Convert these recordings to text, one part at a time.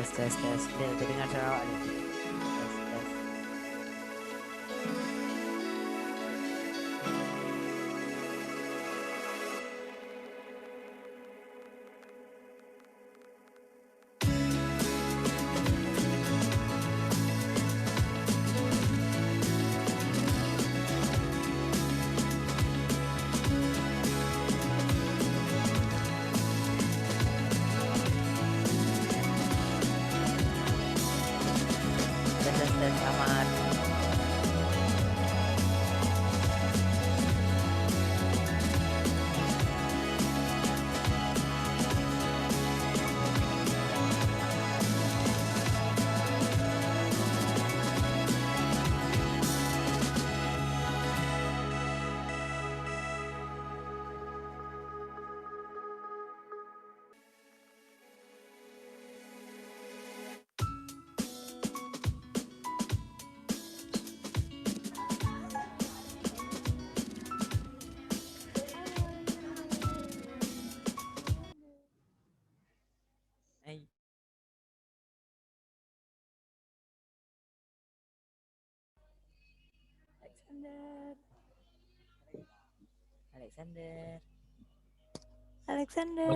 Tes Del, terdengar suara awak nih. Tes. Tes aman. Hai. Alexander.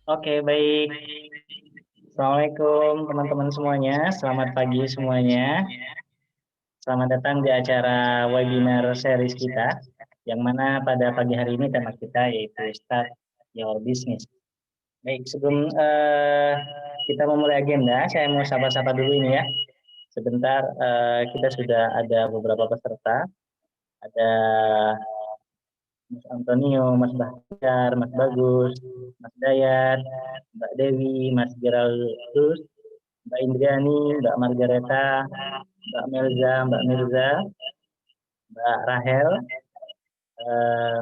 Oke, baik. Assalamualaikum teman-teman semuanya. Selamat pagi semuanya. Selamat datang di acara webinar series kita, yang mana pada pagi hari ini tema kita yaitu Start Your Business. Baik, sebelum kita memulai agenda, saya mau sapa-sapa dulu ini ya. Sebentar, kita sudah ada beberapa peserta. Ada Mas Antonio, Mas Bahtiar, Mas Bagus, Mas Dayat, Mbak Dewi, Mas Geraldus, Mbak Indriani, Mbak Margareta, Mbak Melza, Mbak Mirza, Mbak Rahel,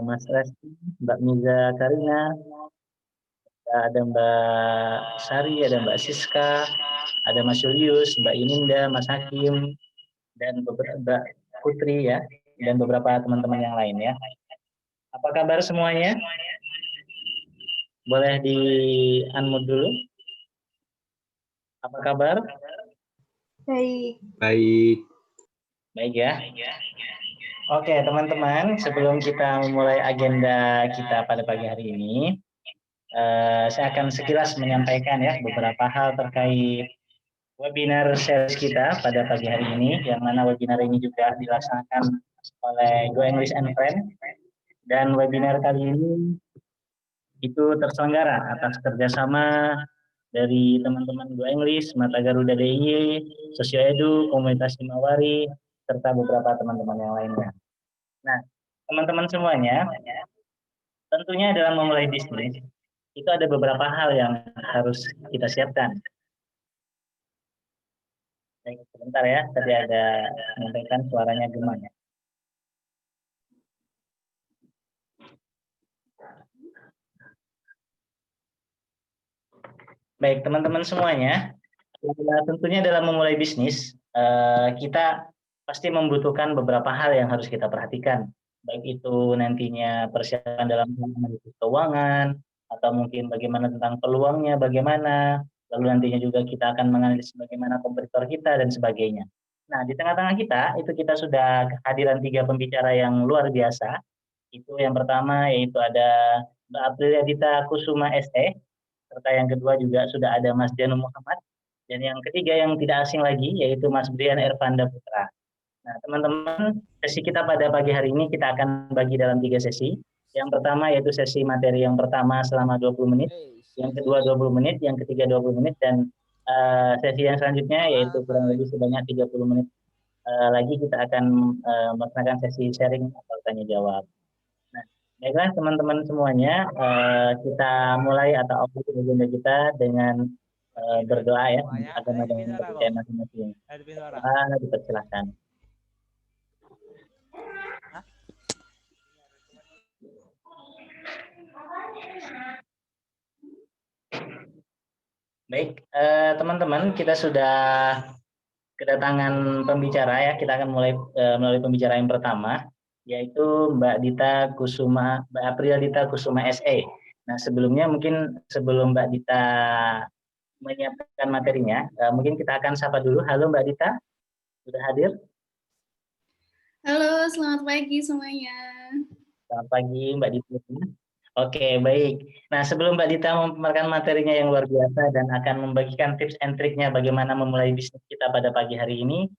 Mas Resti, Mbak Miza Karina, ada Mbak Sari, ada Mbak Siska, ada Mas Julius, Mbak Ininda, Mas Hakim, dan beberapa Mbak Putri ya, dan beberapa teman-teman yang lain ya. Apa kabar semuanya? Boleh di-unmute dulu. Apa kabar? Baik. Baik. Baik ya. Oke teman-teman, sebelum kita memulai agenda kita pada pagi hari ini, saya akan sekilas menyampaikan ya beberapa hal terkait webinar series kita pada pagi hari ini, yang mana webinar ini juga dilaksanakan oleh Go English and Friends, dan webinar kali ini itu terselenggara atas kerjasama dari teman-teman Go English, Mata Garuda DIY, Sosioedu, Komunitas Himawari, serta beberapa teman-teman yang lainnya. Nah, teman-teman semuanya, tentunya dalam memulai bisnis, itu ada beberapa hal yang harus kita siapkan. Baik, sebentar ya, tadi ada menyampaikan suaranya gema ya. Baik, teman-teman semuanya, tentunya dalam memulai bisnis, kita pasti membutuhkan beberapa hal yang harus kita perhatikan. Baik itu nantinya persiapan dalam analisis keuangan, atau mungkin bagaimana tentang peluangnya, bagaimana, lalu nantinya juga kita akan menganalisis bagaimana kompetitor kita, dan sebagainya. Nah, di tengah-tengah kita, itu kita sudah kehadiran 3 pembicara yang luar biasa. Itu yang pertama, yaitu ada Mbak Aprilia Dita Kusuma SE, serta yang kedua juga sudah ada Mas Janu Muhammad, Dan yang ketiga yang tidak asing lagi yaitu Mas Brian Ervanda Putra. Nah, teman-teman, sesi kita pada pagi hari ini kita akan bagi dalam 3 sesi. Yang pertama yaitu sesi materi yang pertama selama 20 menit, yang kedua 20 menit, yang ketiga 20 menit, dan sesi yang selanjutnya yaitu kurang lebih sebanyak 30 menit lagi kita akan melaksanakan sesi sharing atau tanya jawab. Nah, baiklah teman-teman semuanya, kita mulai atau awali agenda kita dengan berdoa ya, agama dengan kepercayaan masing-masing. Dipersilahkan. Baik, teman-teman, kita sudah kedatangan pembicara ya. Kita akan mulai melalui pembicara yang pertama, yaitu Mbak Dita Kusuma, Mbak April Dita Kusuma SE. Nah, sebelumnya mungkin sebelum Mbak Dita menyiapkan materinya, mungkin kita akan sapa dulu. Halo Mbak Dita, sudah hadir? Halo, selamat pagi semuanya. Selamat pagi Mbak Dita. Oke, baik. Nah, sebelum Mbak Dita memaparkan materinya yang luar biasa dan akan membagikan tips and triknya bagaimana memulai bisnis kita pada pagi hari ini,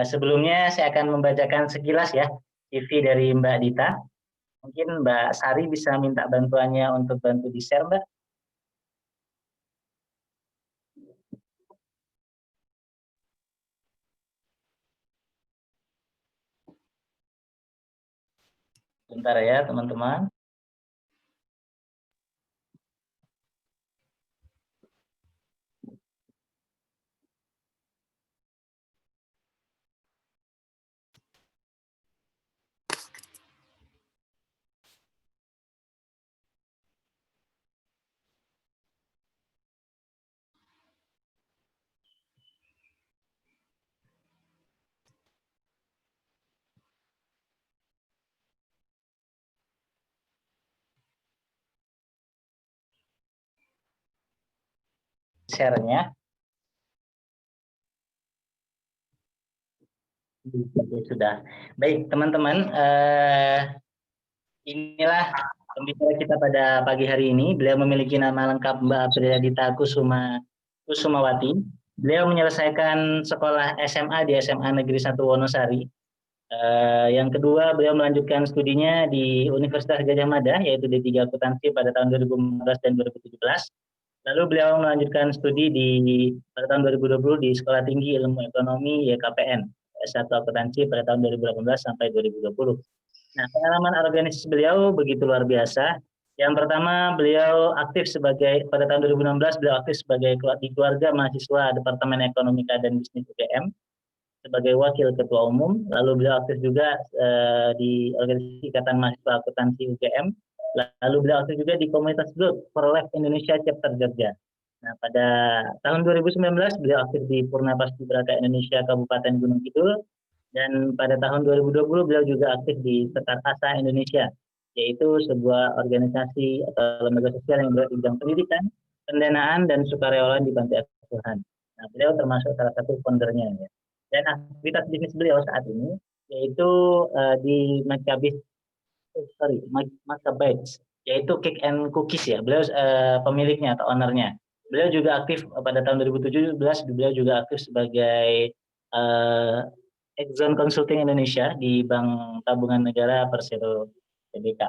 sebelumnya saya akan membacakan sekilas ya CV dari Mbak Dita. Mungkin Mbak Sari bisa minta bantuannya untuk bantu di-share, Mbak. Bentar ya, teman-teman. Share-nya. Sudah. Baik, teman-teman, inilah pembicara kita pada pagi hari ini. Beliau memiliki nama lengkap Mbak April Dita Kusumawati. Beliau menyelesaikan sekolah SMA di SMA Negeri 1 Wonosari. Yang kedua, beliau melanjutkan studinya di Universitas Gadjah Mada, yaitu D3 Akuntansi pada tahun 2015 dan 2017. Lalu beliau melanjutkan studi pada tahun 2020 di Sekolah Tinggi Ilmu Ekonomi YKPN, S1 Akuntansi pada tahun 2018 sampai 2020. Nah, pengalaman organisasi beliau begitu luar biasa. Yang pertama, beliau aktif pada tahun 2016 beliau aktif sebagai di keluarga mahasiswa Departemen Ekonomika dan Bisnis UGM sebagai wakil ketua umum. Lalu beliau aktif juga di organisasi Ikatan Mahasiswa Akuntansi UGM. Lalu beliau aktif juga di komunitas grup for Life Indonesia Chapter Jogja. Nah, pada tahun 2019 beliau aktif di Purna Paskibraka Indonesia Kabupaten Gunung Kidul. Dan pada tahun 2020 beliau juga aktif di Sekar Asa Indonesia, yaitu sebuah organisasi atau lembaga sosial yang bergerak di bidang pendidikan, pendanaan, dan sukarelawan di panti asuhan. Nah, beliau termasuk salah satu foundernya ya. Dan aktivitas bisnis beliau saat ini yaitu di Maccabites, yaitu cake and cookies ya. Beliau pemiliknya atau ownernya. Beliau juga aktif pada tahun 2017. Beliau juga aktif sebagai Exxon Consulting Indonesia di Bank Tabungan Negara Persero Tbk.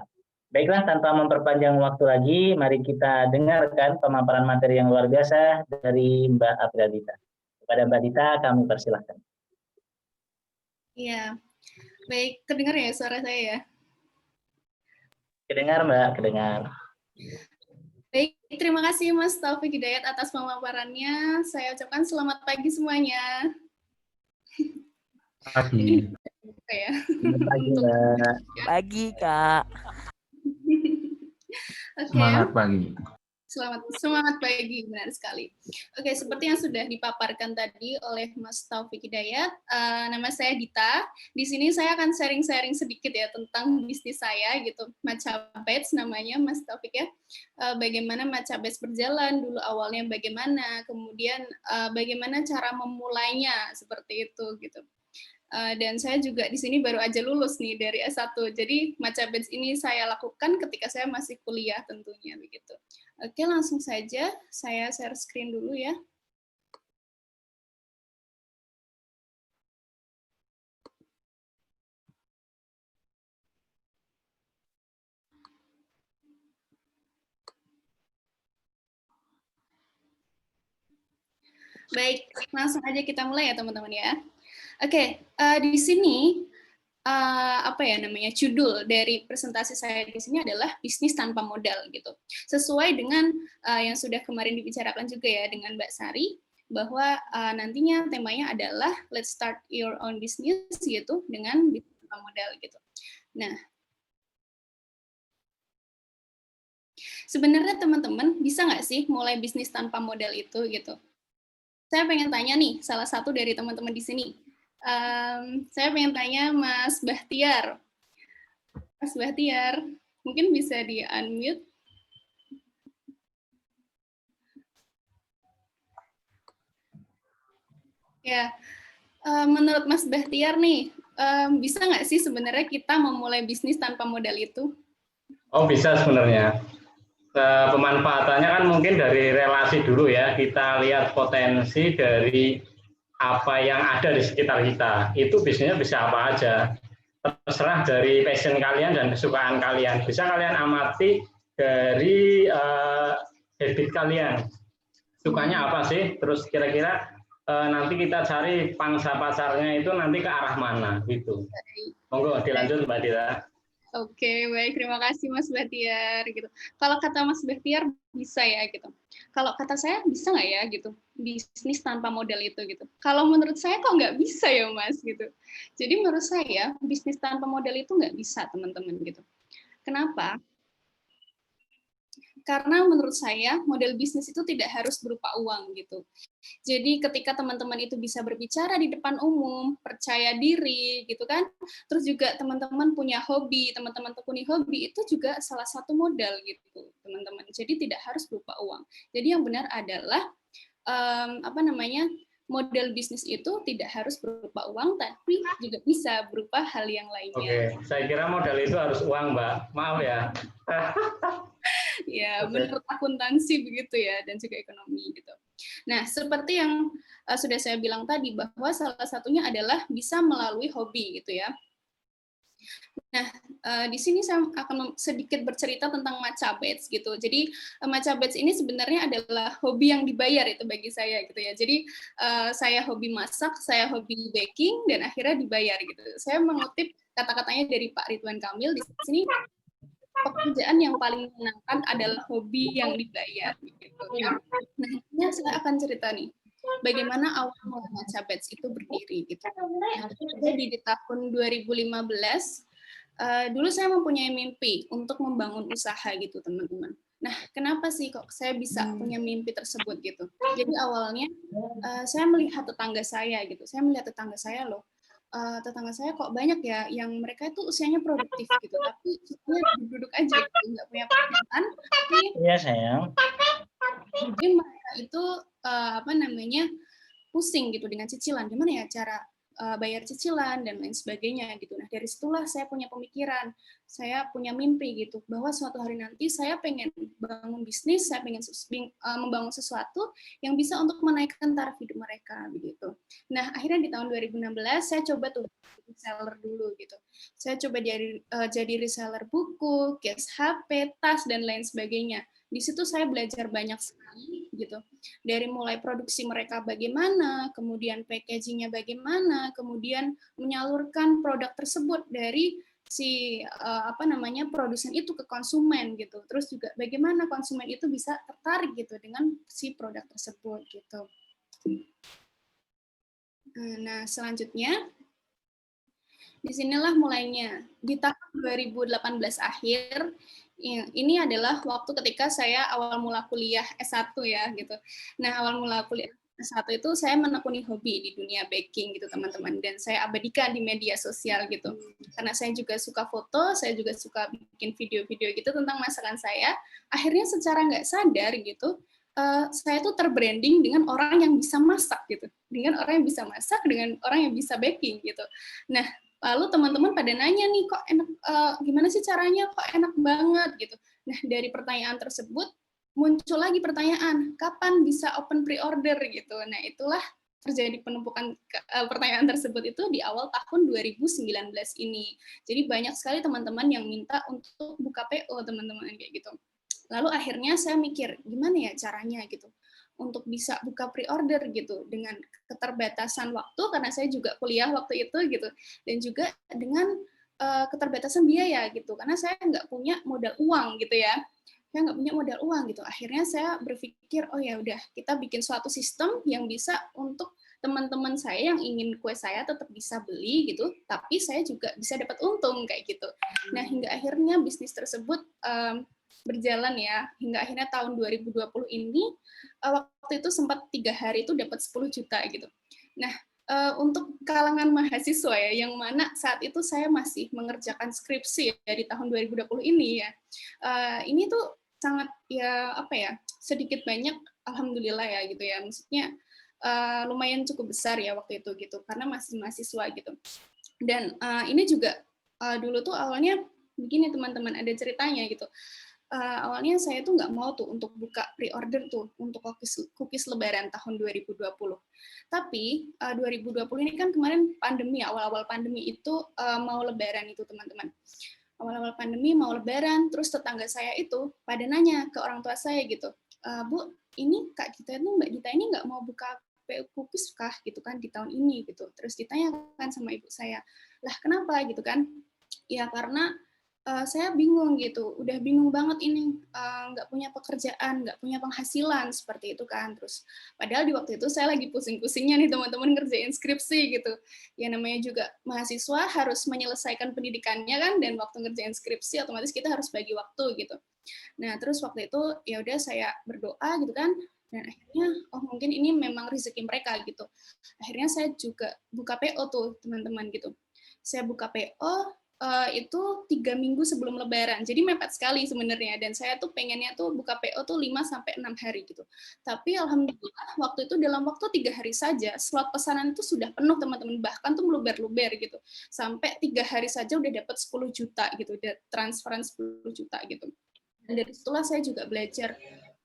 Baiklah, tanpa memperpanjang waktu lagi, mari kita dengarkan pemaparan materi yang luar biasa dari Mbak April Dita. Kepada Mbak Dita, kami persilahkan. Iya, baik, kedengar ya suara saya ya? Kedengar Mbak, kedengar. Baik, terima kasih Mas Taufik Hidayat atas pemaparannya. Saya ucapkan selamat pagi semuanya. Pagi. Ya. Selamat pagi Mbak. Pagi Kak. Oke. Semangat pagi. Semangat pagi, benar sekali. Oke, seperti yang sudah dipaparkan tadi oleh Mas Taufik Hidayat, nama saya Dita. Di sini saya akan sharing-sharing sedikit ya tentang bisnis saya gitu, Maccabites namanya Mas Taufik ya. Bagaimana Maccabites berjalan dulu awalnya bagaimana, kemudian bagaimana cara memulainya seperti itu gitu. Dan saya juga di sini baru aja lulus nih dari S1. Jadi Maccabites ini saya lakukan ketika saya masih kuliah tentunya begitu. Oke, langsung saja saya share screen dulu ya. Baik, langsung aja kita mulai ya teman-teman ya. Oke, di sini apa ya namanya judul dari presentasi saya di sini adalah bisnis tanpa modal gitu. Sesuai dengan yang sudah kemarin dibicarakan juga ya dengan Mbak Sari bahwa nantinya temanya adalah let's start your own business gitu dengan bisnis tanpa modal gitu. Nah, sebenarnya teman-teman bisa nggak sih mulai bisnis tanpa modal itu gitu? Saya pengen tanya nih, salah satu dari teman-teman di sini. Saya pengen tanya Mas Bahtiar. Mas Bahtiar, mungkin bisa di-unmute. Ya, menurut Mas Bahtiar nih, bisa nggak sih sebenarnya kita memulai bisnis tanpa modal itu? Oh bisa sebenarnya. Pemanfaatannya kan mungkin dari relasi dulu ya. Kita lihat potensi dari apa yang ada di sekitar kita. Itu bisnisnya bisa apa aja. Terserah dari passion kalian dan kesukaan kalian. Bisa kalian amati dari habit kalian. Sukanya apa sih? Terus kira-kira nanti kita cari pangsa pasarnya itu nanti ke arah mana gitu. Monggo dilanjut Mbak Dira. Oke, baik. Terima kasih Mas Bahtiar. Gitu. Kalau kata Mas Bahtiar bisa ya gitu. Kalau kata saya bisa nggak ya gitu bisnis tanpa modal itu gitu. Kalau menurut saya kok nggak bisa ya Mas gitu. Jadi menurut saya bisnis tanpa modal itu nggak bisa teman-teman gitu. Kenapa? Karena menurut saya model bisnis itu tidak harus berupa uang gitu. Jadi ketika teman-teman itu bisa berbicara di depan umum, percaya diri gitu kan, terus juga teman-teman punya hobi, teman-teman tekuni hobi, itu juga salah satu modal gitu teman-teman. Jadi tidak harus berupa uang. Jadi yang benar adalah apa namanya model bisnis itu tidak harus berupa uang, tapi juga bisa berupa hal yang lainnya. Oke, saya kira modal itu harus uang, Mbak. Maaf ya. Ya, menurut akuntansi begitu ya, dan juga ekonomi gitu. Nah, seperti yang sudah saya bilang tadi, bahwa salah satunya adalah bisa melalui hobi gitu ya. Nah, di sini saya akan sedikit bercerita tentang matcha batch gitu. Jadi matcha batch ini sebenarnya adalah hobi yang dibayar itu bagi saya gitu ya. Jadi saya hobi masak, saya hobi baking, dan akhirnya dibayar gitu. Saya mengutip kata-katanya dari Pak Ridwan Kamil di sini, pekerjaan yang paling menyenangkan adalah hobi yang dibayar gitu ya. Nah, ini saya akan cerita nih bagaimana awal mula Matcha Batch itu berdiri gitu. Nah, jadi di tahun 2015 dulu saya mempunyai mimpi untuk membangun usaha gitu teman-teman. Nah, kenapa sih kok saya bisa punya mimpi tersebut gitu? Jadi awalnya saya melihat tetangga saya gitu. Saya melihat tetangga saya loh. Tetangga saya kok banyak ya yang mereka itu usianya produktif gitu, tapi cuma duduk aja gitu, nggak punya pekerjaan. Tapi Iya sayang. jadi mereka itu apa namanya pusing gitu dengan cicilan. Gimana ya cara bayar cicilan dan lain sebagainya gitu. Nah dari situlah saya punya pemikiran, saya punya mimpi gitu bahwa suatu hari nanti saya pengen bangun bisnis, saya pengen membangun sesuatu yang bisa untuk menaikkan taraf hidup mereka begitu. Nah akhirnya di tahun 2016 saya coba tuh reseller dulu gitu. Saya coba jadi reseller buku, case HP, tas dan lain sebagainya. Di situ saya belajar banyak sekali gitu. Dari mulai produksi mereka bagaimana, kemudian packagingnya bagaimana, kemudian menyalurkan produk tersebut dari si apa namanya produsen itu ke konsumen gitu. Terus juga bagaimana konsumen itu bisa tertarik gitu dengan si produk tersebut gitu. Nah, selanjutnya disinilah mulainya. Di tahun 2018 akhir, ini adalah waktu ketika saya awal mula kuliah S1 ya gitu. Nah, awal mula kuliah S1 itu saya menekuni hobi di dunia baking gitu teman-teman, dan saya abadikan di media sosial gitu. Karena saya juga suka foto, saya juga suka bikin video-video gitu tentang masakan saya. Akhirnya secara nggak sadar gitu, saya tuh terbranding dengan orang yang bisa masak gitu, dengan orang yang bisa masak, dengan orang yang bisa baking gitu. Nah, lalu teman-teman pada nanya nih, kok enak, gimana sih caranya, kok enak banget gitu. Nah dari pertanyaan tersebut muncul lagi pertanyaan, kapan bisa open pre-order gitu. Nah itulah terjadi penumpukan pertanyaan tersebut itu di awal tahun 2019 ini. Jadi banyak sekali teman-teman yang minta untuk buka PO teman-teman kayak gitu. Lalu akhirnya saya mikir, gimana ya caranya gitu. untuk bisa buka pre-order gitu dengan keterbatasan waktu karena saya juga kuliah waktu itu gitu, dan juga dengan keterbatasan biaya gitu karena saya nggak punya modal uang gitu ya. Saya nggak punya modal uang gitu. Akhirnya saya berpikir, oh ya udah kita bikin suatu sistem yang bisa untuk teman-teman saya yang ingin kue saya tetap bisa beli gitu, tapi saya juga bisa dapat untung kayak gitu. Nah hingga akhirnya bisnis tersebut berjalan ya, hingga akhirnya tahun 2020 ini waktu itu sempat 3 hari itu dapat 10 juta gitu. Nah untuk kalangan mahasiswa ya, yang mana saat itu saya masih mengerjakan skripsi ya, di tahun 2020 ini ya, ini tuh sangat ya apa ya, sedikit banyak alhamdulillah ya gitu ya, maksudnya lumayan cukup besar ya waktu itu gitu, karena masih mahasiswa gitu. Dan ini juga dulu tuh awalnya begini teman-teman, ada ceritanya gitu. Awalnya saya tuh nggak mau tuh untuk buka pre-order tuh untuk cookies lebaran tahun 2020. Tapi 2020 ini kan kemarin pandemi, awal-awal pandemi itu mau lebaran itu teman-teman. Awal-awal pandemi mau lebaran, terus tetangga saya itu pada nanya ke orang tua saya gitu, Bu, ini Kak Gita itu Mbak Gita ini nggak mau buka PO cookies kah gitu kan di tahun ini gitu. Terus ditanyakan sama ibu saya, lah kenapa gitu kan? Ya karena saya bingung gitu, udah bingung banget ini, nggak punya pekerjaan, nggak punya penghasilan, seperti itu kan. Terus, padahal di waktu itu saya lagi pusing-pusingnya nih teman-teman ngerjain skripsi gitu. Ya namanya juga mahasiswa harus menyelesaikan pendidikannya kan, dan waktu ngerjain skripsi otomatis kita harus bagi waktu gitu. Nah terus waktu itu ya udah saya berdoa gitu kan, dan akhirnya oh mungkin ini memang rezeki mereka gitu. Akhirnya saya juga buka PO tuh teman-teman gitu. Saya buka PO itu 3 minggu sebelum lebaran. Jadi mepet sekali sebenarnya, dan saya tuh pengennya tuh buka PO tuh 5-6 hari gitu. Tapi alhamdulillah waktu itu dalam waktu 3 hari saja slot pesanan itu sudah penuh teman-teman, bahkan tuh meluber-luber gitu. Sampai 3 hari saja udah dapat 10 juta gitu, transferan 10 juta gitu. Dan dari situlah saya juga belajar,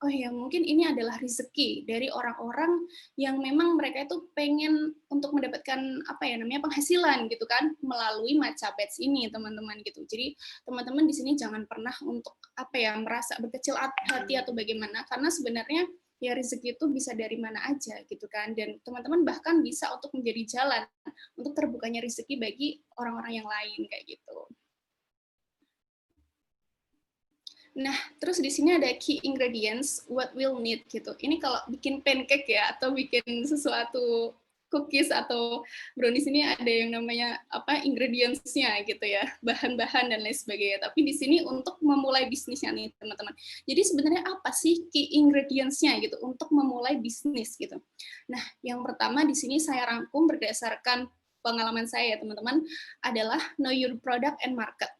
oh ya mungkin ini adalah rezeki dari orang-orang yang memang mereka itu pengen untuk mendapatkan apa ya namanya penghasilan gitu kan melalui Matcha Batch ini teman-teman gitu. Jadi teman-teman di sini jangan pernah untuk apa ya merasa berkecil hati atau bagaimana, karena sebenarnya ya rezeki itu bisa dari mana aja gitu kan, dan teman-teman bahkan bisa untuk menjadi jalan untuk terbukanya rezeki bagi orang-orang yang lain kayak gitu. Nah, terus di sini ada key ingredients, what we'll need gitu. Ini kalau bikin pancake ya, atau bikin sesuatu cookies atau brownies ini ada yang namanya apa ingredients-nya gitu ya, bahan-bahan dan lain sebagainya. Tapi di sini untuk memulai bisnisnya nih teman-teman. Jadi sebenarnya apa sih key ingredients-nya gitu untuk memulai bisnis gitu. Nah, yang pertama di sini saya rangkum berdasarkan pengalaman saya ya teman-teman, adalah know your product and market.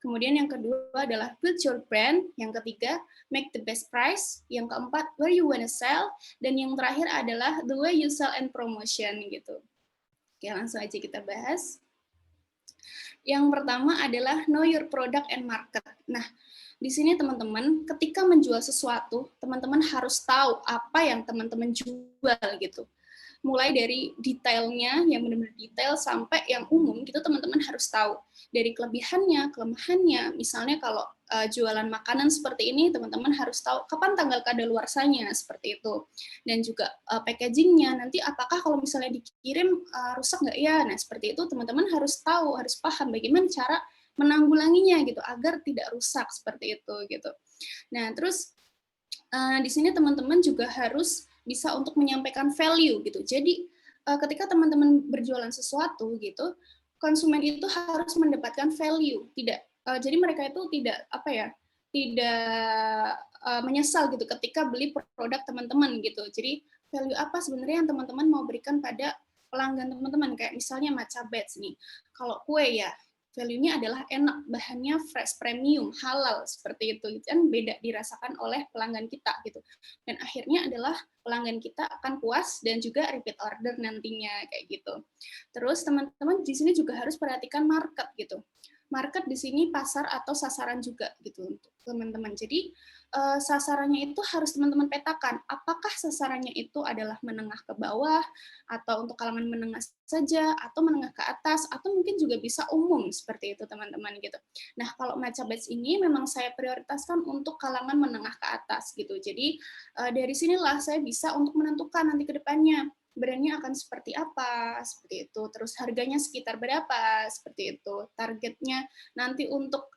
Kemudian yang kedua adalah build your brand, yang ketiga make the best price, yang keempat where you wanna sell, dan yang terakhir adalah the way you sell and promotion gitu. Oke, langsung aja kita bahas. Yang pertama adalah know your product and market. Nah, di sini teman-teman ketika menjual sesuatu, teman-teman harus tahu apa yang teman-teman jual gitu. Mulai dari detailnya yang benar-benar detail sampai yang umum gitu teman-teman harus tahu dari kelebihannya, kelemahannya. Misalnya kalau jualan makanan seperti ini teman-teman harus tahu kapan tanggal kadaluarsanya seperti itu, dan juga packagingnya nanti apakah kalau misalnya dikirim rusak nggak ya. Nah seperti itu teman-teman harus tahu, harus paham bagaimana cara menanggulanginya gitu agar tidak rusak seperti itu gitu. Nah terus di sini teman-teman juga harus bisa untuk menyampaikan value gitu. Jadi ketika teman-teman berjualan sesuatu gitu, konsumen itu harus mendapatkan value. Jadi mereka itu tidak apa ya, tidak menyesal gitu ketika beli produk teman-teman gitu. Jadi value apa sebenarnya yang teman-teman mau berikan pada pelanggan teman-teman, kayak misalnya Matcha Batch nih. Kalau kue ya value-nya adalah enak, bahannya fresh, premium, halal, seperti itu. Kan beda dirasakan oleh pelanggan kita gitu. Dan akhirnya adalah pelanggan kita akan puas dan juga repeat order nantinya kayak gitu. Terus teman-teman di sini juga harus perhatikan market gitu. Market di sini pasar atau sasaran juga gitu untuk teman-teman. Jadi sasarannya itu harus teman-teman petakan. Apakah sasarannya itu adalah menengah ke bawah, atau untuk kalangan menengah saja, atau menengah ke atas, atau mungkin juga bisa umum seperti itu teman-teman gitu. Nah kalau Matcha Batch ini memang saya prioritaskan untuk kalangan menengah ke atas gitu. Jadi dari sinilah saya bisa untuk menentukan nanti ke depannya brandnya akan seperti apa, seperti itu. Terus harganya sekitar berapa, seperti itu. Targetnya nanti untuk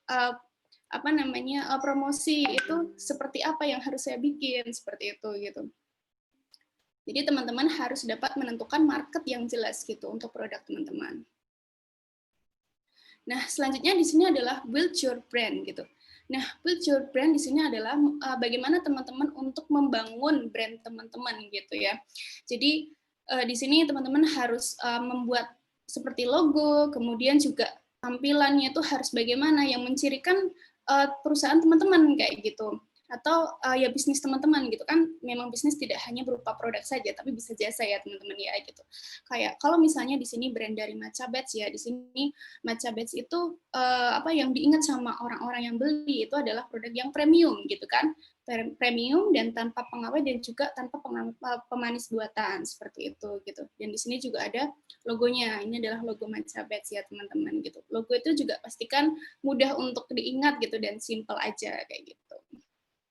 promosi itu seperti apa yang harus saya bikin, seperti itu gitu. Jadi teman-teman harus dapat menentukan market yang jelas gitu untuk produk teman-teman. Nah, selanjutnya di sini adalah build your brand gitu. Nah, build your brand di sini adalah bagaimana teman-teman untuk membangun brand teman-teman gitu ya. Jadi di sini teman-teman harus membuat seperti logo, kemudian juga tampilannya itu harus bagaimana yang mencirikan perusahaan teman-teman kayak gitu, atau ya bisnis teman-teman gitu kan. Memang bisnis tidak hanya berupa produk saja, tapi bisa jasa ya teman-teman ya gitu. Kayak kalau misalnya di sini brand dari Matcha Batch ya, di sini Matcha Batch itu yang diingat sama orang-orang yang beli itu adalah produk yang premium gitu kan, premium dan tanpa pengawet dan juga tanpa pemanis buatan seperti itu gitu. Dan di sini juga ada logonya. Ini adalah logo Matcha Batch ya teman-teman gitu. Logo itu juga pastikan mudah untuk diingat gitu dan simple aja kayak gitu.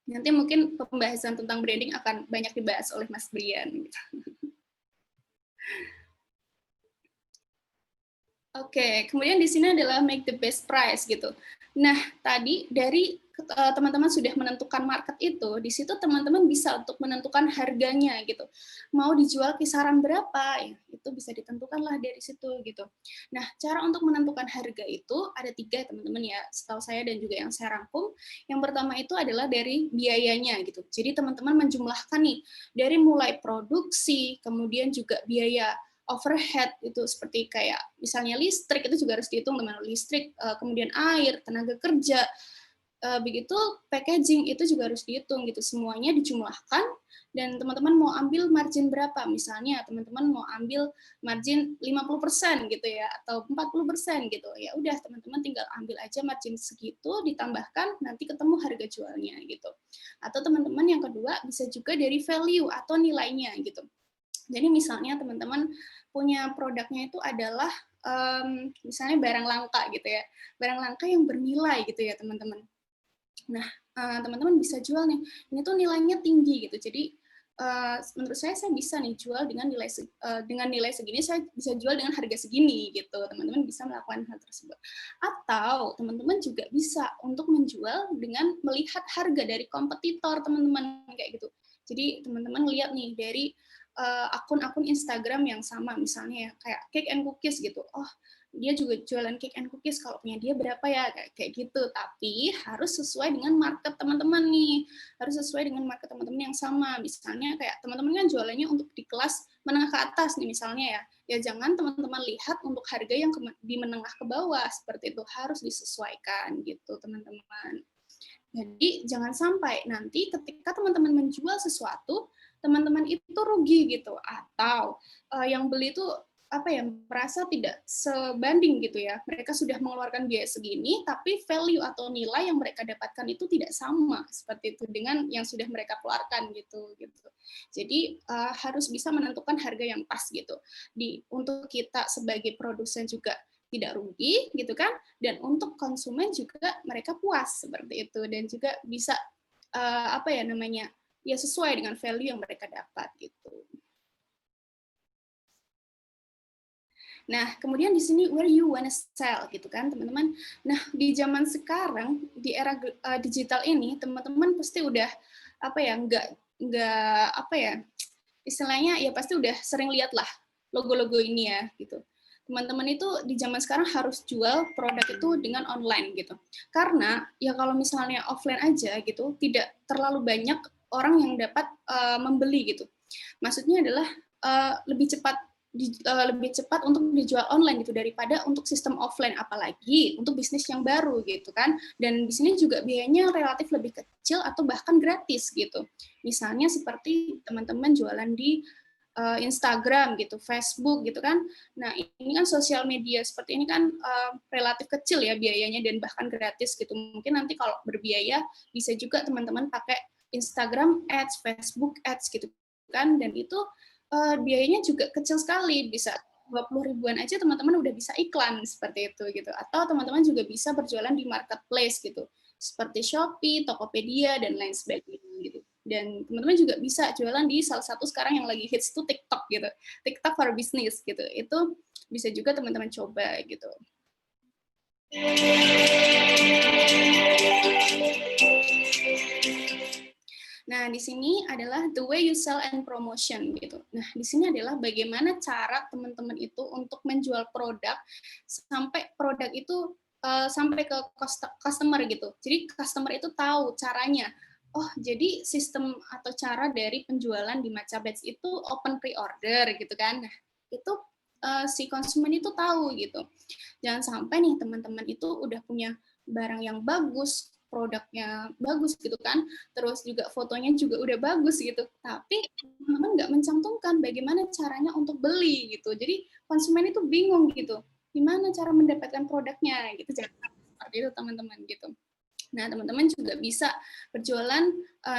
Nanti mungkin pembahasan tentang branding akan banyak dibahas oleh Mas Brian gitu. Oke, kemudian di sini adalah make the best price gitu. Nah, tadi dari teman-teman sudah menentukan market itu, di situ teman-teman bisa untuk menentukan harganya gitu. Mau dijual kisaran berapa, ya, itu bisa ditentukanlah dari situ gitu. Nah, cara untuk menentukan harga itu ada 3 teman-teman ya, setahu saya dan juga yang saya rangkum. Yang pertama itu adalah dari biayanya gitu. Jadi teman-teman menjumlahkan nih dari mulai produksi, kemudian juga biaya overhead itu seperti kayak misalnya listrik itu juga harus dihitung teman-teman, listrik, kemudian air, tenaga kerja, begitu packaging itu juga harus dihitung gitu, semuanya dijumlahkan dan teman-teman mau ambil margin berapa, misalnya teman-teman mau ambil margin 50% gitu ya atau 40% gitu, ya udah teman-teman tinggal ambil aja margin segitu ditambahkan nanti ketemu harga jualnya gitu. Atau teman-teman yang kedua bisa juga dari value atau nilainya gitu. Jadi misalnya teman-teman punya produknya itu adalah misalnya barang langka gitu ya, barang langka yang bernilai gitu ya teman-teman. Nah, teman-teman bisa jual nih, ini tuh nilainya tinggi gitu, jadi menurut saya bisa nih jual dengan nilai segini, saya bisa jual dengan harga segini gitu, teman-teman bisa melakukan hal tersebut. Atau teman-teman juga bisa untuk menjual dengan melihat harga dari kompetitor teman-teman kayak gitu. Jadi teman-teman lihat nih dari akun-akun Instagram yang sama misalnya ya kayak cake and cookies gitu. Oh, dia juga jualan cake and cookies, kalau punya dia berapa ya kayak gitu. Tapi harus sesuai dengan market teman-teman nih. Harus sesuai dengan market teman-teman yang sama. Misalnya kayak teman-teman kan jualannya untuk di kelas menengah ke atas nih misalnya ya. Ya jangan teman-teman lihat untuk harga yang di menengah ke bawah, seperti itu harus disesuaikan gitu, teman-teman. Jadi jangan sampai nanti ketika teman-teman menjual sesuatu teman-teman itu rugi gitu, atau yang beli itu merasa tidak sebanding gitu ya, mereka sudah mengeluarkan biaya segini tapi value atau nilai yang mereka dapatkan itu tidak sama seperti itu dengan yang sudah mereka keluarkan gitu. Jadi harus bisa menentukan harga yang pas gitu, untuk kita sebagai produsen juga tidak rugi gitu kan, dan untuk konsumen juga mereka puas seperti itu, dan juga bisa ya sesuai dengan value yang mereka dapat gitu. Nah, kemudian di sini where you wanna sell gitu kan, teman-teman. Nah, di zaman sekarang di era digital ini, teman-teman pasti udah istilahnya ya pasti udah sering lihat lah logo-logo ini ya gitu. Teman-teman itu di zaman sekarang harus jual produk itu dengan online gitu. Karena ya kalau misalnya offline aja gitu, tidak terlalu banyak orang yang dapat membeli gitu. Maksudnya adalah lebih cepat untuk dijual online gitu daripada untuk sistem offline, apalagi untuk bisnis yang baru gitu kan. Dan di sini juga biayanya relatif lebih kecil atau bahkan gratis gitu. Misalnya seperti teman-teman jualan di Instagram gitu, Facebook gitu kan. Nah, ini kan sosial media seperti ini kan relatif kecil ya biayanya dan bahkan gratis gitu. Mungkin nanti kalau berbiaya bisa juga teman-teman pakai Instagram Ads, Facebook Ads gitu kan, dan itu biayanya juga kecil sekali, bisa 20 ribuan aja teman-teman udah bisa iklan seperti itu gitu. Atau teman-teman juga bisa berjualan di marketplace gitu, seperti Shopee, Tokopedia dan lain sebagainya gitu. Dan teman-teman juga bisa jualan di salah satu sekarang yang lagi hits itu TikTok gitu, TikTok for business gitu. Itu bisa juga teman-teman coba gitu. Nah, di sini adalah the way you sell and promotion gitu. Nah, di sini adalah bagaimana cara teman-teman itu untuk menjual produk sampai produk itu sampai ke customer gitu. Jadi customer itu tahu caranya. Oh, jadi sistem atau cara dari penjualan di Macabets itu open pre-order gitu kan. Nah, itu si konsumen itu tahu gitu. Jangan sampai nih teman-teman itu udah punya barang yang bagus, produknya bagus gitu kan, terus juga fotonya juga udah bagus gitu, tapi teman-teman nggak mencantumkan bagaimana caranya untuk beli gitu. Jadi konsumen itu bingung gitu, gimana cara mendapatkan produknya gitu. Jangan seperti itu teman-teman gitu. Nah, teman-teman juga bisa berjualan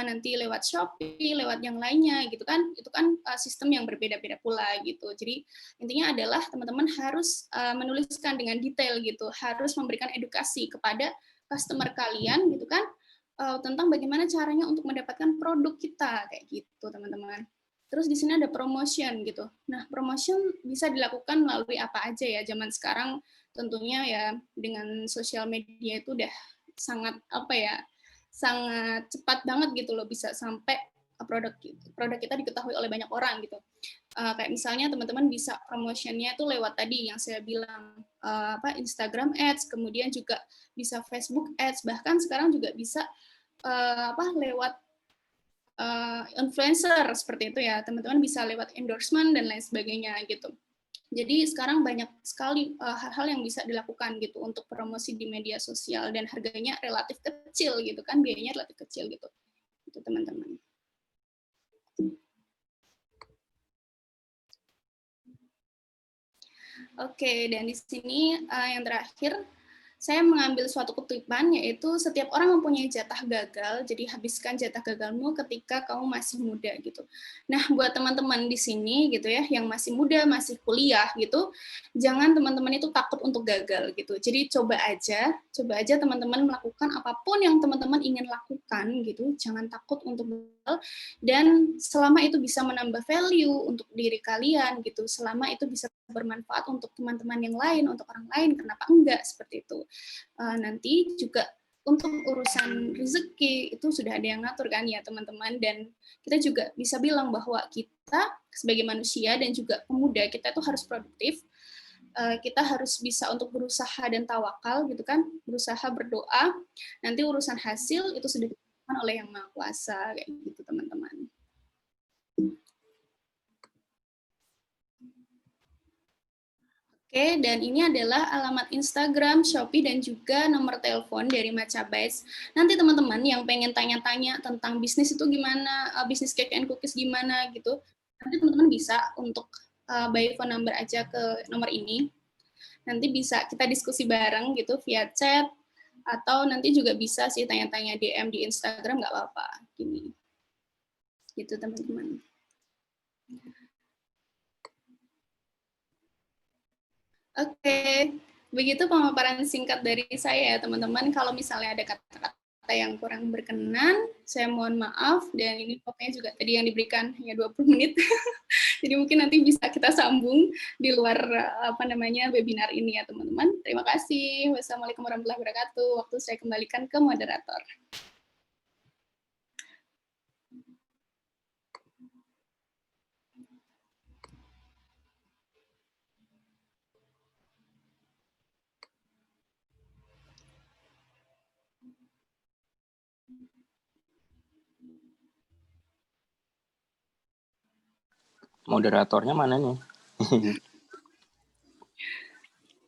nanti lewat Shopee, lewat yang lainnya gitu kan. Itu kan sistem yang berbeda-beda pula gitu. Jadi intinya adalah teman-teman harus menuliskan dengan detail gitu, harus memberikan edukasi kepada customer kalian gitu kan tentang bagaimana caranya untuk mendapatkan produk kita kayak gitu, teman-teman. Terus di sini ada promotion gitu. Nah, promotion bisa dilakukan melalui apa aja ya zaman sekarang, tentunya ya dengan sosial media itu udah sangat sangat cepat banget gitu loh, bisa sampai produk kita diketahui oleh banyak orang gitu. Kayak misalnya teman-teman bisa promotionnya itu lewat tadi yang saya bilang Instagram Ads, kemudian juga bisa Facebook Ads, bahkan sekarang juga bisa lewat influencer seperti itu ya, teman-teman bisa lewat endorsement dan lain sebagainya gitu. Jadi sekarang banyak sekali hal-hal yang bisa dilakukan gitu untuk promosi di media sosial dan harganya relatif kecil gitu kan, biayanya relatif kecil gitu. Itu teman-teman. Oke, dan di sini yang terakhir saya mengambil suatu kutipan, yaitu setiap orang mempunyai jatah gagal, jadi habiskan jatah gagalmu ketika kamu masih muda gitu. Nah, buat teman-teman di sini gitu ya, yang masih muda, masih kuliah gitu, jangan teman-teman itu takut untuk gagal gitu. Jadi coba aja teman-teman melakukan apapun yang teman-teman ingin lakukan gitu, jangan takut untuk gagal, dan selama itu bisa menambah value untuk diri kalian gitu, selama itu bisa bermanfaat untuk teman-teman yang lain, untuk orang lain, kenapa enggak seperti itu. Nanti juga untuk urusan rezeki itu sudah ada yang ngatur kan ya teman-teman, dan kita juga bisa bilang bahwa kita sebagai manusia dan juga pemuda kita itu harus produktif, kita harus bisa untuk berusaha dan tawakal gitu kan, berusaha berdoa, nanti urusan hasil itu sudah ditentukan oleh Yang Maha Kuasa kayak gitu teman-teman. Oke, dan ini adalah alamat Instagram, Shopee, dan juga nomor telepon dari Macabets. Nanti teman-teman yang pengen tanya-tanya tentang bisnis itu gimana, bisnis cake and cookies gimana gitu, nanti teman-teman bisa untuk by phone number aja ke nomor ini. Nanti bisa kita diskusi bareng gitu via chat, atau nanti juga bisa sih tanya-tanya DM di Instagram, nggak apa-apa. Gini. Gitu teman-teman. Oke, begitu pemaparan singkat dari saya ya teman-teman. Kalau misalnya ada kata-kata yang kurang berkenan, saya mohon maaf, dan ini waktunya juga tadi yang diberikan hanya 20 menit. Jadi mungkin nanti bisa kita sambung di luar webinar ini ya teman-teman. Terima kasih. Wassalamualaikum warahmatullahi wabarakatuh. Waktu saya kembalikan ke moderator. Moderatornya mana nih?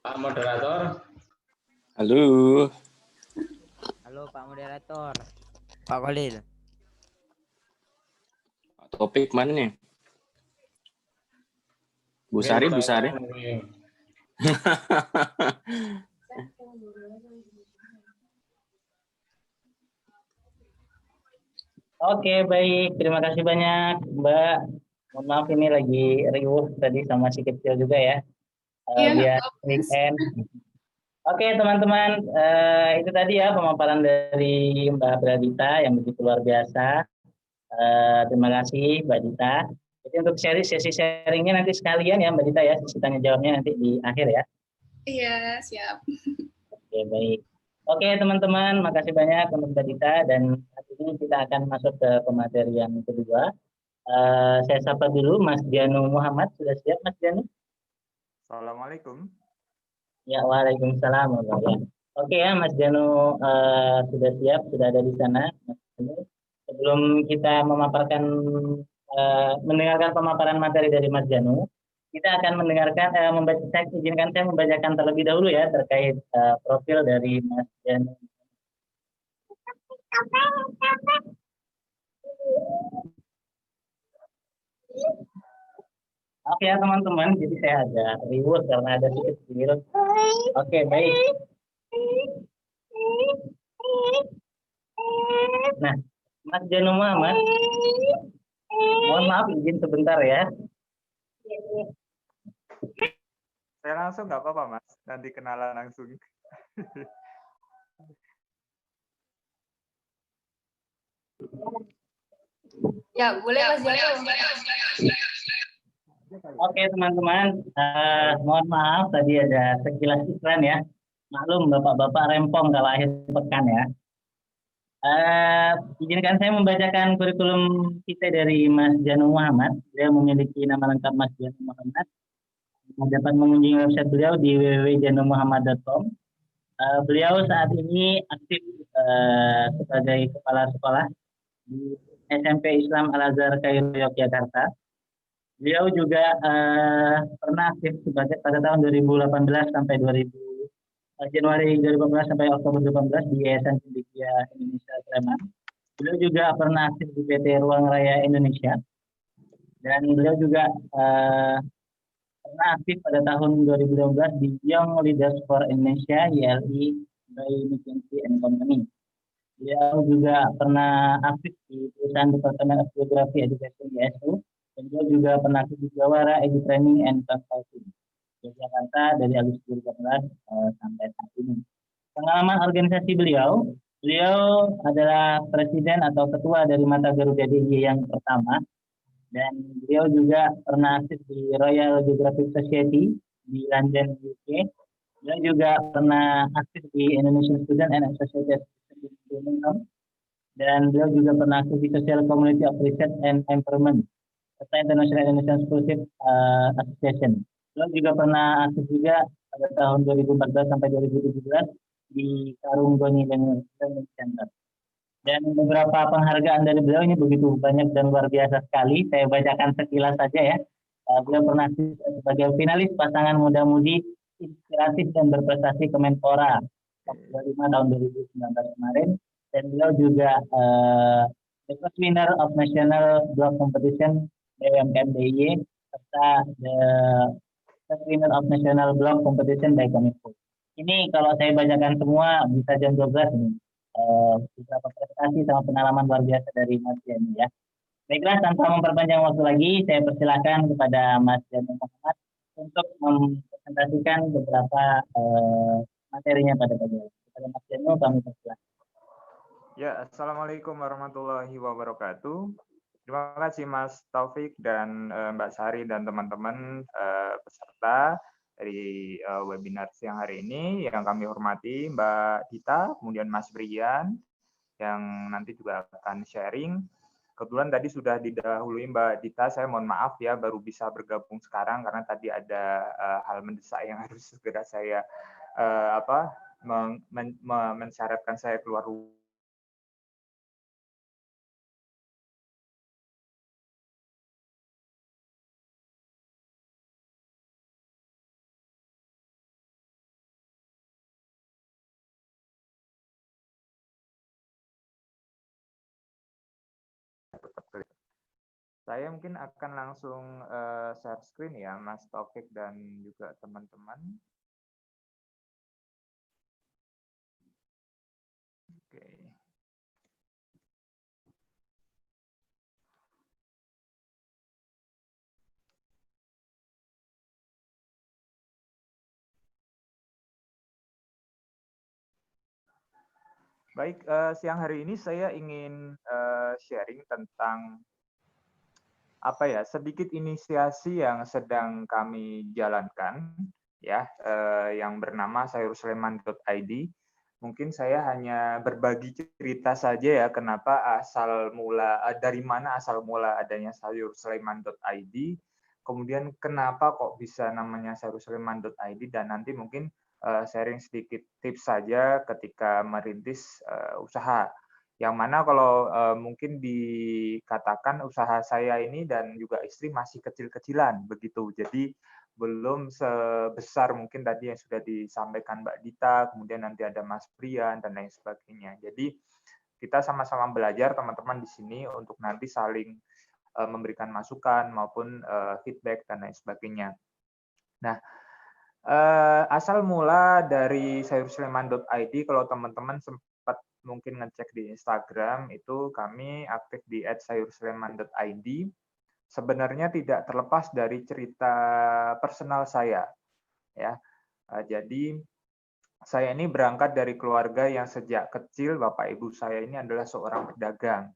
Pak Moderator. Halo. Halo Pak Moderator. Pak Khalil. Topik mana nih? Bu Sari, Bu Sari. Oke, baik. Terima kasih banyak, Mbak. Mohon maaf ini lagi riuh tadi sama si kecil juga ya. Iya, nggak Biar apa-apa. weekend. Oke, teman-teman. Itu tadi ya pemaparan dari Mbak Pradita yang begitu luar biasa. Terima kasih, Mbak Dita. Jadi untuk sesi sharingnya nanti sekalian ya, Mbak Dita ya. Sesi tanya jawabnya nanti di akhir ya. Iya, siap. Oke, baik. Oke, teman-teman, makasih banyak untuk Mbak Dita dan saat ini kita akan masuk ke pemateri yang kedua. Saya sapa dulu Mas Janu Muhammad. Sudah siap, Mas Janu? Assalamualaikum. Ya, waalaikumsalam. Oke ya, Mas Janu sudah siap, sudah ada di sana. Mas Janu. Sebelum kita memaparkan, mendengarkan pemaparan materi dari Mas Janu, kita akan mendengarkan, izinkan saya membacakan terlebih dahulu ya terkait profil dari Mas Janu. Oke ya teman-teman, jadi saya agak ribut karena ada sedikit virus. Oke, baik. Nah, Mas Janu Muhammad, mohon maaf izin sebentar ya. Saya langsung nggak apa-apa, Mas. Nanti kenalan langsung. Ya, boleh Mas Janu. Oke teman-teman, mohon maaf tadi ada sekilas iklan ya. Maklum bapak-bapak rempong kalau akhir pekan ya. Izinkan saya membacakan kurikulum kita dari Mas Janu Muhammad. Dia memiliki nama lengkap Mas Janu Muhammad. Dapat mengunjungi website beliau di www.janumuhammad.com. Beliau saat ini aktif sebagai kepala sekolah di SMP Islam Al-Azhar Kairo Yogyakarta. Beliau juga pernah aktif sebagai pada tahun 2018 sampai Januari 2018 sampai Oktober 2018 di Yayasan Cendekia Indonesia Sleman. Beliau juga pernah aktif di PT Ruang Raya Indonesia dan beliau juga pernah aktif pada tahun 2012 di Young Leaders for Indonesia YLI by McKinsey and Company. Beliau juga pernah aktif di perusahaan Departemen of Geography Education YSU. Dan dia juga pernah aktif di Jawara Edu Training and Consulting Yogyakarta dari Agustus 2018 sampai saat ini. Pengalaman organisasi beliau adalah presiden atau ketua dari Mata Garuda DIY yang pertama, dan beliau juga pernah aktif di Royal Geographic Society di London, UK. Beliau juga pernah aktif di Indonesian Student and Associated di Birmingham, dan beliau juga pernah aktif di Social Community of Research and Empowerment serta International Indonesian Scholarship Association. Beliau juga pernah aktif juga pada tahun 2014 sampai 2017 di Karung Goni Learning Center. Dan beberapa penghargaan dari beliau ini begitu banyak dan luar biasa sekali. Saya bacakan sekilas saja ya. Beliau pernah aktif sebagai finalis pasangan muda-mudi inspiratif dan berprestasi Kemenpora 25 tahun 2019 kemarin. Dan beliau juga the first winner of National Blog Competition BUMKM DIY serta the first winner of National Blog Competition by Kominfo. Ini kalau saya bacakan semua bisa jam 12 ini. Beberapa prestasi sama pengalaman luar biasa dari Mas Janu ya. Baiklah, tanpa memperpanjang waktu lagi, saya persilakan kepada Mas Janu Muhammad untuk mempresentasikan beberapa materinya pada pagi hari. Kepada Mas Janu, kami persilakan. Ya, Assalamualaikum warahmatullahi wabarakatuh. Terima kasih Mas Taufik dan Mbak Sari dan teman-teman peserta dari webinar siang hari ini. Yang kami hormati Mbak Dita, kemudian Mas Brian, yang nanti juga akan sharing. Kebetulan tadi sudah didahului Mbak Dita, saya mohon maaf ya baru bisa bergabung sekarang karena tadi ada hal mendesak yang harus segera saya mensyaratkan saya keluar rumah. Saya mungkin akan langsung share screen ya, Mas Taufik dan juga teman-teman. Oke. Baik, siang hari ini saya ingin sharing tentang apa ya, sedikit inisiasi yang sedang kami jalankan ya, yang bernama sayursleman.id. Mungkin saya hanya berbagi cerita saja ya, kenapa dari mana asal mula adanya sayursleman.id, kemudian kenapa kok bisa namanya sayursleman.id, dan nanti mungkin sharing sedikit tips saja ketika merintis usaha. Yang mana kalau mungkin dikatakan usaha saya ini dan juga istri masih kecil-kecilan begitu. Jadi belum sebesar mungkin tadi yang sudah disampaikan Mbak Dita, kemudian nanti ada Mas Brian dan lain sebagainya. Jadi kita sama-sama belajar teman-teman di sini untuk nanti saling memberikan masukan maupun feedback dan lain sebagainya. Nah, asal mula dari sayursleman.id, kalau teman-teman sempat mungkin ngecek di Instagram, itu kami aktif di @sayursleman.id. Sebenarnya tidak terlepas dari cerita personal saya, ya. Jadi saya ini berangkat dari keluarga yang sejak kecil bapak ibu saya ini adalah seorang pedagang.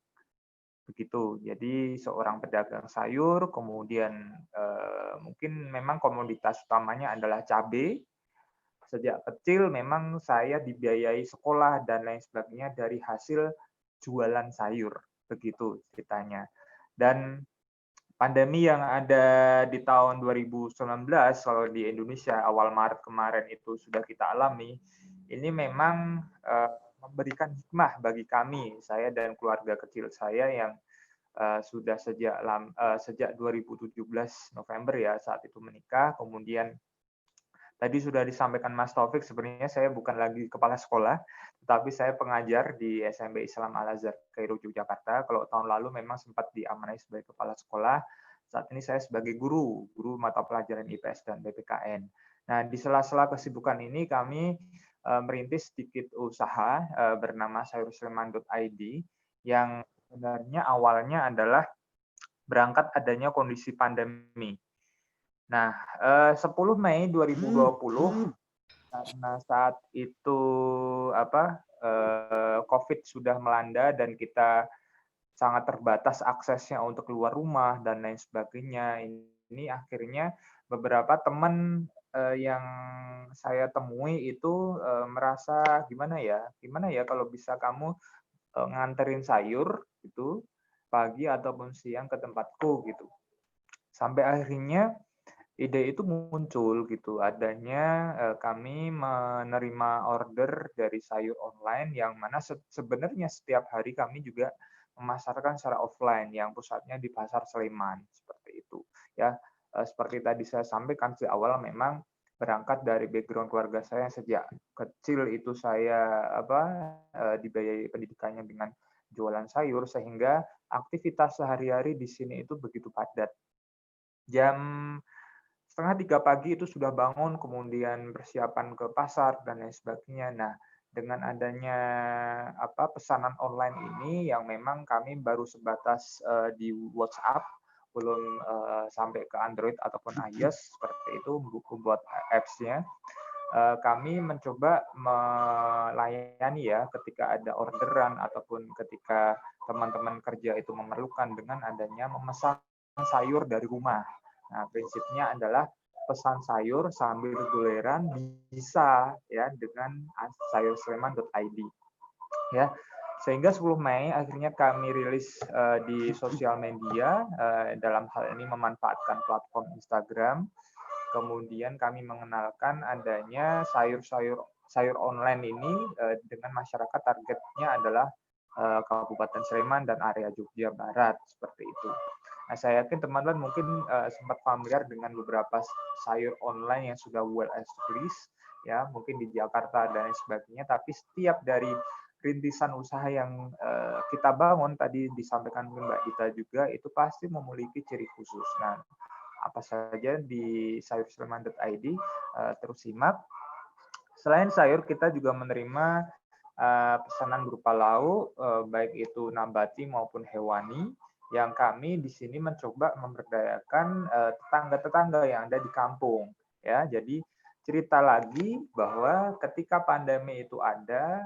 Begitu. Jadi seorang pedagang sayur, kemudian mungkin memang komoditas utamanya adalah cabai. Sejak kecil memang saya dibiayai sekolah dan lain sebagainya dari hasil jualan sayur, begitu ceritanya. Dan pandemi yang ada di tahun 2019 kalau di Indonesia awal Maret kemarin itu sudah kita alami, ini memang memberikan hikmah bagi kami, saya dan keluarga kecil saya yang sudah sejak 2017 November ya saat itu menikah. Kemudian tadi sudah disampaikan Mas Taufik, sebenarnya saya bukan lagi kepala sekolah, tetapi saya pengajar di SMP Islam Al-Azhar Kairo Yogyakarta. Kalau tahun lalu memang sempat diamanai sebagai kepala sekolah, saat ini saya sebagai guru mata pelajaran IPS dan PPKN. Nah, di sela-sela kesibukan ini kami merintis sedikit usaha bernama sayursleman.id yang sebenarnya awalnya adalah berangkat adanya kondisi pandemi. Nah, 10 Mei 2020 karena saat itu COVID sudah melanda dan kita sangat terbatas aksesnya untuk keluar rumah dan lain sebagainya. Ini akhirnya beberapa teman yang saya temui itu merasa gimana ya kalau bisa kamu nganterin sayur gitu pagi ataupun siang ke tempatku gitu. Sampai akhirnya ide itu muncul gitu, adanya kami menerima order dari sayur online yang mana sebenarnya setiap hari kami juga memasarkan secara offline yang pusatnya di Pasar Sleman seperti itu ya. Seperti tadi saya sampaikan di awal, memang berangkat dari background keluarga saya yang sejak kecil itu saya dibiayai pendidikannya dengan jualan sayur, sehingga aktivitas sehari-hari di sini itu begitu padat. Jam 2:30 pagi itu sudah bangun, kemudian persiapan ke pasar dan lain sebagainya. Nah, dengan adanya pesanan online ini yang memang kami baru sebatas di WhatsApp, belum sampai ke Android ataupun iOS seperti itu, buat apps-nya. Kami mencoba melayani ya ketika ada orderan ataupun ketika teman-teman kerja itu memerlukan dengan adanya memesan sayur dari rumah. Nah, prinsipnya adalah pesan sayur sambil goleran bisa ya dengan sayursleman.id ya. Sehingga 10 Mei akhirnya kami rilis di sosial media, dalam hal ini memanfaatkan platform Instagram. Kemudian kami mengenalkan adanya sayur online ini dengan masyarakat, targetnya adalah Kabupaten Sleman dan area Jogja Barat seperti itu. Nah, saya yakin teman-teman mungkin sempat familiar dengan beberapa sayur online yang sudah well established ya, mungkin di Jakarta dan lain sebagainya, tapi setiap dari rintisan usaha yang kita bangun tadi disampaikan Mbak Dita juga itu pasti memiliki ciri khusus. Nah, apa saja di sayursleman.id, terus simak. Selain sayur, kita juga menerima pesanan berupa lauk, baik itu nabati maupun hewani, yang kami di sini mencoba memberdayakan tetangga-tetangga yang ada di kampung. Ya, jadi cerita lagi bahwa ketika pandemi itu ada,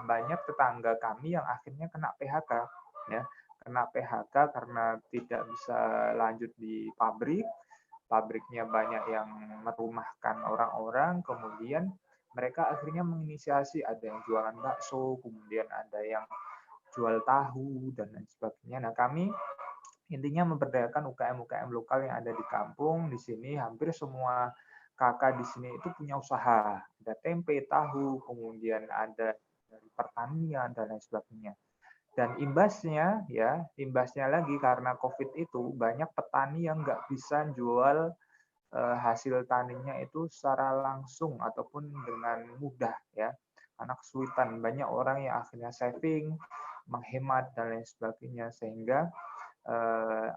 banyak tetangga kami yang akhirnya kena PHK, ya, kena PHK karena tidak bisa lanjut di pabrik, pabriknya banyak yang merumahkan orang-orang, kemudian mereka akhirnya menginisiasi, ada yang jualan bakso, kemudian ada yang jual tahu, dan lain sebagainya. Nah, kami intinya memberdayakan UKM-UKM lokal yang ada di kampung. Di sini hampir semua kakak di sini itu punya usaha. Ada tempe, tahu, kemudian ada dari pertanian, dan lain sebagainya. Dan imbasnya lagi karena COVID itu banyak petani yang nggak bisa jual hasil taninya itu secara langsung ataupun dengan mudah, ya, karena kesulitan. Banyak orang yang akhirnya saving, menghemat dan lain sebagainya, sehingga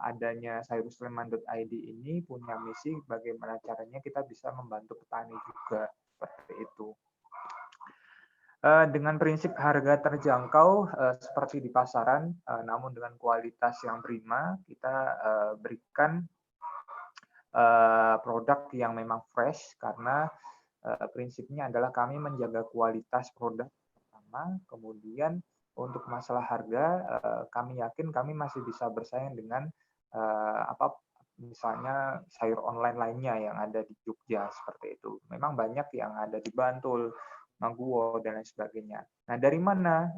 adanya sayursleman.id ini punya misi bagaimana caranya kita bisa membantu petani juga, seperti itu. Dengan prinsip harga terjangkau seperti di pasaran, namun dengan kualitas yang prima, kita berikan produk yang memang fresh, karena prinsipnya adalah kami menjaga kualitas produk pertama, kemudian untuk masalah harga, kami yakin kami masih bisa bersaing dengan misalnya sayur online lainnya yang ada di Jogja, seperti itu. Memang banyak yang ada di Bantul, Maguwo, dan lain sebagainya. Nah, dari mana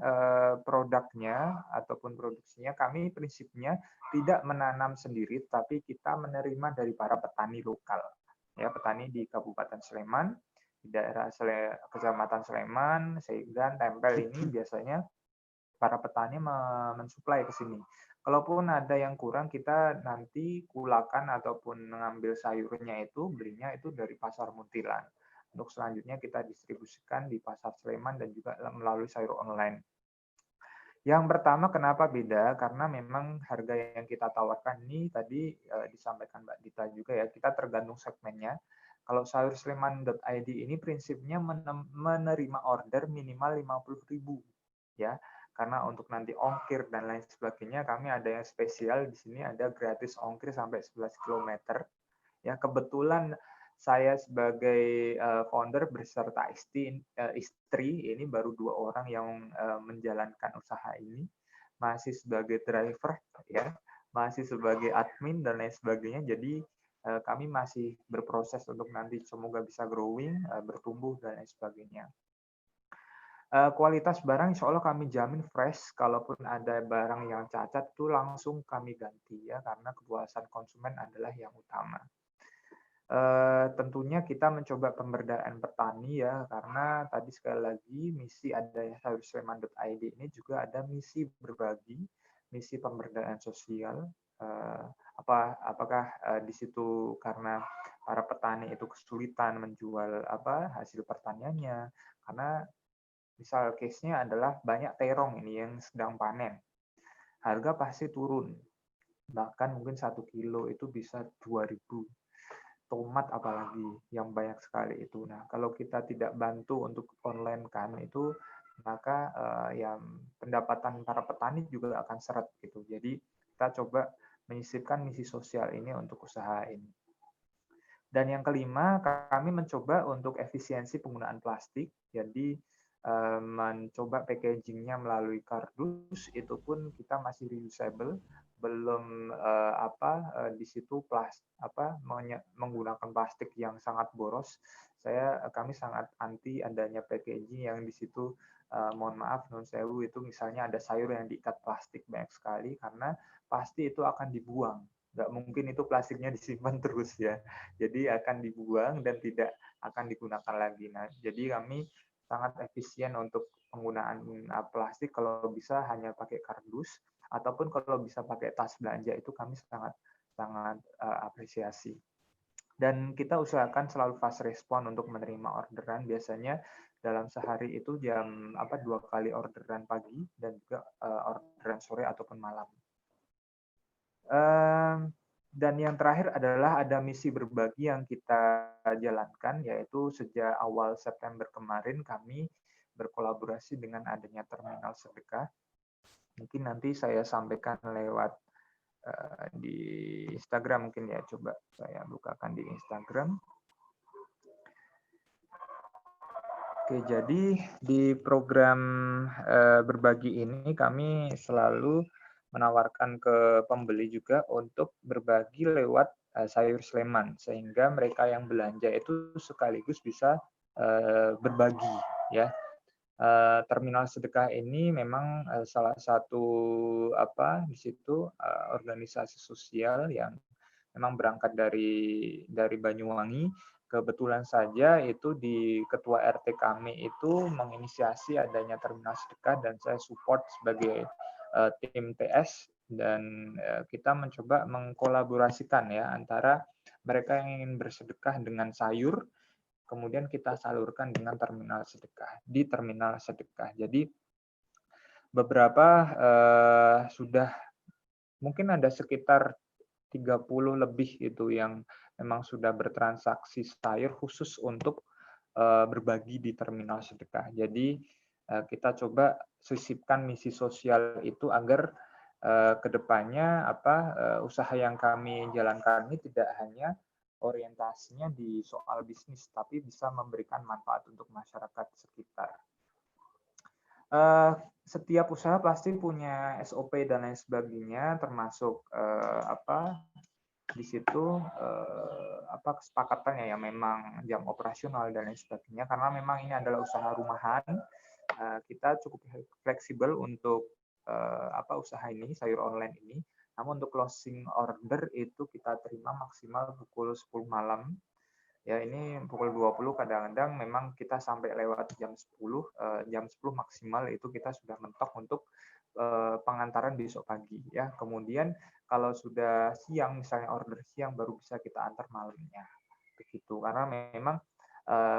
produknya ataupun produksinya? Kami prinsipnya tidak menanam sendiri, tapi kita menerima dari para petani lokal. Ya, petani di Kabupaten Sleman, di daerah Kecamatan Sleman, Seigan, Tempel ini biasanya para petani mensuplai ke sini. Kalaupun ada yang kurang, kita nanti kulakan ataupun mengambil sayurnya itu, belinya itu dari pasar Muntilan. Untuk selanjutnya kita distribusikan di pasar Sleman dan juga melalui sayur online. Yang pertama, kenapa beda? Karena memang harga yang kita tawarkan ini tadi disampaikan Mbak Dita juga, ya, kita tergantung segmennya. Kalau sayursleman.id ini prinsipnya menerima order minimal 50.000, ya. Karena untuk nanti ongkir dan lain sebagainya, kami ada yang spesial di sini, ada gratis ongkir sampai 11 km. Ya, kebetulan saya sebagai founder beserta istri ini baru 2 orang yang menjalankan usaha ini, masih sebagai driver, ya, masih sebagai admin dan lain sebagainya. Jadi kami masih berproses untuk nanti semoga bisa growing, bertumbuh dan lain sebagainya. Kualitas barang insya Allah kami jamin fresh. Kalaupun ada barang yang cacat itu langsung kami ganti, ya, karena kepuasan konsumen adalah yang utama. Tentunya kita mencoba pemberdayaan petani, ya, karena tadi sekali lagi misi adanya sayursleman.id ini juga ada misi berbagi, misi pemberdayaan sosial. Apakah di situ karena para petani itu kesulitan menjual hasil pertaniannya, karena misal case-nya adalah banyak terong ini yang sedang panen, harga pasti turun, bahkan mungkin 1 kilo itu bisa 2.000. Tomat apalagi yang banyak sekali itu. Nah, kalau kita tidak bantu untuk online kan itu, maka pendapatan para petani juga akan seret gitu. Jadi kita coba menyisipkan misi sosial ini untuk usaha ini. Dan yang kelima, kami mencoba untuk efisiensi penggunaan plastik. Jadi mencoba packagingnya melalui kardus, itu pun kita masih reusable, belum di situ menggunakan plastik yang sangat boros. Kami sangat anti adanya packaging yang di situ mohon maaf nun sewu itu misalnya ada sayur yang diikat plastik banyak sekali, karena pasti itu akan dibuang. Nggak mungkin itu plastiknya disimpan terus, ya. Jadi akan dibuang dan tidak akan digunakan lagi. Nah, jadi kami sangat efisien untuk penggunaan plastik, kalau bisa hanya pakai kardus, ataupun kalau bisa pakai tas belanja, itu kami sangat apresiasi. Dan kita usahakan selalu fast respon untuk menerima orderan. Biasanya dalam sehari itu jam 2 kali orderan pagi dan juga orderan sore ataupun malam. Dan yang terakhir adalah ada misi berbagi yang kita jalankan, yaitu sejak awal September kemarin kami berkolaborasi dengan adanya terminal sedekah. Mungkin nanti saya sampaikan lewat di Instagram mungkin ya, coba saya bukakan di Instagram. Oke, jadi di program berbagi ini kami selalu menawarkan ke pembeli juga untuk berbagi lewat sayur Sleman, sehingga mereka yang belanja itu sekaligus bisa berbagi ya. Terminal sedekah ini memang salah satu di situ organisasi sosial yang memang berangkat dari Banyuwangi. Kebetulan saja itu di ketua RT kami itu menginisiasi adanya terminal sedekah dan saya support sebagai tim TS, dan kita mencoba mengkolaborasikan ya antara mereka yang ingin bersedekah dengan sayur, kemudian kita salurkan dengan terminal sedekah di terminal sedekah. Jadi beberapa sudah mungkin ada sekitar 30 lebih itu yang memang sudah bertransaksi sayur khusus untuk berbagi di terminal sedekah. Jadi kita coba sisipkan misi sosial itu agar kedepannya usaha yang kami jalankan ini tidak hanya orientasinya di soal bisnis, tapi bisa memberikan manfaat untuk masyarakat sekitar. Setiap usaha pasti punya SOP dan lain sebagainya, termasuk di situ kesepakatannya ya, memang jam operasional dan lain sebagainya, karena memang ini adalah usaha rumahan. Kita cukup fleksibel untuk usaha ini, sayur online ini. Namun untuk closing order itu kita terima maksimal pukul 10 malam. Ya, ini pukul 20 kadang-kadang memang kita sampai lewat jam 10, jam 10 maksimal itu kita sudah mentok untuk pengantaran besok pagi ya. Kemudian kalau sudah siang, misalnya order siang, baru bisa kita antar malamnya. Begitu. Karena memang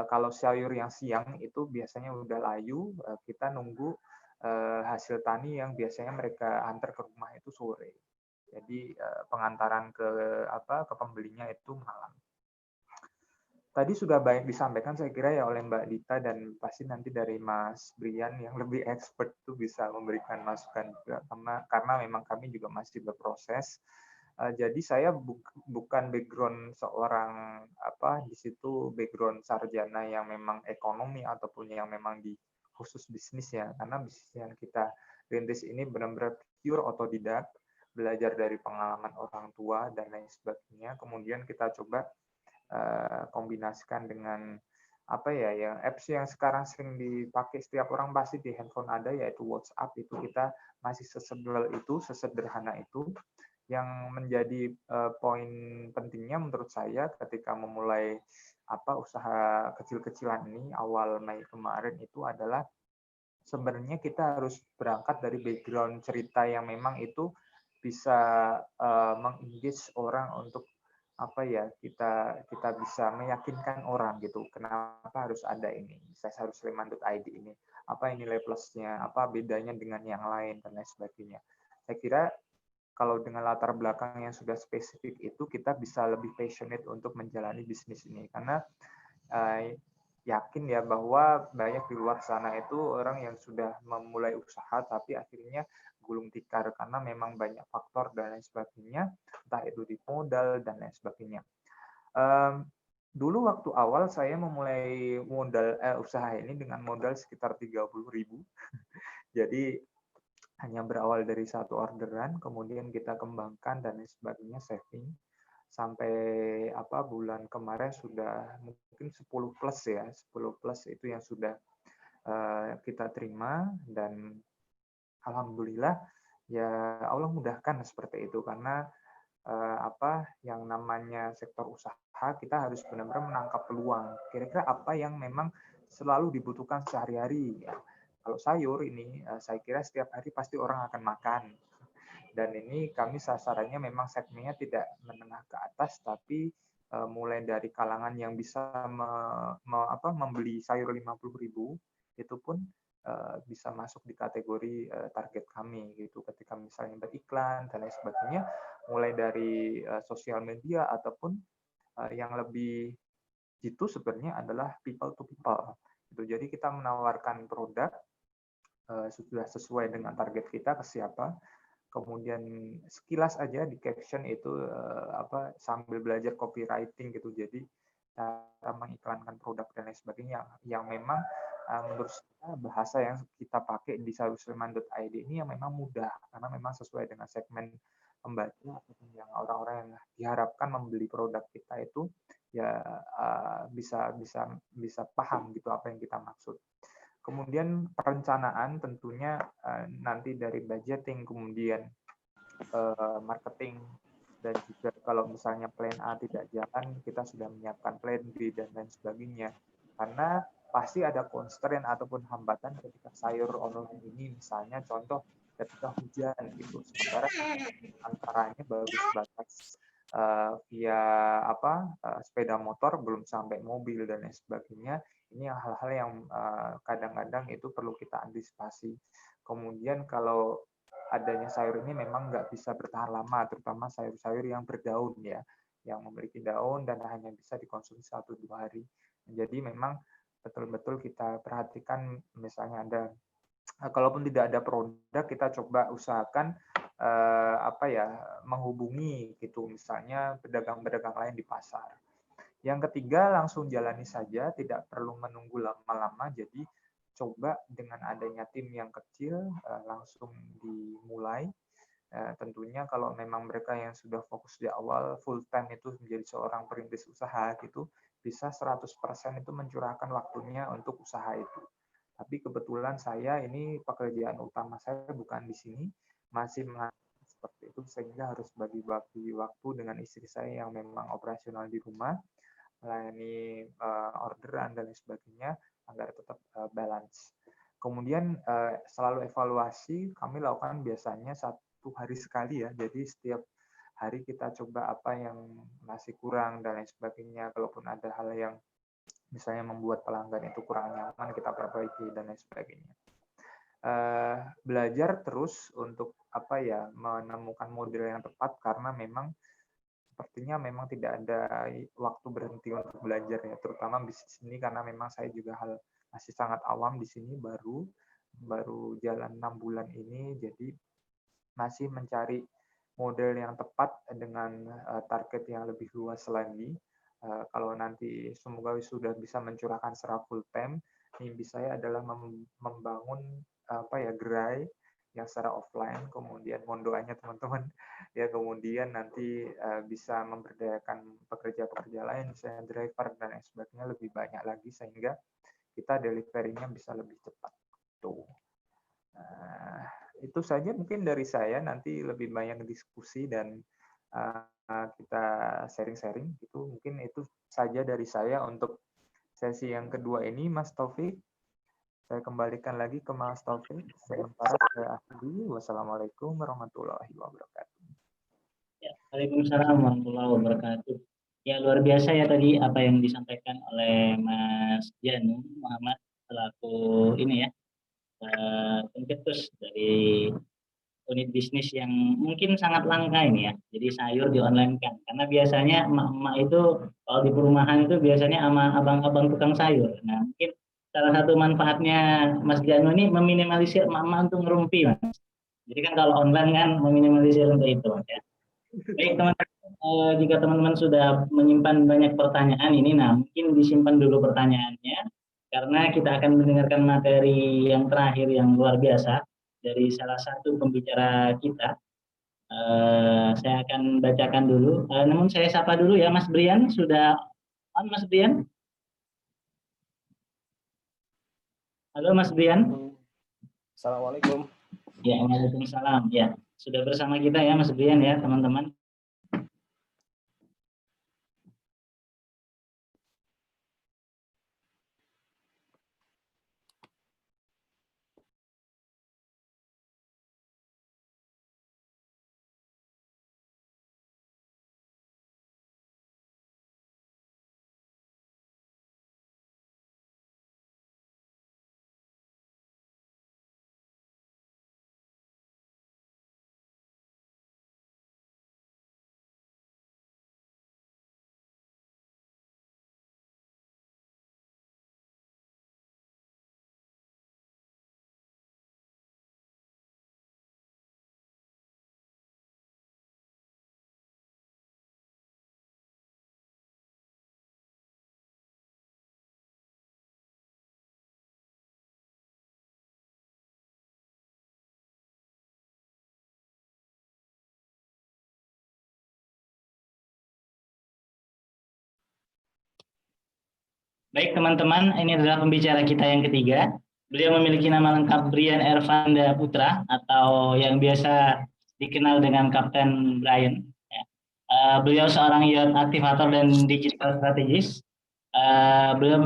kalau sayur yang siang itu biasanya udah layu, kita nunggu hasil tani yang biasanya mereka antar ke rumah itu sore. Jadi pengantaran ke pembelinya itu malam. Tadi sudah banyak disampaikan saya kira ya oleh Mbak Dita, dan pasti nanti dari Mas Brian yang lebih expert itu bisa memberikan masukan juga, karena memang kami juga masih berproses. Jadi saya bukan background seorang di situ background sarjana yang memang ekonomi ataupun yang memang di khusus bisnis ya, karena bisnis yang kita rintis ini benar-benar pure otodidak, belajar dari pengalaman orang tua dan lain sebagainya. Kemudian kita coba kombinasikan dengan yang apps yang sekarang sering dipakai setiap orang pasti di handphone ada, yaitu WhatsApp. Itu kita masih sesederhana itu. Yang menjadi poin pentingnya menurut saya ketika memulai usaha kecil-kecilan ini awal Mei kemarin itu adalah sebenarnya kita harus berangkat dari background cerita yang memang itu bisa mengengage orang untuk kita bisa meyakinkan orang gitu, kenapa harus ada ini, sayur Sleman.id ini, apa nilai plusnya, apa bedanya dengan yang lain dan lain sebagainya. Saya kira kalau dengan latar belakang yang sudah spesifik itu kita bisa lebih passionate untuk menjalani bisnis ini, karena yakin ya bahwa banyak di luar sana itu orang yang sudah memulai usaha tapi akhirnya gulung tikar karena memang banyak faktor dan lain sebagainya, entah itu di modal dan lain sebagainya. Dulu waktu awal saya memulai usaha ini dengan modal sekitar 30.000. Jadi hanya berawal dari satu orderan, kemudian kita kembangkan dan lain sebagainya, saving sampai bulan kemarin sudah mungkin 10 plus ya, 10 plus itu yang sudah kita terima, dan alhamdulillah ya Allah mudahkan seperti itu, karena yang namanya sektor usaha kita harus benar-benar menangkap peluang. Kira-kira apa yang memang selalu dibutuhkan sehari-hari ya. Kalau sayur ini saya kira setiap hari pasti orang akan makan. Dan ini kami sasarannya memang segmennya tidak menengah ke atas, tapi mulai dari kalangan yang bisa membeli sayur 50.000 itu pun bisa masuk di kategori target kami gitu ketika misalnya beriklan dan lain sebagainya, mulai dari sosial media ataupun yang lebih itu sebenarnya adalah people to people gitu. Jadi kita menawarkan produk sudah sesuai dengan target kita ke siapa, kemudian sekilas aja di caption itu sambil belajar copywriting gitu, jadi cara mengiklankan produk dan lain sebagainya yang memang menurut saya bahasa yang kita pakai di sayursleman.id ini yang memang mudah karena memang sesuai dengan segmen pembaca yang orang-orang yang diharapkan membeli produk kita itu ya bisa paham gitu apa yang kita maksud. Kemudian perencanaan tentunya nanti dari budgeting, kemudian marketing, dan juga kalau misalnya plan A tidak jalan, kita sudah menyiapkan plan B dan lain sebagainya. Karena pasti ada constraint ataupun hambatan ketika sayur online ini, misalnya contoh ketika hujan gitu, sementara antaranya bagus batas via sepeda motor belum sampai mobil dan lain sebagainya. Ini hal-hal yang kadang-kadang itu perlu kita antisipasi. Kemudian kalau adanya sayur ini memang nggak bisa bertahan lama, terutama sayur-sayur yang berdaun ya, yang memiliki daun dan hanya bisa dikonsumsi 1-2 hari. Jadi memang betul-betul kita perhatikan misalnya ada, kalaupun tidak ada produk, kita coba usahakan menghubungi gitu, misalnya pedagang-pedagang lain di pasar. Yang ketiga, langsung jalani saja, tidak perlu menunggu lama-lama. Jadi coba dengan adanya tim yang kecil langsung dimulai. Tentunya kalau memang mereka yang sudah fokus di awal full time itu menjadi seorang perintis usaha gitu, bisa 100% itu mencurahkan waktunya untuk usaha itu. Tapi kebetulan saya ini pekerjaan utama saya bukan di sini, masih seperti itu, sehingga harus bagi-bagi waktu dengan istri saya yang memang operasional di rumah, melayani orderan dan lain sebagainya agar tetap balance. Kemudian selalu evaluasi kami lakukan biasanya 1 hari sekali ya. Jadi setiap hari kita coba apa yang masih kurang dan lain sebagainya. Kalaupun ada hal yang misalnya membuat pelanggan itu kurang nyaman, kita perbaiki dan lain sebagainya. Belajar terus untuk menemukan model yang tepat karena memang sepertinya memang tidak ada waktu berhenti untuk belajar ya, terutama bisnis ini karena memang saya juga masih sangat awam di sini, baru jalan 6 bulan ini, jadi masih mencari model yang tepat dengan target yang lebih luas lagi. Kalau nanti semoga sudah bisa mencurahkan secara full time, mimpi saya adalah membangun gerai yang secara offline, kemudian mohon doanya teman-teman ya, kemudian nanti bisa memberdayakan pekerja-pekerja lain, misalnya driver dan lain sebagainya lebih banyak lagi sehingga kita delivery-nya bisa lebih cepat. Tuh. Itu saja mungkin dari saya, nanti lebih banyak diskusi dan kita sharing-sharing gitu. Mungkin itu saja dari saya untuk sesi yang kedua ini, Mas Taufik. Saya kembalikan lagi ke Mas Taufik. Sementara saya akhiri. Wassalamualaikum warahmatullahi wabarakatuh. Ya, Waalaikumsalam warahmatullahi wabarakatuh. Ya, luar biasa ya tadi apa yang disampaikan oleh Mas Janu Muhammad selaku ini ya, pencetus dari unit bisnis yang mungkin sangat langka ini ya. Jadi sayur di online kan. Karena biasanya emak-emak itu kalau di perumahan itu biasanya sama abang-abang tukang sayur. Nah, mungkin salah satu manfaatnya Mas Janu ini meminimalisir emak-emak untuk ngerumpi, Mas. Jadi kan kalau online kan meminimalisir untuk itu, ya. Baik teman-teman, jika teman-teman sudah menyimpan banyak pertanyaan ini, nah mungkin disimpan dulu pertanyaannya, karena kita akan mendengarkan materi yang terakhir yang luar biasa dari salah satu pembicara kita. Saya akan bacakan dulu, namun saya sapa dulu ya Mas Brian, sudah on Mas Brian? Halo Mas Brian. Assalamualaikum. Ya, waalaikumsalam. Ya, sudah bersama kita ya Mas Brian ya teman-teman. Baik teman-teman, ini adalah pembicara kita yang ketiga. Beliau memiliki nama lengkap Brian Ervanda Putra atau yang biasa dikenal dengan Kapten Brian. Ya. Beliau seorang youth aktivator dan digital strategis. Beliau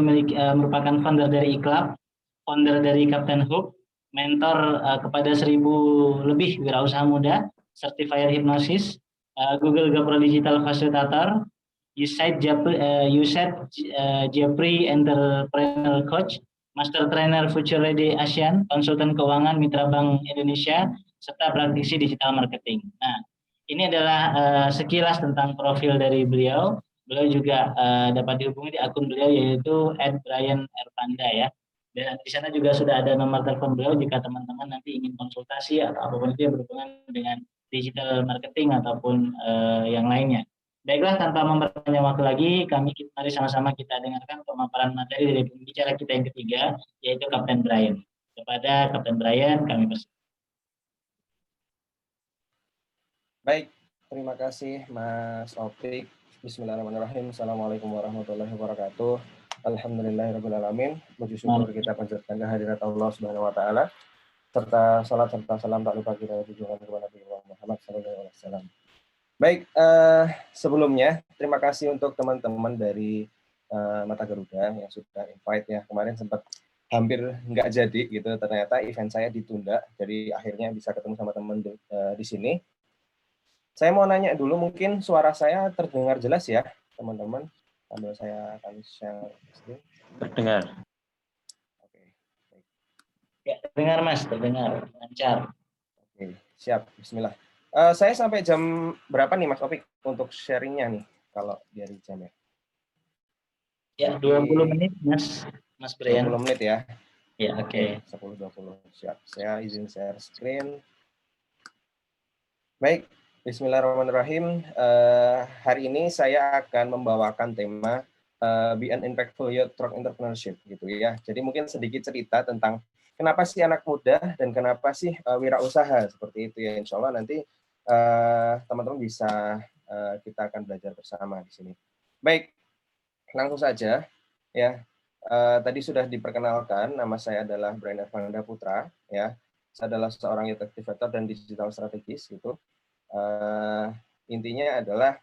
merupakan founder dari iClub, founder dari Kapten Hook, mentor kepada 1.000 lebih wirausaha muda, certified hypnosis, Google Gapro Digital Facilitator, Jeffrey Entrepreneur Coach, Master Trainer Future Ready ASEAN, konsultan keuangan Mitra Bank Indonesia, serta praktisi digital marketing. Nah, ini adalah sekilas tentang profil dari beliau. Beliau juga dapat dihubungi di akun beliau yaitu @brianervanda ya. Dan di sana juga sudah ada nomor telepon beliau jika teman-teman nanti ingin konsultasi atau apapun itu yang berhubungan dengan digital marketing ataupun yang lainnya. Baiklah, tanpa memperpanjang waktu lagi, mari sama-sama kita dengarkan pemaparan materi dari pembicara kita yang ketiga, yaitu Kapten Brian. Kepada Kapten Brian, kami persilakan. Baik, terima kasih Mas Taufik. Bismillahirrahmanirrahim. Assalamualaikum warahmatullahi wabarakatuh. Alhamdulillahirrahmanirrahim. Puji syukur kita panjatkan kehadirat Allah Subhanahu wa taala serta salat serta salam tak lupa kita tujukan kepada Nabi Muhammad SAW. Baik, sebelumnya terima kasih untuk teman-teman dari Mata Garuda yang sudah invite ya. Kemarin sempat hampir nggak jadi gitu, ternyata event saya ditunda, jadi akhirnya bisa ketemu sama teman di sini. Saya mau nanya dulu, mungkin suara saya terdengar jelas ya, teman-teman? Sambil saya akan share screen. Terdengar. Oke, baik. Ya, terdengar Mas, terdengar, lancar. Oke, siap, bismillah. Saya sampai jam berapa nih Mas Opik untuk sharingnya nih, kalau dari jamnya? Ya, 20 menit Mas Brian. 20 menit ya? Ya, oke. 10-20, siap. Saya izin share screen. Baik, bismillahirrahmanirrahim. Hari ini saya akan membawakan tema Be an Impactful Youth Through Entrepreneurship gitu ya. Jadi mungkin sedikit cerita tentang kenapa sih anak muda dan kenapa sih wirausaha seperti itu ya. Insya Allah nanti teman-teman bisa kita akan belajar bersama di sini. Baik, langsung saja ya. Tadi sudah diperkenalkan, nama saya adalah Brian Ervanda Putra ya. Saya adalah seorang youth activator dan digital strategis gitu. Intinya adalah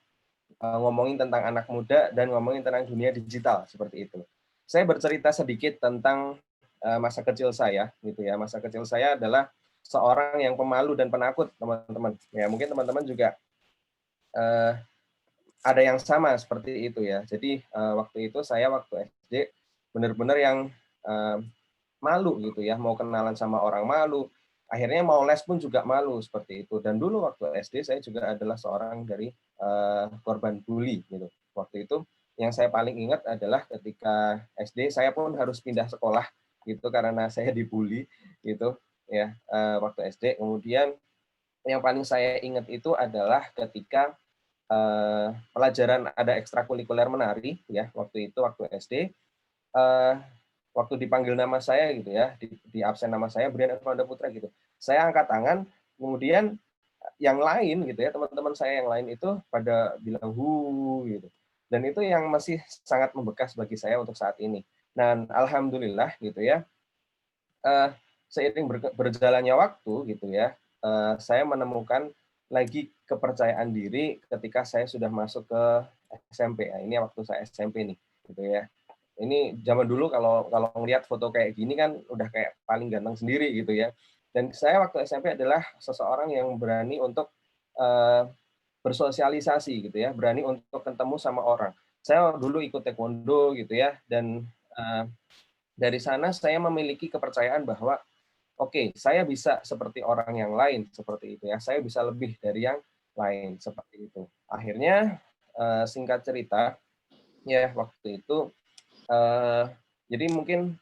ngomongin tentang anak muda dan ngomongin tentang dunia digital seperti itu. Saya bercerita sedikit tentang masa kecil saya gitu ya. Masa kecil saya adalah seorang yang pemalu dan penakut, teman-teman. Ya, mungkin teman-teman juga ada yang sama seperti itu ya. Jadi waktu itu saya waktu SD benar-benar yang malu gitu ya, mau kenalan sama orang malu. Akhirnya mau les pun juga malu seperti itu. Dan dulu waktu SD saya juga adalah seorang dari korban bully gitu. Waktu itu yang saya paling ingat adalah ketika SD saya pun harus pindah sekolah gitu karena saya dibully gitu ya waktu SD. Kemudian yang paling saya ingat itu adalah ketika pelajaran ada ekstrakurikuler menari ya waktu SD. Waktu dipanggil nama saya gitu ya, di absen nama saya Brian Ervanda Putra gitu. Saya angkat tangan, kemudian yang lain gitu ya, teman-teman saya yang lain itu pada bilang gitu. Dan itu yang masih sangat membekas bagi saya untuk saat ini. Dan alhamdulillah gitu ya, seiring berjalannya waktu gitu ya, saya menemukan lagi kepercayaan diri ketika saya sudah masuk ke SMP. Nah, ini waktu saya SMP nih gitu ya. Ini zaman dulu kalau ngelihat foto kayak gini kan udah kayak paling ganteng sendiri gitu ya. Dan saya waktu SMP adalah seseorang yang berani untuk bersosialisasi gitu ya, berani untuk ketemu sama orang. Saya dulu ikut taekwondo gitu ya, dan dari sana saya memiliki kepercayaan bahwa oke, saya bisa seperti orang yang lain seperti itu ya. Saya bisa lebih dari yang lain seperti itu. Akhirnya singkat cerita ya waktu itu jadi mungkin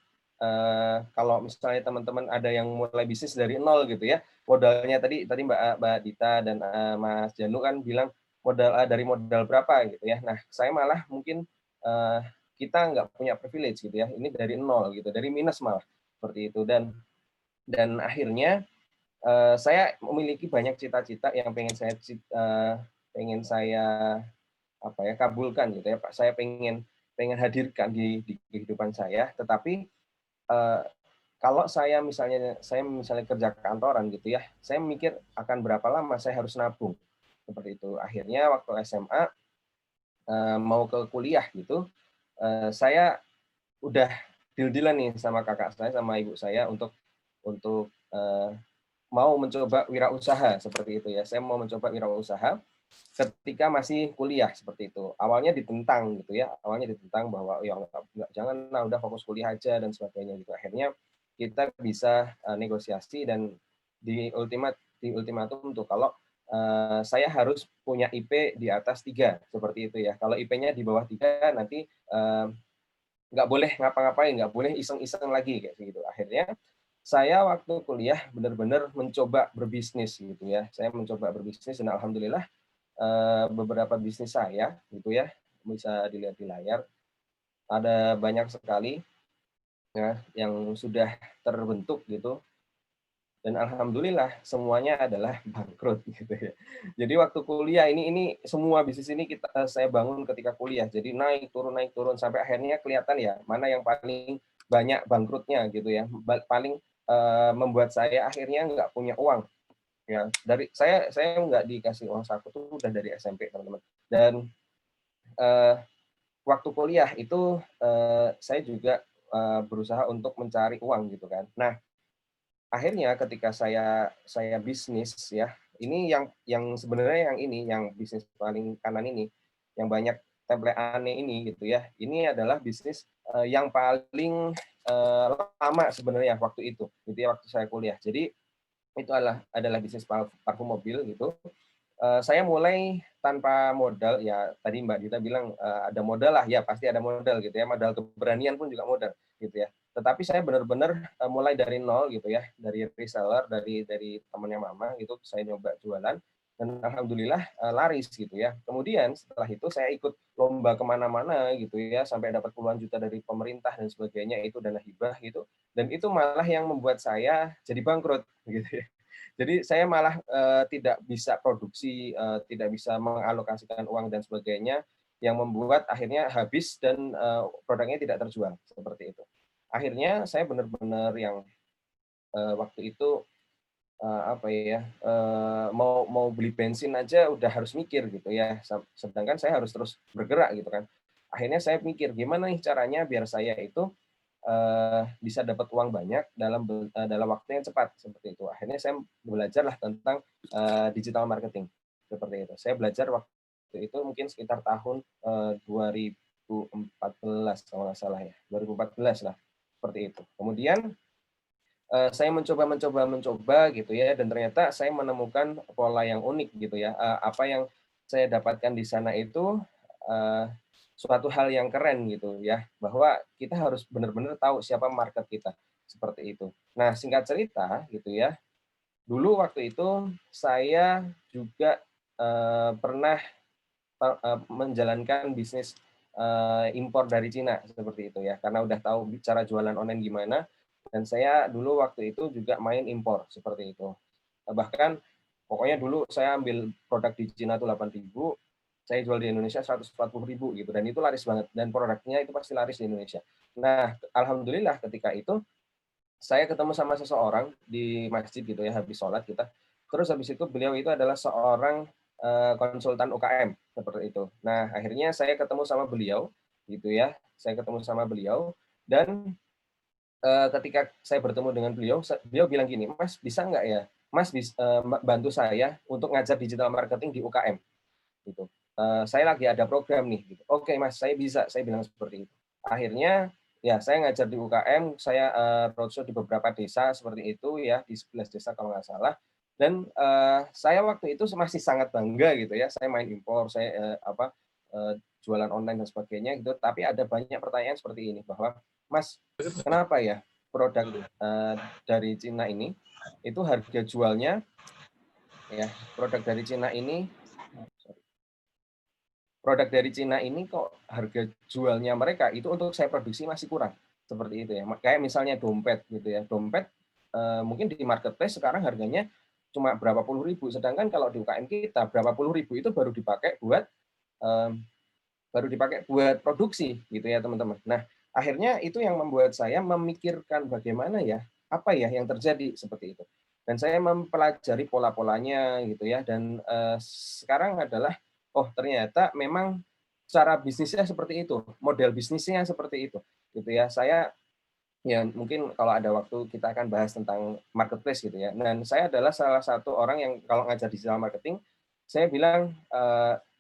kalau misalnya teman-teman ada yang mulai bisnis dari nol gitu ya, modalnya tadi Mbak Dita dan Mas Janu kan bilang dari modal berapa gitu ya. Nah, saya malah mungkin kita nggak punya privilege gitu ya. Ini dari nol gitu, dari minus malah seperti itu. Dan akhirnya saya memiliki banyak cita-cita yang pengen saya kabulkan gitu ya Pak. Saya pengen pengen hadirkan di kehidupan saya. Tetapi kalau saya misalnya kerja kantoran gitu ya, saya mikir akan berapa lama saya harus nabung seperti itu. Akhirnya waktu SMA mau ke kuliah gitu, saya udah deal-dealan nih sama kakak saya sama ibu saya untuk mau mencoba wirausaha seperti itu ya. Saya mau mencoba wirausaha ketika masih kuliah seperti itu. Awalnya ditentang gitu ya. Awalnya ditentang bahwa ya enggak, jangan lah, udah fokus kuliah aja dan sebagainya gitu. Akhirnya kita bisa negosiasi dan di ultimatum tuh kalau saya harus punya IP di atas 3 seperti itu ya. Kalau IP-nya di bawah 3 nanti nggak boleh ngapa-ngapain, nggak boleh iseng-iseng lagi kayak gitu. Akhirnya saya waktu kuliah benar-benar mencoba berbisnis gitu ya. Saya mencoba berbisnis dan alhamdulillah beberapa bisnis saya gitu ya, bisa dilihat di layar, ada banyak sekali ya yang sudah terbentuk gitu. Dan alhamdulillah semuanya adalah bangkrut gitu ya. Jadi waktu kuliah ini semua bisnis ini saya bangun ketika kuliah. Jadi naik turun sampai akhirnya kelihatan ya mana yang paling banyak bangkrutnya gitu ya. Paling membuat saya akhirnya nggak punya uang. Ya, dari saya nggak dikasih uang saku tuh udah dari SMP teman-teman. Dan waktu kuliah itu saya juga berusaha untuk mencari uang gitu kan. Nah, akhirnya ketika saya bisnis ya, ini yang sebenarnya yang bisnis paling kanan ini, yang banyak templeannya ini gitu ya. Ini adalah bisnis yang paling lama sebenarnya waktu itu, gitu ya, waktu saya kuliah. Jadi itu adalah bisnis parfum mobil gitu. Saya mulai tanpa modal ya, tadi Mbak Dita bilang ada modal lah, ya pasti ada modal gitu ya, modal keberanian pun juga modal gitu ya. Tetapi saya benar-benar mulai dari nol gitu ya, dari reseller, dari temannya mama gitu, saya nyoba jualan dan alhamdulillah laris gitu ya. Kemudian setelah itu saya ikut lomba kemana-mana gitu ya, sampai dapat puluhan juta dari pemerintah dan sebagainya, itu dana hibah gitu. Dan itu malah yang membuat saya jadi bangkrut gitu ya. Jadi saya malah tidak bisa produksi, tidak bisa mengalokasikan uang dan sebagainya, yang membuat akhirnya habis dan produknya tidak terjual seperti itu. Akhirnya saya benar-benar yang waktu itu apa ya, mau beli bensin aja udah harus mikir gitu ya. Sedangkan saya harus terus bergerak gitu kan. Akhirnya saya mikir gimana nih caranya biar saya itu bisa dapat uang banyak dalam waktu yang cepat seperti itu. Akhirnya saya belajarlah tentang digital marketing seperti itu. Saya belajar waktu itu mungkin sekitar tahun 2014 kalau nggak salah ya, 2014 lah seperti itu. Kemudian saya mencoba gitu ya, dan ternyata saya menemukan pola yang unik gitu ya. Apa yang saya dapatkan di sana itu suatu hal yang keren gitu ya, bahwa kita harus benar-benar tahu siapa market kita seperti itu. Nah, singkat cerita gitu ya, dulu waktu itu saya juga pernah menjalankan bisnis impor dari Cina seperti itu ya, karena udah tahu cara jualan online gimana, dan saya dulu waktu itu juga main impor seperti itu. Bahkan pokoknya dulu saya ambil produk di Cina tuh 8.000, saya jual di Indonesia 140.000 gitu, dan itu laris banget, dan produknya itu pasti laris di Indonesia. Nah, alhamdulillah ketika itu saya ketemu sama seseorang di masjid gitu ya, habis sholat kita. Terus habis itu beliau itu adalah seorang konsultan UKM seperti itu. Nah, akhirnya saya ketemu sama beliau gitu ya. Saya ketemu sama beliau, dan ketika saya bertemu dengan beliau bilang gini, "Mas, bisa nggak ya? Mas bantu saya untuk ngajar digital marketing di UKM." Gitu. Saya lagi ada program nih gitu. Oke Mas, saya bisa, saya bilang seperti itu. Akhirnya ya saya ngajar di UKM, saya roadshow di beberapa desa seperti itu ya, di 11 desa kalau nggak salah. Dan saya waktu itu masih sangat bangga gitu ya, saya main impor, saya jualan online dan sebagainya gitu. Tapi ada banyak pertanyaan seperti ini, bahwa Mas, kenapa ya produk dari Cina ini itu harga jualnya ya, produk dari Cina ini kok harga jualnya mereka itu untuk saya produksi masih kurang seperti itu ya. Kayak misalnya dompet gitu ya, dompet mungkin di marketplace sekarang harganya cuma berapa puluh ribu, sedangkan kalau di UKM kita berapa puluh ribu itu baru dipakai buat baru dipakai buat produksi gitu ya teman-teman. Nah, akhirnya itu yang membuat saya memikirkan bagaimana ya, apa ya yang terjadi seperti itu. Dan saya mempelajari pola-polanya gitu ya, dan sekarang adalah oh ternyata memang cara bisnisnya seperti itu, model bisnisnya seperti itu gitu ya. Saya ya mungkin kalau ada waktu kita akan bahas tentang marketplace gitu ya. Dan saya adalah salah satu orang yang kalau ngajar digital marketing, saya bilang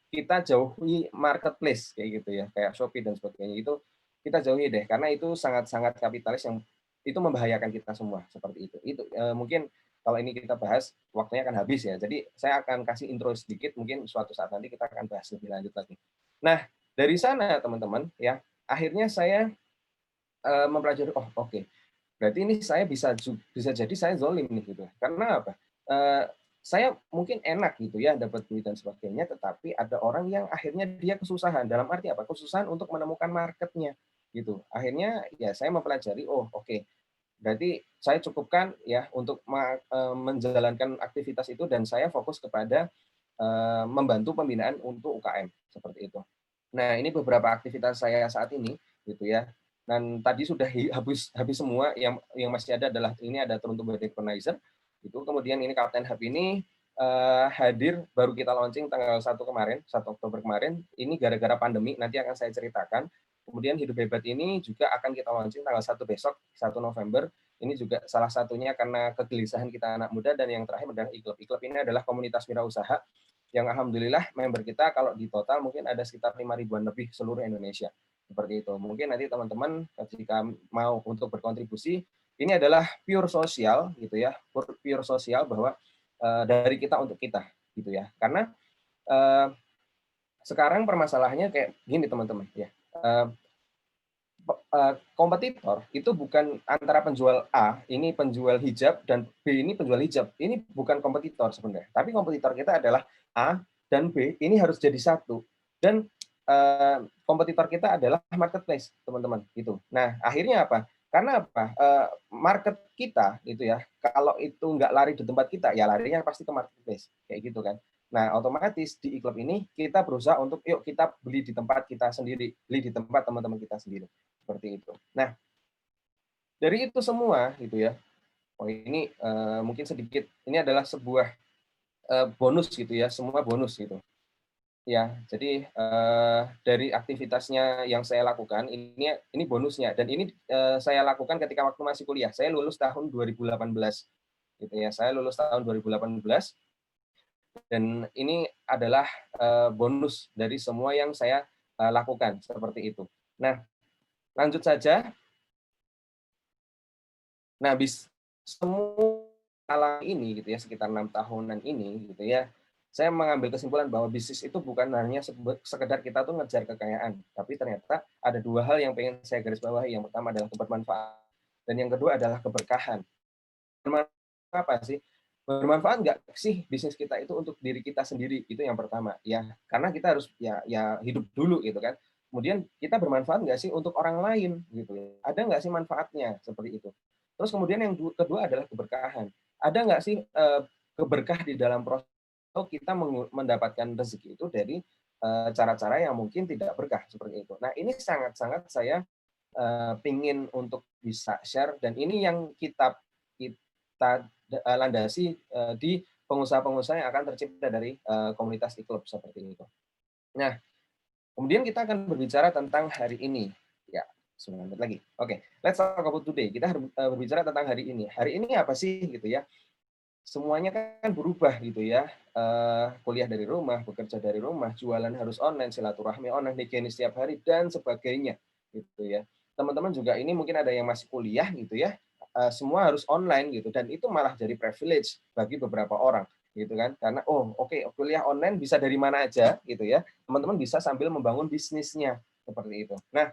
kita jauhi marketplace kayak gitu ya, kayak Shopee dan sebagainya itu kita jauhi deh, karena itu sangat-sangat kapitalis yang itu membahayakan kita semua seperti itu. Itu mungkin kalau ini kita bahas waktunya akan habis ya. Jadi saya akan kasih intro sedikit, mungkin suatu saat nanti kita akan bahas lebih lanjut lagi. Nah dari sana teman-teman ya, akhirnya saya mempelajari oh oke, berarti ini saya bisa jadi saya zolim nih gitu. Karena apa? Saya mungkin enak gitu ya dapat duit dan sebagainya, tetapi ada orang yang akhirnya dia kesusahan. Dalam arti apa? Kesusahan untuk menemukan marketnya gitu. Akhirnya ya saya mempelajari oh oke, berarti saya cukupkan ya untuk menjalankan aktivitas itu, dan saya fokus kepada membantu pembinaan untuk UKM seperti itu. Nah ini beberapa aktivitas saya saat ini gitu ya. Dan tadi sudah habis semua, yang masih ada adalah ini ada Turun to Bed Organizer itu, kemudian ini Kapten Hub ini hadir baru kita launching tanggal 1 kemarin, 1 Oktober kemarin. Ini gara-gara pandemi, nanti akan saya ceritakan. Kemudian Hidup Hebat ini juga akan kita launching tanggal 1 besok, 1 November. Ini juga salah satunya karena kegelisahan kita anak muda. Dan yang terakhir adalah Iklub. Iklub ini adalah komunitas wirausaha yang alhamdulillah member kita kalau di total mungkin ada sekitar 5.000-an lebih seluruh Indonesia. Seperti itu. Mungkin nanti teman-teman ketika mau untuk berkontribusi, ini adalah pure sosial gitu ya, pure sosial bahwa dari kita untuk kita gitu ya. Karena sekarang permasalahannya kayak gini teman-teman ya. Kompetitor itu bukan antara penjual A, ini penjual hijab, dan B ini penjual hijab. Ini bukan kompetitor sebenarnya. Tapi kompetitor kita adalah A dan B, ini harus jadi satu. Dan kompetitor kita adalah marketplace, teman-teman. Gitu. Nah, akhirnya apa? Karena apa? Market kita, gitu ya. Kalau itu nggak lari di tempat kita, ya larinya pasti ke marketplace, kayak gitu kan. Nah, otomatis di Iklub ini kita berusaha untuk, yuk kita beli di tempat kita sendiri, beli di tempat teman-teman kita sendiri, seperti itu. Nah, dari itu semua, gitu ya. Oh ini mungkin sedikit, ini adalah sebuah bonus gitu ya, semua bonus gitu. Ya, jadi dari aktivitasnya yang saya lakukan ini bonusnya, dan ini saya lakukan ketika waktu masih kuliah. Saya lulus tahun 2018, gitu ya. Saya lulus tahun 2018, dan ini adalah bonus dari semua yang saya lakukan seperti itu. Nah, lanjut saja. Nah, semua alam ini gitu ya, sekitar 6 tahunan ini gitu ya, saya mengambil kesimpulan bahwa bisnis itu bukan hanya sekedar kita tuh ngejar kekayaan, tapi ternyata ada dua hal yang pengen saya garis bawahi. Yang pertama adalah kebermanfaatan, dan yang kedua adalah keberkahan. Bermanfaat apa sih? Bermanfaat nggak sih bisnis kita itu untuk diri kita sendiri? Itu yang pertama ya, karena kita harus ya hidup dulu gitu kan. Kemudian kita bermanfaat nggak sih untuk orang lain gitu ya? Ada nggak sih manfaatnya seperti itu? Terus kemudian yang kedua adalah keberkahan. Ada nggak sih keberkah di dalam proses kita mendapatkan rezeki itu dari cara-cara yang mungkin tidak berkah seperti itu. Nah ini sangat-sangat saya pingin untuk bisa share, dan ini yang kita landasi di pengusaha-pengusaha yang akan tercipta dari komunitas Iklub seperti itu. Nah kemudian kita akan berbicara tentang hari ini. Ya, sebentar lagi. Oke, let's talk about today. Kita berbicara tentang hari ini. Hari ini apa sih gitu ya? Semuanya kan berubah gitu ya. Kuliah dari rumah, bekerja dari rumah, jualan harus online, silaturahmi online, higienis setiap hari, dan sebagainya gitu ya. Teman-teman juga ini mungkin ada yang masih kuliah gitu ya. Semua harus online gitu, dan itu malah jadi privilege bagi beberapa orang gitu kan, karena kuliah online bisa dari mana aja gitu ya, teman-teman bisa sambil membangun bisnisnya seperti itu. Nah,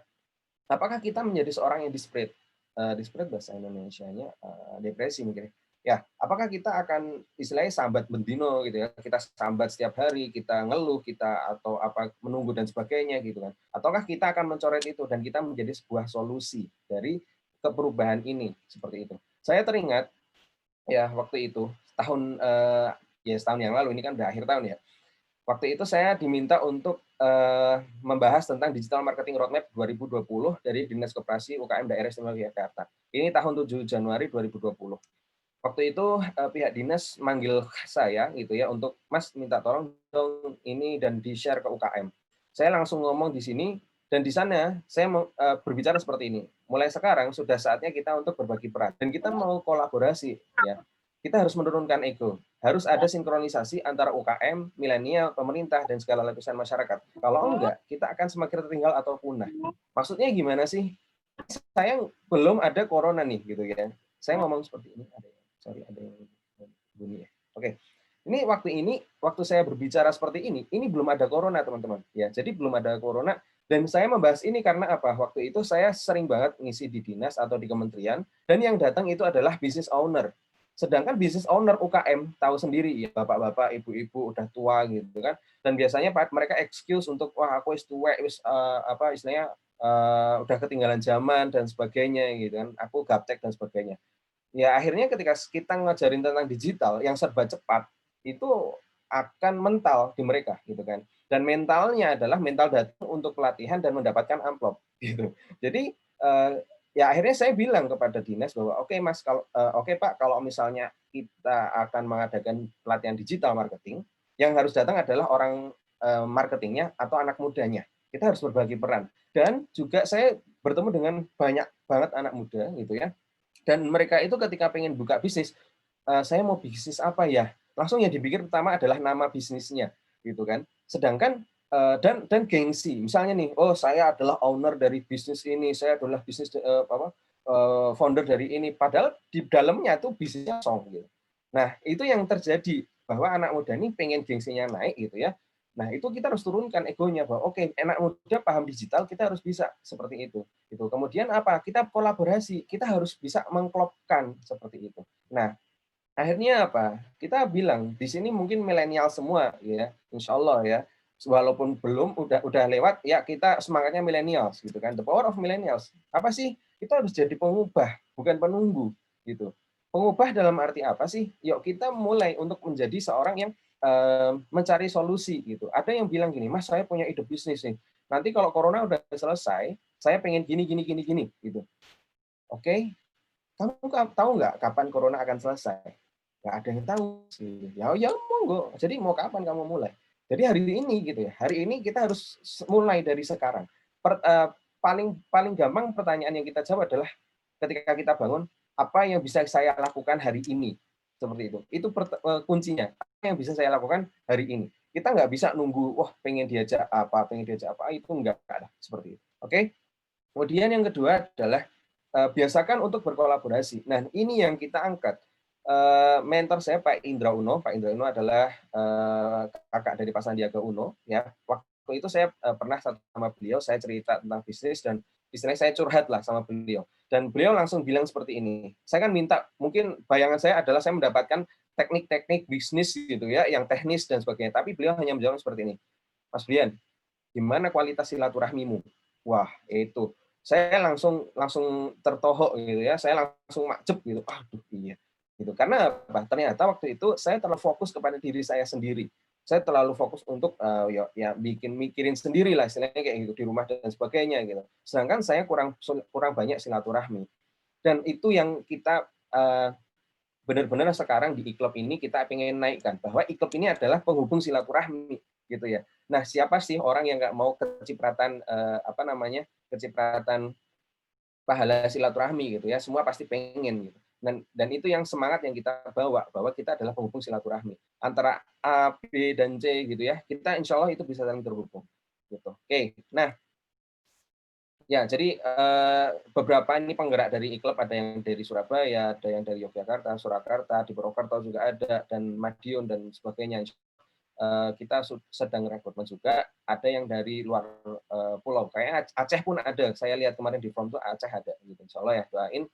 apakah kita menjadi seorang yang desperate bahasa Indonesianya depresi mungkin ya, apakah kita akan istilahnya sambat bendino gitu ya, kita sambat setiap hari, kita ngeluh, kita atau apa menunggu dan sebagainya gitu kan, ataukah kita akan mencoret itu dan kita menjadi sebuah solusi dari perubahan ini seperti itu. Saya teringat ya waktu itu setahun yang lalu, ini kan udah akhir tahun ya. Waktu itu saya diminta untuk membahas tentang Digital Marketing Roadmap 2020 dari Dinas Koperasi UKM Daerah Istimewa Yogyakarta. Ini tahun 7 Januari 2020. Waktu itu pihak dinas manggil saya gitu ya untuk Mas minta tolong dong ini dan di-share ke UKM. Saya langsung ngomong di sini dan di sana saya berbicara seperti ini. Mulai sekarang sudah saatnya kita untuk berbagi peran dan kita mau kolaborasi ya. Kita harus menurunkan ego. Harus ada sinkronisasi antara UKM, milenial, pemerintah dan segala lapisan masyarakat. Kalau enggak, kita akan semakin tertinggal atau punah. Maksudnya gimana sih? Saya belum ada corona nih gitu ya. Saya ngomong seperti ini. Sorry, ada yang bunyi ya. Oke. Ini waktu saya berbicara seperti ini belum ada corona, teman-teman. Ya, jadi belum ada corona dan saya membahas ini karena apa? Waktu itu saya sering banget ngisi di dinas atau di kementerian dan yang datang itu adalah business owner. Sedangkan business owner UKM tahu sendiri ya, bapak-bapak, ibu-ibu udah tua gitu kan. Dan biasanya mereka excuse untuk wah aku wis tuwek, wis apa istilahnya udah ketinggalan zaman dan sebagainya gitu kan. Aku gaptek dan sebagainya. Ya akhirnya ketika kita ngajarin tentang digital yang serba cepat itu akan mental di mereka gitu kan, dan mentalnya adalah mental datang untuk pelatihan dan mendapatkan amplop gitu. Jadi ya akhirnya saya bilang kepada dinas bahwa oke Mas, kalau oke Pak, kalau misalnya kita akan mengadakan pelatihan digital marketing, yang harus datang adalah orang marketingnya atau anak mudanya. Kita harus berbagi peran dan juga saya bertemu dengan banyak banget anak muda gitu ya. Dan mereka itu ketika pengen buka bisnis, saya mau bisnis apa ya? Langsung yang dipikir pertama adalah nama bisnisnya, gitu kan. Sedangkan dan gengsi, misalnya nih, oh saya adalah owner dari bisnis ini, saya adalah bisnis founder dari ini, padahal di dalamnya tuh bisnisnya song gitu. Nah itu yang terjadi bahwa anak muda ini pengen gengsinya naik gitu ya. Nah itu kita harus turunkan egonya bahwa oke, anak muda paham digital, kita harus bisa seperti itu. Gitu. Kemudian apa? Kita kolaborasi, kita harus bisa mengklopkan seperti itu. Nah, akhirnya apa? Kita bilang di sini mungkin milenial semua ya, insya Allah ya. Walaupun belum udah lewat, ya kita semangatnya milenials gitu kan. The power of millennials. Apa sih? Kita harus jadi pengubah, bukan penunggu gitu. Pengubah dalam arti apa sih? Yuk kita mulai untuk menjadi seorang yang mencari solusi gitu. Ada yang bilang gini, Mas saya punya ide bisnis nih. Nanti kalau corona udah selesai, saya pengen gini gitu. Oke, kamu tahu nggak kapan corona akan selesai? Nggak ada yang tahu sih. Ya monggo. Jadi mau kapan kamu mulai? Jadi hari ini gitu ya. Hari ini kita harus mulai dari sekarang. Paling gampang pertanyaan yang kita jawab adalah ketika kita bangun, apa yang bisa saya lakukan hari ini? Seperti itu. Itu kuncinya. Apa yang bisa saya lakukan hari ini? Kita nggak bisa nunggu, wah pengen diajak apa, itu nggak ada seperti itu. Oke. Kemudian yang kedua adalah biasakan untuk berkolaborasi. Nah, ini yang kita angkat. Mentor saya Pak Indra Uno. Pak Indra Uno adalah kakak dari Pak Sandiaga Uno. Ya, waktu itu saya pernah sama beliau, saya cerita tentang bisnis dan istilahnya saya curhat lah sama beliau. Dan beliau langsung bilang seperti ini. Saya kan minta, mungkin bayangan saya adalah saya mendapatkan teknik-teknik bisnis gitu ya, yang teknis dan sebagainya. Tapi beliau hanya menjawab seperti ini. Mas Brian, gimana kualitas silaturahmimu? Wah, itu. Saya langsung tertohok gitu ya. Saya langsung macep gitu. Aduh, iya. Gitu. Karena apa? Ternyata waktu itu saya terlalu fokus kepada diri saya sendiri. Saya terlalu fokus untuk mikirin sendiri lah istilahnya kayak gitu di rumah dan sebagainya gitu. Sedangkan saya kurang banyak silaturahmi. Dan itu yang kita benar-benar sekarang di iklub ini kita pengen naikkan bahwa iklub ini adalah penghubung silaturahmi gitu ya. Nah, siapa sih orang yang nggak mau kecipratan kecipratan pahala silaturahmi gitu ya? Semua pasti pengen gitu. Dan itu yang semangat yang kita bawa bahwa kita adalah penghubung silaturahmi antara A, B dan C gitu ya. Kita insya Allah itu bisa saling terhubung gitu. Oke. Nah, ya, jadi beberapa ini penggerak dari iklub, ada yang dari Surabaya, ada yang dari Yogyakarta, Surakarta, di Purwokerto juga ada, dan Madiun dan sebagainya. Kita sedang rekrutmen juga, ada yang dari luar pulau, kayak Aceh pun ada. Saya lihat kemarin di form itu Aceh ada. Gitu. Insya Allah ya, doain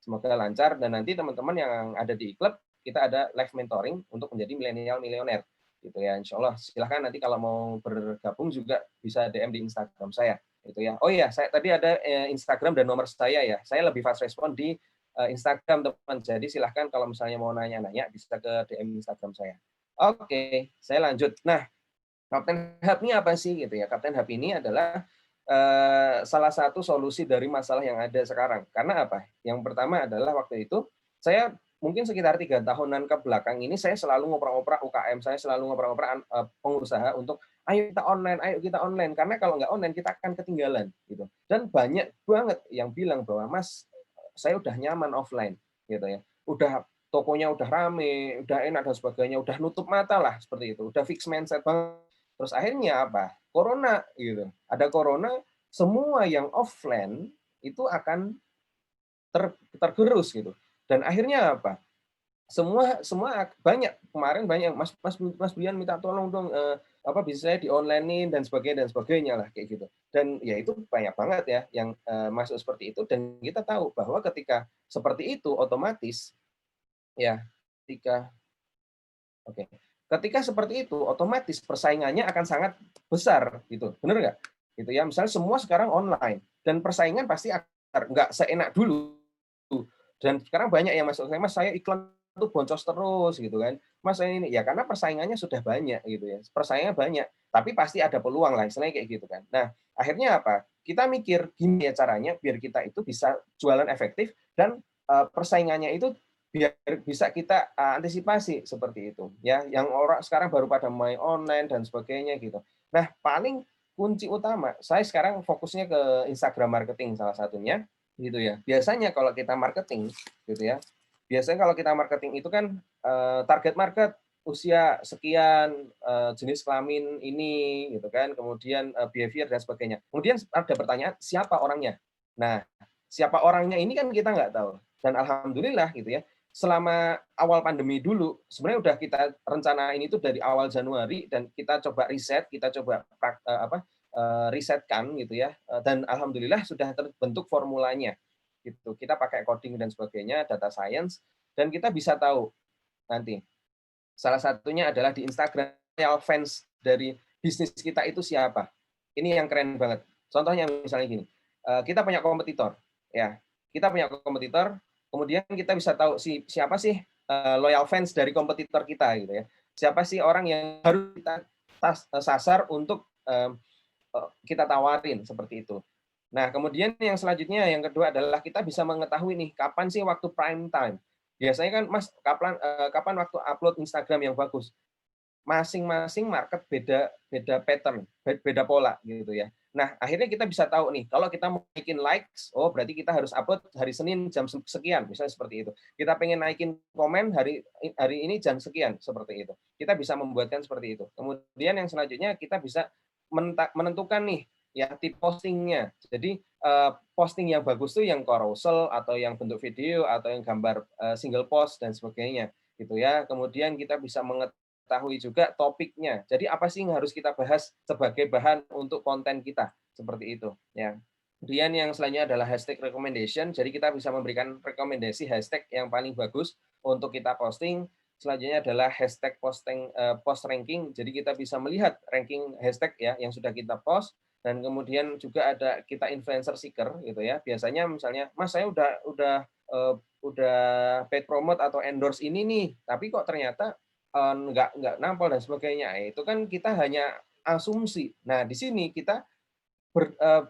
semoga lancar, dan nanti teman-teman yang ada di iklub, kita ada live mentoring untuk menjadi milenial-milioner. Gitu ya, insya Allah. Silahkan nanti kalau mau bergabung juga bisa DM di Instagram saya. Gitu ya. Oh iya, saya tadi ada Instagram dan nomor saya ya. Saya lebih fast respon di Instagram, teman. Jadi silahkan kalau misalnya mau nanya-nanya bisa ke DM Instagram saya. Oke, saya lanjut. Nah, Kapten Hub ini apa sih gitu ya? Kapten Hub ini adalah salah satu solusi dari masalah yang ada sekarang. Karena apa? Yang pertama adalah waktu itu saya mungkin sekitar 3 tahunan ke belakang ini saya selalu ngoprek-ngoprek UKM, saya selalu ngoprek-ngoprek pengusaha untuk ayo kita online. Karena kalau nggak online kita akan ketinggalan gitu. Dan banyak banget yang bilang bahwa Mas, saya udah nyaman offline gitu ya. Udah tokonya udah rame, udah enak dan sebagainya, udah nutup mata lah seperti itu, udah fix mindset banget. Terus akhirnya apa? Corona gitu. Ada corona, semua yang offline itu akan tergerus gitu. Dan akhirnya apa? Semua banyak kemarin banyak Mas Brian minta tolong dong bisa saya di online dan sebagainya lah kayak gitu. Dan ya itu banyak banget ya yang masuk seperti itu dan kita tahu bahwa ketika seperti itu otomatis ya ketika ketika seperti itu otomatis persaingannya akan sangat besar gitu. Benar nggak? Gitu ya. Misalnya semua sekarang online dan persaingan pasti akan nggak seenak dulu. Dan sekarang banyak yang masuk, Mas saya iklan itu boncos terus gitu kan. Mas saya ini ya karena persaingannya sudah banyak gitu ya. Persaingannya banyak, tapi pasti ada peluang lah istilahnya kayak gitu kan. Nah, akhirnya apa? Kita mikir gini ya caranya biar kita itu bisa jualan efektif dan persaingannya itu biar bisa kita antisipasi seperti itu ya. Yang orang sekarang baru pada main online dan sebagainya gitu. Nah, paling kunci utama saya sekarang fokusnya ke Instagram marketing salah satunya gitu ya. Biasanya kalau kita marketing gitu ya. Biasanya kalau kita marketing itu kan target market usia sekian, jenis kelamin ini gitu kan, kemudian behavior dan sebagainya. Kemudian ada pertanyaan siapa orangnya. Nah, siapa orangnya ini kan kita nggak tahu. Dan alhamdulillah gitu ya, selama awal pandemi dulu sebenarnya udah kita rencanain itu dari awal Januari dan kita coba riset, kita coba risetkan gitu ya, dan alhamdulillah sudah terbentuk formulanya gitu. Kita pakai coding dan sebagainya, data science, dan kita bisa tahu nanti salah satunya adalah di Instagram fans dari bisnis kita itu siapa. Ini yang keren banget. Contohnya misalnya gini, kita punya kompetitor ya, kita punya kompetitor, kemudian kita bisa tahu siapa sih loyal fans dari kompetitor kita gitu ya, siapa sih orang yang harus kita sasar untuk kita tawarin seperti itu. Nah, kemudian yang selanjutnya, yang kedua adalah kita bisa mengetahui nih kapan sih waktu prime time. Biasanya kan Mas, kapan waktu upload Instagram yang bagus? Masing-masing market beda pattern, beda pola gitu ya. Nah, akhirnya kita bisa tahu nih, kalau kita mau naikin likes, oh berarti kita harus upload hari Senin jam sekian, misalnya seperti itu. Kita pengen naikin komen hari ini jam sekian, seperti itu. Kita bisa membuatkan seperti itu. Kemudian yang selanjutnya kita bisa menentukan nih ya tip postingnya. Jadi posting yang bagus tuh yang carousel atau yang bentuk video atau yang gambar single post dan sebagainya gitu ya. Kemudian kita bisa mengetahui juga topiknya. Jadi apa sih yang harus kita bahas sebagai bahan untuk konten kita seperti itu ya. Kemudian yang selanjutnya adalah hashtag recommendation. Jadi kita bisa memberikan rekomendasi hashtag yang paling bagus untuk kita posting. Selanjutnya adalah hashtag post ranking. Jadi kita bisa melihat ranking hashtag ya yang sudah kita post, dan kemudian juga ada kita influencer seeker gitu ya. Biasanya misalnya, Mas saya udah paid promote atau endorse ini nih, tapi kok ternyata nggak nampol dan sebagainya. Itu kan kita hanya asumsi. Nah di sini kita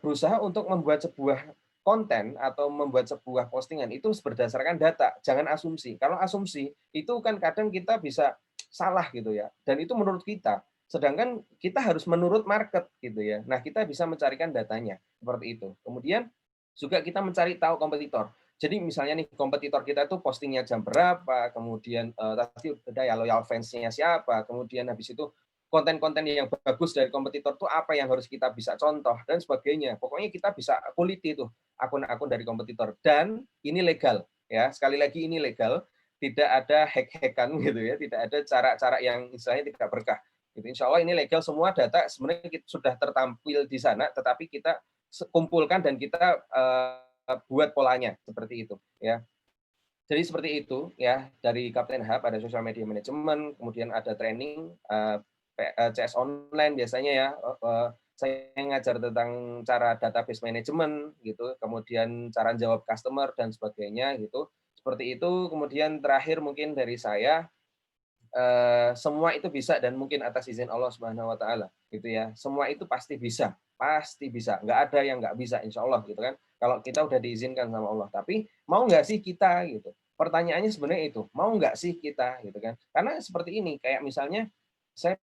berusaha untuk membuat sebuah konten atau membuat sebuah postingan itu berdasarkan data, jangan asumsi. Kalau asumsi itu kan kadang kita bisa salah gitu ya, dan itu menurut kita. Sedangkan kita harus menurut market gitu ya. Nah kita bisa mencarikan datanya seperti itu. Kemudian juga kita mencari tahu kompetitor. Jadi misalnya nih kompetitor kita itu postingnya jam berapa, kemudian tadi udah ya loyal fansnya siapa, kemudian habis itu konten-konten yang bagus dari kompetitor itu apa yang harus kita bisa contoh dan sebagainya. Pokoknya kita bisa kuliti tuh akun-akun dari kompetitor dan ini legal ya. Sekali lagi ini legal, tidak ada hack-hackan gitu ya, tidak ada cara-cara yang istilahnya tidak berkah. Gitu. Insya Allah ini legal, semua data sebenarnya sudah tertampil di sana, tetapi kita kumpulkan dan kita buat polanya seperti itu ya. Jadi seperti itu ya, dari Kapten Hub ada social media management, kemudian ada training CS online biasanya ya. Saya ngajar tentang cara database management gitu, kemudian cara jawab customer dan sebagainya gitu. Seperti itu. Kemudian terakhir mungkin dari saya semua itu bisa dan mungkin atas izin Allah Subhanahu wa taala gitu ya. Semua itu pasti bisa. Pasti bisa. Nggak ada yang nggak bisa insya Allah gitu kan. Kalau kita udah diizinkan sama Allah. Tapi mau nggak sih kita gitu. Pertanyaannya sebenarnya itu, mau nggak sih kita gitu kan. Karena seperti ini, kayak misalnya saya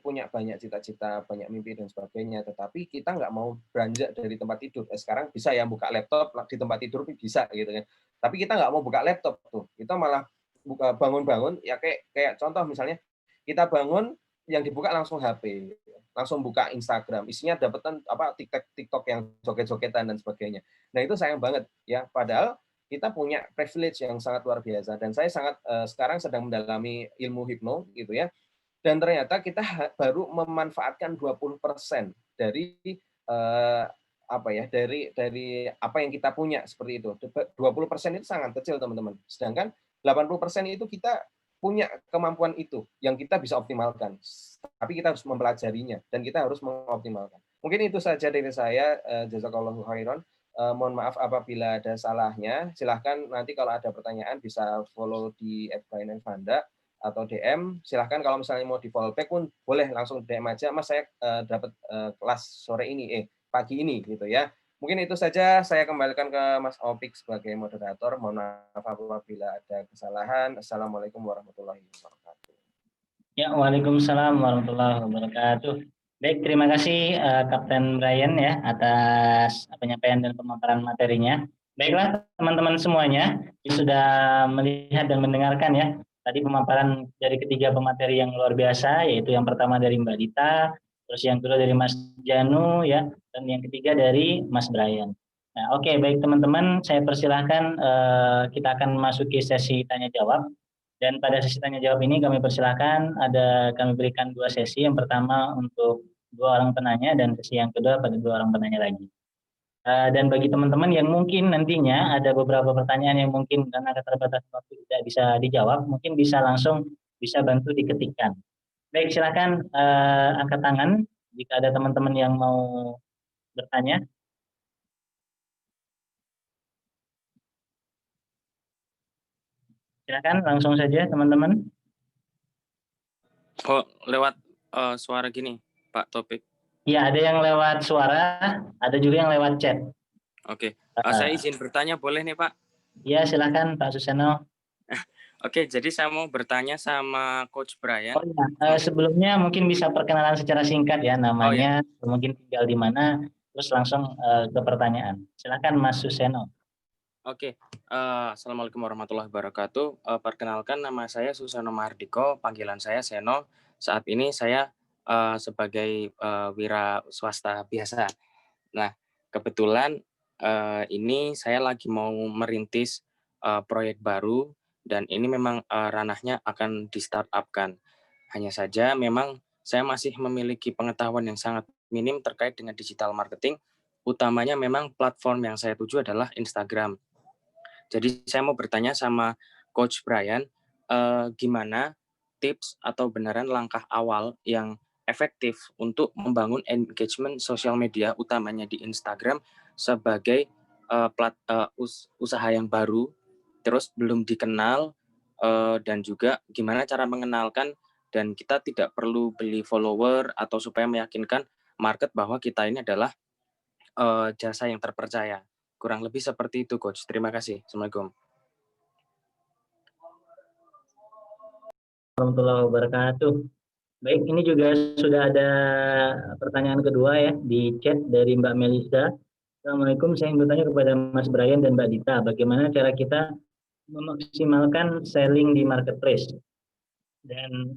punya banyak cita-cita, banyak mimpi dan sebagainya, tetapi kita nggak mau beranjak dari tempat tidur. Sekarang bisa ya buka laptop di tempat tidur bisa gitu kan. Tapi kita nggak mau buka laptop tuh. Kita malah buka bangun-bangun ya kayak contoh misalnya kita bangun yang dibuka langsung HP, langsung buka Instagram, isinya dapetan apa TikTok yang joget-jogetan dan sebagainya. Nah itu sayang banget ya. Padahal kita punya privilege yang sangat luar biasa dan saya sangat sekarang sedang mendalami ilmu hipno gitu ya. Dan ternyata kita baru memanfaatkan 20% dari apa ya dari apa yang kita punya seperti itu. 20% itu sangat kecil teman-teman. Sedangkan 80% itu kita punya kemampuan itu yang kita bisa optimalkan. Tapi kita harus mempelajarinya dan kita harus mengoptimalkan. Mungkin itu saja dari saya. Jazakallahu khairan. Mohon maaf apabila ada salahnya. Silahkan nanti kalau ada pertanyaan bisa follow di @brian_fanda atau DM. Silahkan kalau misalnya mau di follow back pun boleh langsung DM aja. Mas saya dapat kelas sore ini, pagi ini gitu ya. Mungkin itu saja, saya kembalikan ke Mas Opik sebagai moderator. Mohon maaf apabila ada kesalahan. Assalamualaikum warahmatullahi wabarakatuh. Ya, waalaikumsalam warahmatullahi wabarakatuh. Baik, terima kasih Kapten Brian ya atas penyampaian dan pemaparan materinya. Baiklah teman-teman semuanya, sudah melihat dan mendengarkan ya. Tadi pemaparan dari ketiga pemateri yang luar biasa, yaitu yang pertama dari Mbak Dita, terus yang kedua dari Mas Janu ya, dan yang ketiga dari Mas Brian. Nah, oke, baik teman-teman, saya persilahkan kita akan memasuki sesi tanya jawab. Dan pada sesi tanya jawab ini kami persilahkan kami berikan 2 sesi. Yang pertama untuk 2 orang penanya dan sesi yang kedua pada 2 orang penanya lagi. Dan bagi teman-teman yang mungkin nantinya ada beberapa pertanyaan yang mungkin karena keterbatasan waktu tidak bisa dijawab, mungkin bisa langsung bantu diketikkan. Baik, silakan angkat tangan jika ada teman-teman yang mau bertanya. Silakan langsung saja teman-teman. Oh, lewat suara gini, Pak Topik. Ya, ada yang lewat suara, ada juga yang lewat chat. Oke, saya izin bertanya boleh nih Pak? Ya, silakan Pak Suseno. Oke, jadi saya mau bertanya sama Coach Brian. Oh ya, sebelumnya mungkin bisa perkenalan secara singkat ya, namanya, mungkin tinggal di mana, terus langsung ke pertanyaan. Silakan Mas Suseno. Oke, Assalamualaikum warahmatullahi wabarakatuh. Perkenalkan nama saya Suseno Mahardiko, panggilan saya Seno. Saat ini saya sebagai wira swasta biasa. Nah, kebetulan ini saya lagi mau merintis proyek baru dan ini memang ranahnya akan di startup-kan. Hanya saja memang saya masih memiliki pengetahuan yang sangat minim terkait dengan digital marketing. Utamanya memang platform yang saya tuju adalah Instagram. Jadi saya mau bertanya sama Coach Brian, gimana tips atau benaran langkah awal yang efektif untuk membangun engagement sosial media, utamanya di Instagram, sebagai usaha yang baru, terus belum dikenal, dan juga gimana cara mengenalkan, dan kita tidak perlu beli follower atau supaya meyakinkan market bahwa kita ini adalah jasa yang terpercaya. Kurang lebih seperti itu, Coach. Terima kasih. Assalamualaikum. Warahmatullahi wabarakatuh. Baik, ini juga sudah ada pertanyaan kedua ya di chat dari Mbak Melisa. Assalamualaikum, saya ingin bertanya kepada Mas Brian dan Mbak Dita, bagaimana cara kita memaksimalkan selling di marketplace? Dan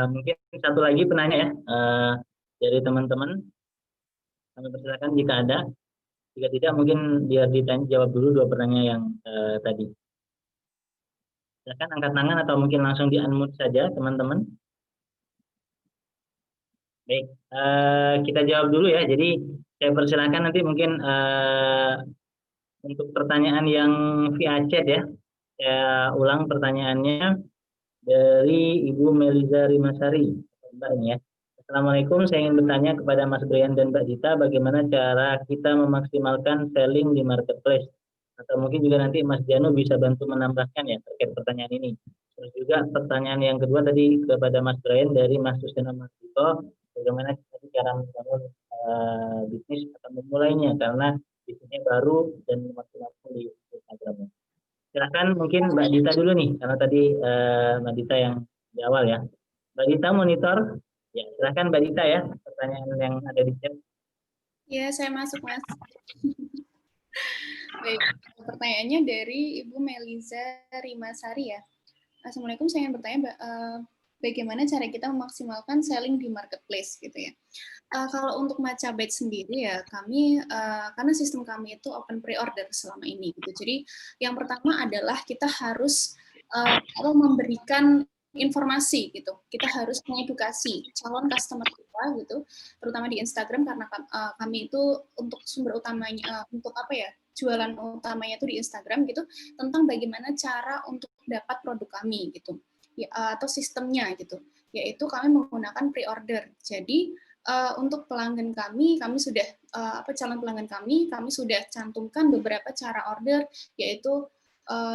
mungkin satu lagi penanya ya dari teman-teman, kami persilakan jika ada. Jika tidak, mungkin biar jawab dulu 2 pertanyaan yang tadi. Silakan angkat tangan atau mungkin langsung di-unmute saja, teman-teman. Baik, kita jawab dulu ya. Jadi saya persilakan nanti mungkin untuk pertanyaan yang via chat ya. Saya ulang pertanyaannya dari Ibu Meliza Rimasari. Mbak ini ya. Assalamualaikum, saya ingin bertanya kepada Mas Brian dan Mbak Dita, bagaimana cara kita memaksimalkan selling di marketplace? Atau mungkin juga nanti Mas Janu bisa bantu menambahkan ya terkait pertanyaan ini. Terus juga pertanyaan yang kedua tadi kepada Mas Brian dari Mas Suseno Mardito, bagaimana cara membangun bisnis atau memulainya karena bisnisnya baru dan masih langsung di Instagram. Silakan mungkin Mbak Dita dulu nih, karena tadi Mbak Dita yang di awal ya. Mbak Dita monitor, ya silakan Mbak Dita ya, pertanyaan yang ada di chat. Ya, saya masuk, Mas. Baik, pertanyaannya dari Ibu Meliza Rimasari ya. Assalamualaikum, saya ingin bertanya bagaimana cara kita memaksimalkan selling di marketplace gitu ya. Kalau untuk Macabet sendiri ya kami karena sistem kami itu open pre-order selama ini gitu. Jadi yang pertama adalah kita harus memberikan informasi gitu. Kita harus mengedukasi calon customer kita gitu, terutama di Instagram karena kami itu untuk sumber utamanya untuk apa ya? Jualan utamanya itu di Instagram gitu, tentang bagaimana cara untuk dapat produk kami gitu. Ya, atau sistemnya gitu. Yaitu kami menggunakan pre-order. Jadi untuk pelanggan kami sudah calon pelanggan kami sudah cantumkan beberapa cara order, yaitu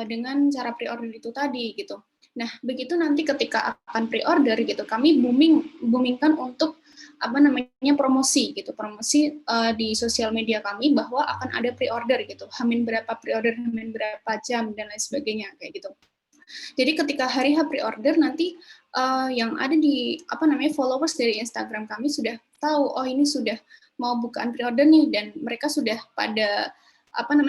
dengan cara pre-order itu tadi gitu. Nah, begitu nanti ketika akan pre-order gitu, kami boomingkan untuk promosi gitu, promosi di sosial media kami bahwa akan ada pre-order gitu, hamin berapa pre-order, hamin berapa jam dan lain sebagainya kayak gitu. Jadi ketika hari H pre-order nanti yang ada di followers dari Instagram kami sudah tahu, oh ini sudah mau bukaan pre-order nih, dan mereka sudah pada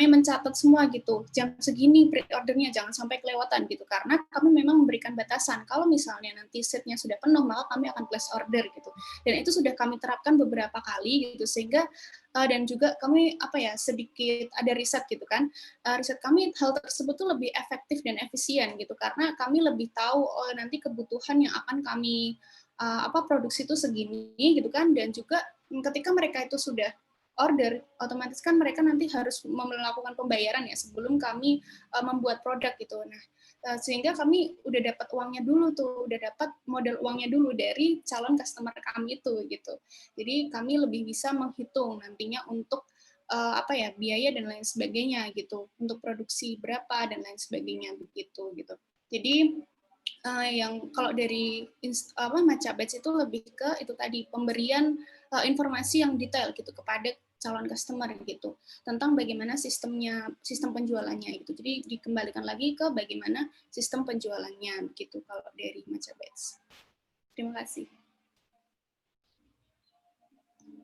mencatat semua gitu, jam segini pre-ordernya, jangan sampai kelewatan gitu, karena kami memang memberikan batasan, kalau misalnya nanti setnya sudah penuh, maka kami akan place order gitu, dan itu sudah kami terapkan beberapa kali gitu, sehingga dan juga kami sedikit ada riset gitu kan, riset kami hal tersebut tuh lebih efektif dan efisien gitu, karena kami lebih tahu nanti kebutuhan yang akan kami produksi itu segini gitu kan, dan juga ketika mereka itu sudah order, otomatis kan mereka nanti harus melakukan pembayaran ya sebelum kami membuat produk gitu. Nah, sehingga kami udah dapat uangnya dulu tuh, udah dapat modal uangnya dulu dari calon customer kami itu gitu. Jadi kami lebih bisa menghitung nantinya untuk biaya dan lain sebagainya gitu, untuk produksi berapa dan lain sebagainya begitu gitu. Jadi yang kalau dari Macabets itu lebih ke itu tadi, pemberian informasi yang detail gitu kepada calon customer gitu tentang bagaimana sistem penjualannya gitu. Jadi dikembalikan lagi ke bagaimana sistem penjualannya gitu kalau dari Macabets. Terima kasih.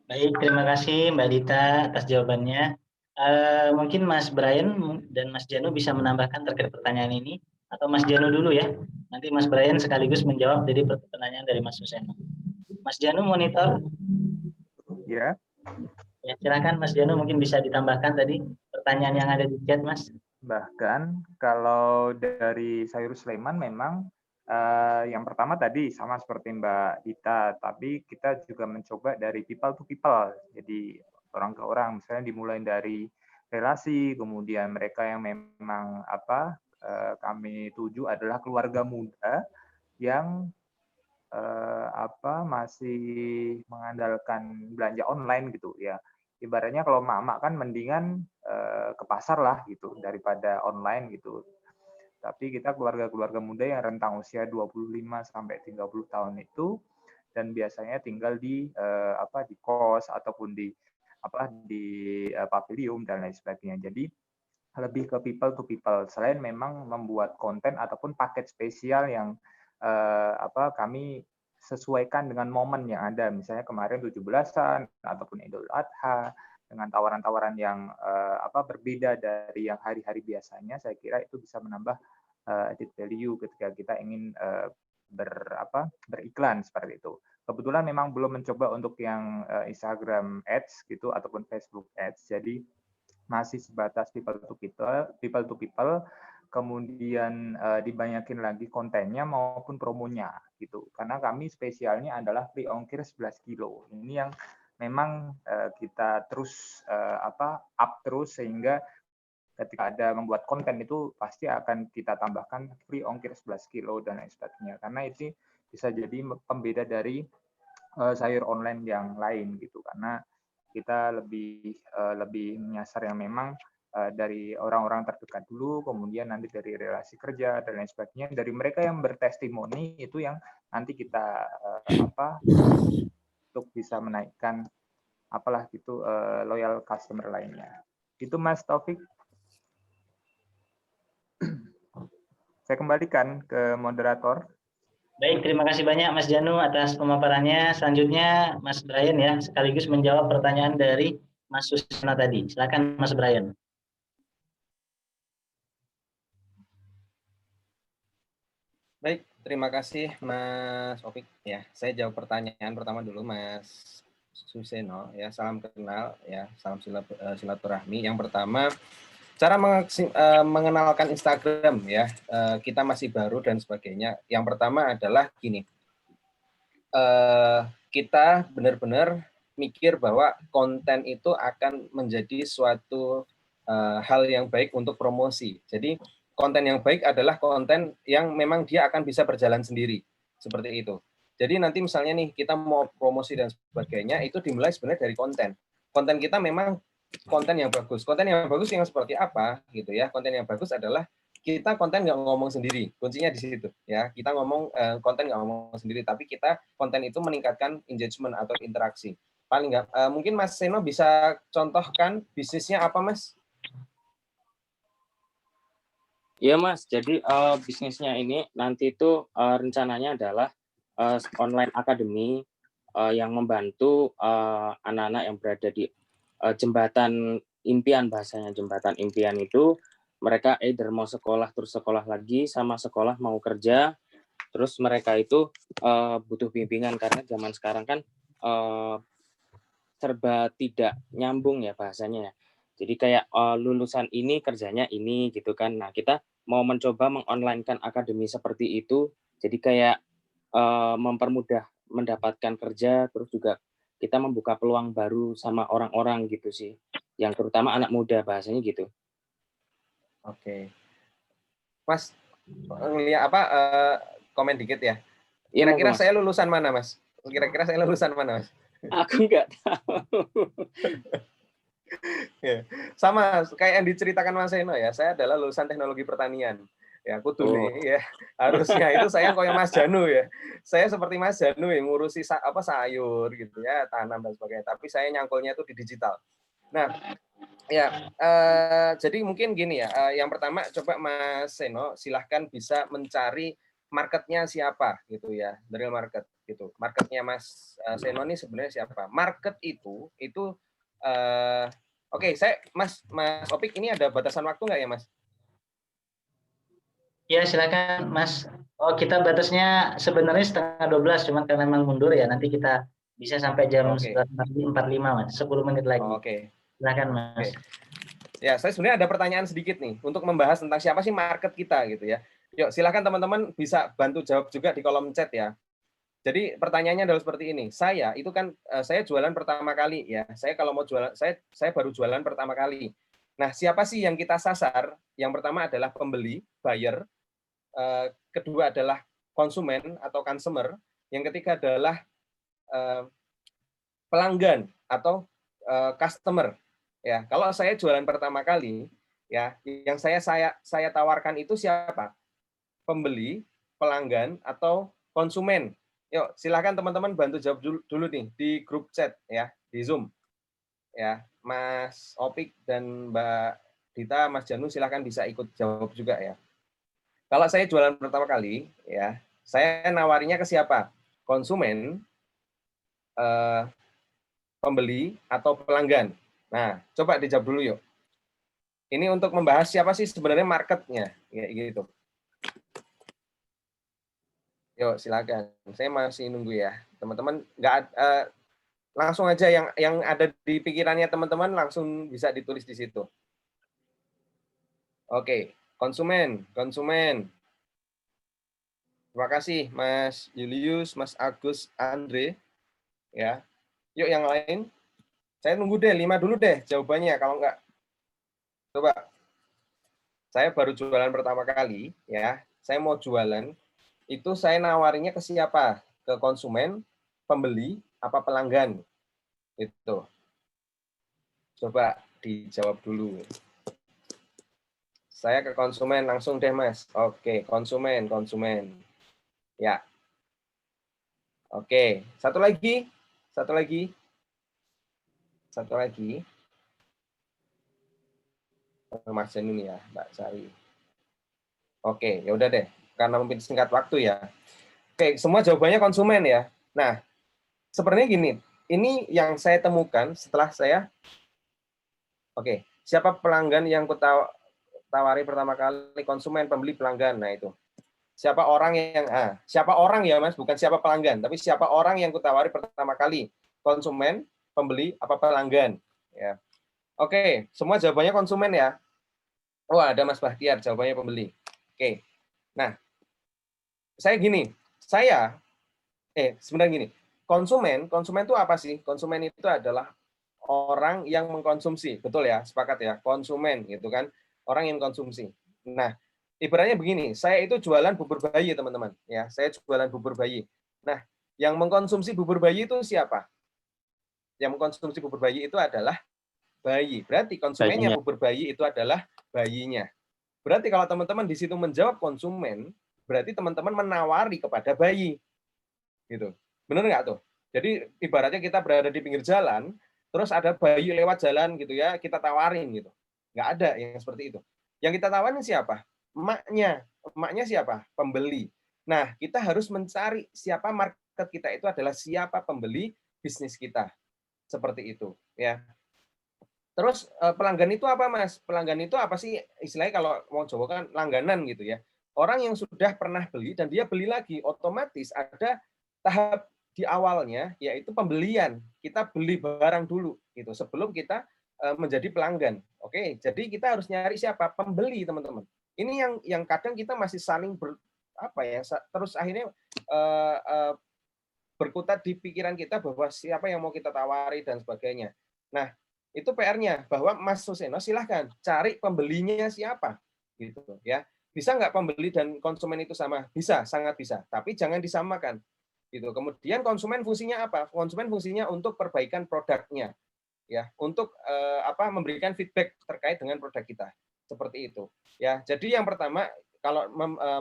Baik, terima kasih Mbak Dita atas jawabannya. Mungkin Mas Brian dan Mas Janu bisa menambahkan terkait pertanyaan ini, atau Mas Janu dulu ya. Nanti Mas Brian sekaligus menjawab dari pertanyaan dari Mas Suseno. Mas Janu monitor. Ya. Ya, silakan Mas Janu, mungkin bisa ditambahkan tadi pertanyaan yang ada di chat, Mas. Bahkan kalau dari Sayur Sulaiman memang yang pertama tadi sama seperti Mbak Dita, tapi kita juga mencoba dari people to people, jadi orang ke orang, misalnya dimulai dari relasi, kemudian mereka yang memang kami tuju adalah keluarga muda yang masih mengandalkan belanja online gitu ya. Ibaratnya kalau mak-mak kan mendingan ke pasar lah gitu daripada online gitu. Tapi kita keluarga-keluarga muda yang rentang usia 25 sampai 30 tahun itu, dan biasanya tinggal di kos ataupun di pavilion dan lain sebagainya. Jadi lebih ke people to people. Selain memang membuat konten ataupun paket spesial yang kami sesuaikan dengan momen yang ada. Misalnya kemarin 17-an ataupun Idul Adha dengan tawaran-tawaran yang berbeda dari yang hari-hari biasanya, saya kira itu bisa menambah added value ketika kita ingin beriklan seperti itu. Kebetulan memang belum mencoba untuk yang Instagram Ads gitu ataupun Facebook Ads. Jadi masih sebatas people to people, kemudian dibanyakin lagi kontennya maupun promonya gitu. Karena kami spesialnya adalah free ongkir 11 kilo. Ini yang memang kita terus up terus, sehingga ketika ada membuat konten itu pasti akan kita tambahkan free ongkir 11 kilo dan lain sebagainya. Karena itu bisa jadi pembeda dari sayur online yang lain gitu. Karena kita lebih menyasar yang memang dari orang-orang terdekat dulu, kemudian nanti dari relasi kerja dan lain sebagainya, dari mereka yang bertestimoni itu yang nanti kita untuk bisa menaikkan apalah gitu loyal customer lainnya. Itu Mas Taufik. Saya kembalikan ke moderator. Baik, terima kasih banyak Mas Janu atas pemaparannya. Selanjutnya Mas Brian ya, sekaligus menjawab pertanyaan dari Mas Susana tadi. Silakan Mas Brian. Baik, terima kasih Mas Opik. Ya, saya jawab pertanyaan pertama dulu Mas Suseno. Ya, salam kenal, ya, salam silaturahmi. Yang pertama, cara mengenalkan Instagram ya, kita masih baru dan sebagainya. Yang pertama adalah gini, kita benar-benar mikir bahwa konten itu akan menjadi suatu hal yang baik untuk promosi. Jadi konten yang baik adalah konten yang memang dia akan bisa berjalan sendiri, seperti itu. Jadi nanti misalnya nih kita mau promosi dan sebagainya, itu dimulai sebenarnya dari konten. Konten kita memang konten yang bagus. Konten yang bagus yang seperti apa gitu ya? Konten yang bagus adalah kita konten nggak ngomong sendiri. Kuncinya di situ ya. Kita ngomong konten nggak ngomong sendiri, tapi kita konten itu meningkatkan engagement atau interaksi. Paling nggak mungkin Mas Seno bisa contohkan bisnisnya apa Mas? Iya Mas, jadi bisnisnya ini nanti itu rencananya adalah online academy yang membantu anak-anak yang berada di jembatan impian, bahasanya jembatan impian itu mereka either mau sekolah terus sekolah lagi sama sekolah mau kerja, terus mereka itu butuh bimbingan karena zaman sekarang kan serba tidak nyambung ya bahasanya ya. Jadi kayak lulusan ini kerjanya ini gitu kan. Nah, kita mau mencoba mengonlinekan akademi seperti itu. Jadi kayak mempermudah mendapatkan kerja, terus juga kita membuka peluang baru sama orang-orang gitu sih. Yang terutama anak muda bahasanya gitu. Oke. Mas, lihat apa komen dikit ya. Iya, Kira-kira saya lulusan mana, Mas? Kira-kira saya lulusan mana, Mas? Aku nggak tahu. Ya. Sama kayak yang diceritakan Mas Seno ya, saya adalah lulusan teknologi pertanian. Ya, aku dulu ya. Harusnya itu saya kayak Mas Janu ya. Saya seperti Mas Janu yang ngurusi sayur gitu ya, tanam dan sebagainya. Tapi saya nyangkulnya itu di digital. Nah, ya, jadi mungkin gini ya. Yang pertama coba Mas Seno silahkan bisa mencari marketnya siapa gitu ya, dari market gitu. Marketnya Mas Seno ini sebenarnya siapa? Market itu oke, saya Mas Opik ini ada batasan waktu nggak ya Mas? Ya silakan Mas. Oh kita batasnya sebenarnya 11:30, cuman karena memang mundur ya nanti kita bisa sampai jam 11:45 Mas, 10 menit lagi. Oke. Silakan Mas. Ya, saya sebenarnya ada pertanyaan sedikit nih untuk membahas tentang siapa sih market kita gitu ya. Yuk silakan teman-teman bisa bantu jawab juga di kolom chat ya. Jadi pertanyaannya adalah seperti ini. Saya itu kan saya jualan pertama kali ya. Saya kalau mau jualan saya baru jualan pertama kali. Nah, siapa sih yang kita sasar? Yang pertama adalah pembeli, buyer. Kedua adalah konsumen atau consumer. Yang ketiga adalah pelanggan atau customer. Ya, kalau saya jualan pertama kali, ya, yang saya tawarkan itu siapa? Pembeli, pelanggan atau konsumen. Yuk, silakan teman-teman bantu jawab dulu nih di grup chat ya, di Zoom. Ya, Mas Opik dan Mbak Dita, Mas Janu silakan bisa ikut jawab juga ya. Kalau saya jualan pertama kali, ya, saya nawarinya ke siapa? Konsumen, pembeli atau pelanggan. Nah, coba dijawab dulu yuk. Ini untuk membahas siapa sih sebenarnya marketnya, ya gitu. Yuk, silakan. Saya masih nunggu ya, teman-teman. Nggak langsung aja yang ada di pikirannya teman-teman langsung bisa ditulis di situ. Oke, konsumen. Terima kasih, Mas Julius, Mas Agus, Andre. Ya, yuk yang lain. Saya nunggu deh, 5 dulu deh jawabannya. Kalau enggak, coba. Saya baru jualan pertama kali, ya. Saya mau jualan, itu saya nawarinya ke siapa? Ke konsumen, pembeli, apa pelanggan? Itu. Coba dijawab dulu. Saya ke konsumen langsung deh, Mas. Oke, konsumen. Ya. Oke, satu lagi. Mas Janu ya, Mbak Sari. Oke, ya udah deh. Karena mungkin singkat waktu ya. Oke, semua jawabannya konsumen ya. Nah, sebenarnya gini, ini yang saya temukan setelah saya, oke, siapa pelanggan yang tawari pertama kali? Konsumen, pembeli, pelanggan. Nah itu. Siapa orang ya Mas, bukan siapa pelanggan, tapi siapa orang yang kutawari pertama kali? Konsumen, pembeli, apa pelanggan? Ya. Oke, semua jawabannya konsumen ya. Oh, ada Mas Bahtiar, jawabannya pembeli. Oke. Nah, sebenarnya gini. Konsumen itu apa sih? Konsumen itu adalah orang yang mengkonsumsi, betul ya? Sepakat ya? Konsumen gitu kan, orang yang konsumsi. Nah, ibaratnya begini, saya itu jualan bubur bayi, teman-teman. Ya, saya jualan bubur bayi. Nah, yang mengkonsumsi bubur bayi itu siapa? Yang mengkonsumsi bubur bayi itu adalah bayi. Berarti konsumennya bubur bayi itu adalah bayinya. Berarti kalau teman-teman di situ menjawab konsumen, berarti teman-teman menawari kepada bayi. Gitu. Benar nggak tuh? Jadi ibaratnya kita berada di pinggir jalan, terus ada bayi lewat jalan gitu ya, kita tawarin gitu. Nggak ada yang seperti itu. Yang kita tawarin siapa? Emaknya. Emaknya siapa? Pembeli. Nah, kita harus mencari siapa market kita itu adalah siapa pembeli bisnis kita. Seperti itu, ya. Terus pelanggan itu apa, Mas? Pelanggan itu apa sih? Istilahnya kalau mau Jawa kan langganan gitu ya. Orang yang sudah pernah beli dan dia beli lagi, otomatis ada tahap di awalnya yaitu pembelian. Kita beli barang dulu gitu sebelum kita menjadi pelanggan. Oke, jadi kita harus nyari siapa? Pembeli, teman-teman. Ini yang kadang kita masih saling terus akhirnya berkutat di pikiran kita bahwa siapa yang mau kita tawari dan sebagainya. Nah, itu PR-nya bahwa Mas Suseno silahkan cari pembelinya siapa gitu ya. Bisa nggak pembeli dan konsumen itu sama? Bisa, sangat bisa. Tapi jangan disamakan. Gitu. Kemudian konsumen fungsinya apa? Konsumen fungsinya untuk perbaikan produknya, ya, untuk memberikan feedback terkait dengan produk kita, seperti itu. Ya, jadi yang pertama kalau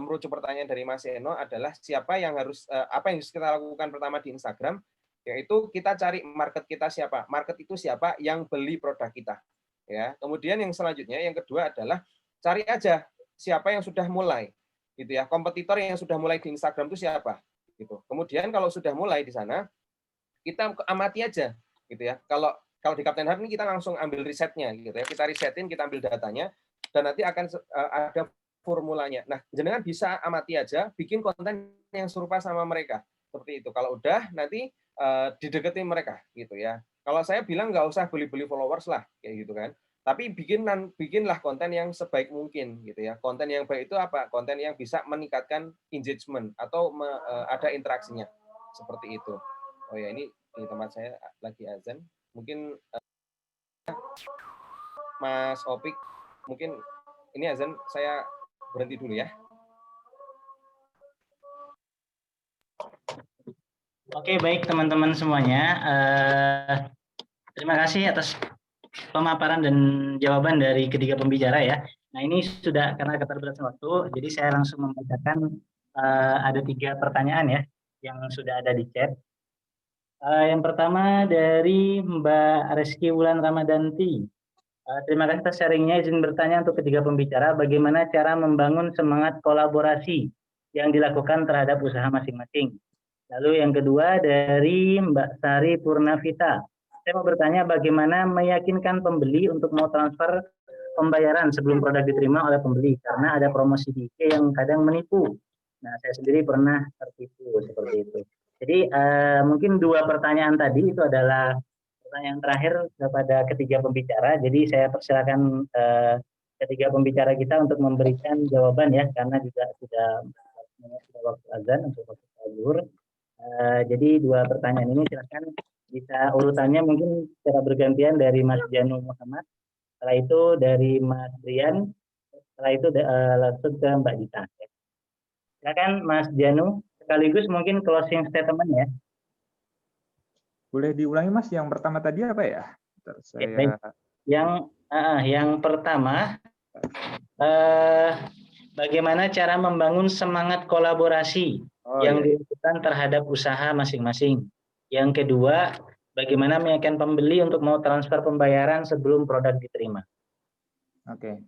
merujuk pertanyaan dari Mas Eno adalah siapa yang harus apa yang harus kita lakukan pertama di Instagram, yaitu kita cari market kita siapa. Market itu siapa yang beli produk kita. Ya, kemudian yang selanjutnya, yang kedua adalah cari aja siapa yang sudah mulai, gitu ya. Kompetitor yang sudah mulai di Instagram itu siapa? Gitu. Kemudian kalau sudah mulai di sana, kita amati aja, gitu ya. Kalau di Captain Hub ini kita langsung ambil risetnya, gitu ya. Kita risetin, kita ambil datanya, dan nanti akan ada formulanya. Nah, jenengan bisa amati aja, bikin konten yang serupa sama mereka, seperti itu. Kalau udah, nanti dideketin mereka, gitu ya. Kalau saya bilang nggak usah beli-beli followers lah, kayak gitu kan. Tapi bikinlah konten yang sebaik mungkin, gitu ya. Konten yang baik itu apa? Konten yang bisa meningkatkan engagement atau ada interaksinya, seperti itu. Oh ya, ini di tempat saya lagi azan. Mungkin Mas Opik, mungkin ini azan, saya berhenti dulu ya. Oke, baik teman-teman semuanya. Terima kasih atas pemaparan dan jawaban dari ketiga pembicara ya. Nah, ini sudah karena keterbatasan waktu, jadi saya langsung membacakan ada 3 pertanyaan ya yang sudah ada di chat. Yang pertama dari Mbak Reski Wulan Ramadanti. Terima kasih atas sharingnya. Izin bertanya untuk ketiga pembicara, bagaimana cara membangun semangat kolaborasi yang dilakukan terhadap usaha masing-masing. Lalu yang kedua dari Mbak Sari Purnavita. Saya mau bertanya bagaimana meyakinkan pembeli untuk mau transfer pembayaran sebelum produk diterima oleh pembeli, karena ada promosi di IG yang kadang menipu. Nah, saya sendiri pernah tertipu seperti itu. Jadi mungkin 2 pertanyaan tadi itu adalah pertanyaan terakhir kepada ketiga pembicara. Jadi saya persilakan ketiga pembicara kita untuk memberikan jawaban ya, karena juga sudah waktu azan untuk waktu zuhur. Jadi 2 pertanyaan ini silakan bisa urutannya mungkin secara bergantian dari Mas Janu Muhammad, setelah itu dari Mas Brian, setelah itu langsung ke Mbak Dita. Silakan Mas Janu, sekaligus mungkin closing statement ya. Boleh diulangi Mas, yang pertama tadi apa ya? Yang pertama Bagaimana cara membangun semangat kolaborasi yang dilakukan terhadap usaha masing-masing. Yang kedua, bagaimana meyakinkan pembeli untuk mau transfer pembayaran sebelum produk diterima. Oke.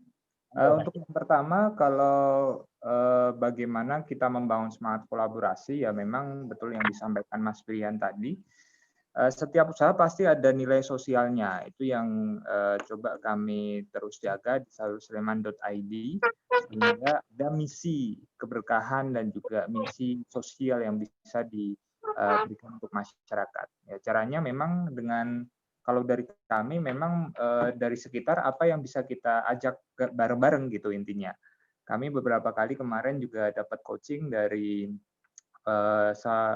Untuk yang pertama, kalau bagaimana kita membangun semangat kolaborasi, ya memang betul yang disampaikan Mas Brian tadi. Setiap usaha pasti ada nilai sosialnya. Itu yang coba kami terus jaga di salursuleman.id, sehingga ada misi keberkahan dan juga misi sosial yang bisa diberikan untuk masyarakat. Ya, caranya memang dengan, kalau dari kami memang dari sekitar apa yang bisa kita ajak bareng-bareng gitu intinya. Kami beberapa kali kemarin juga dapat coaching dari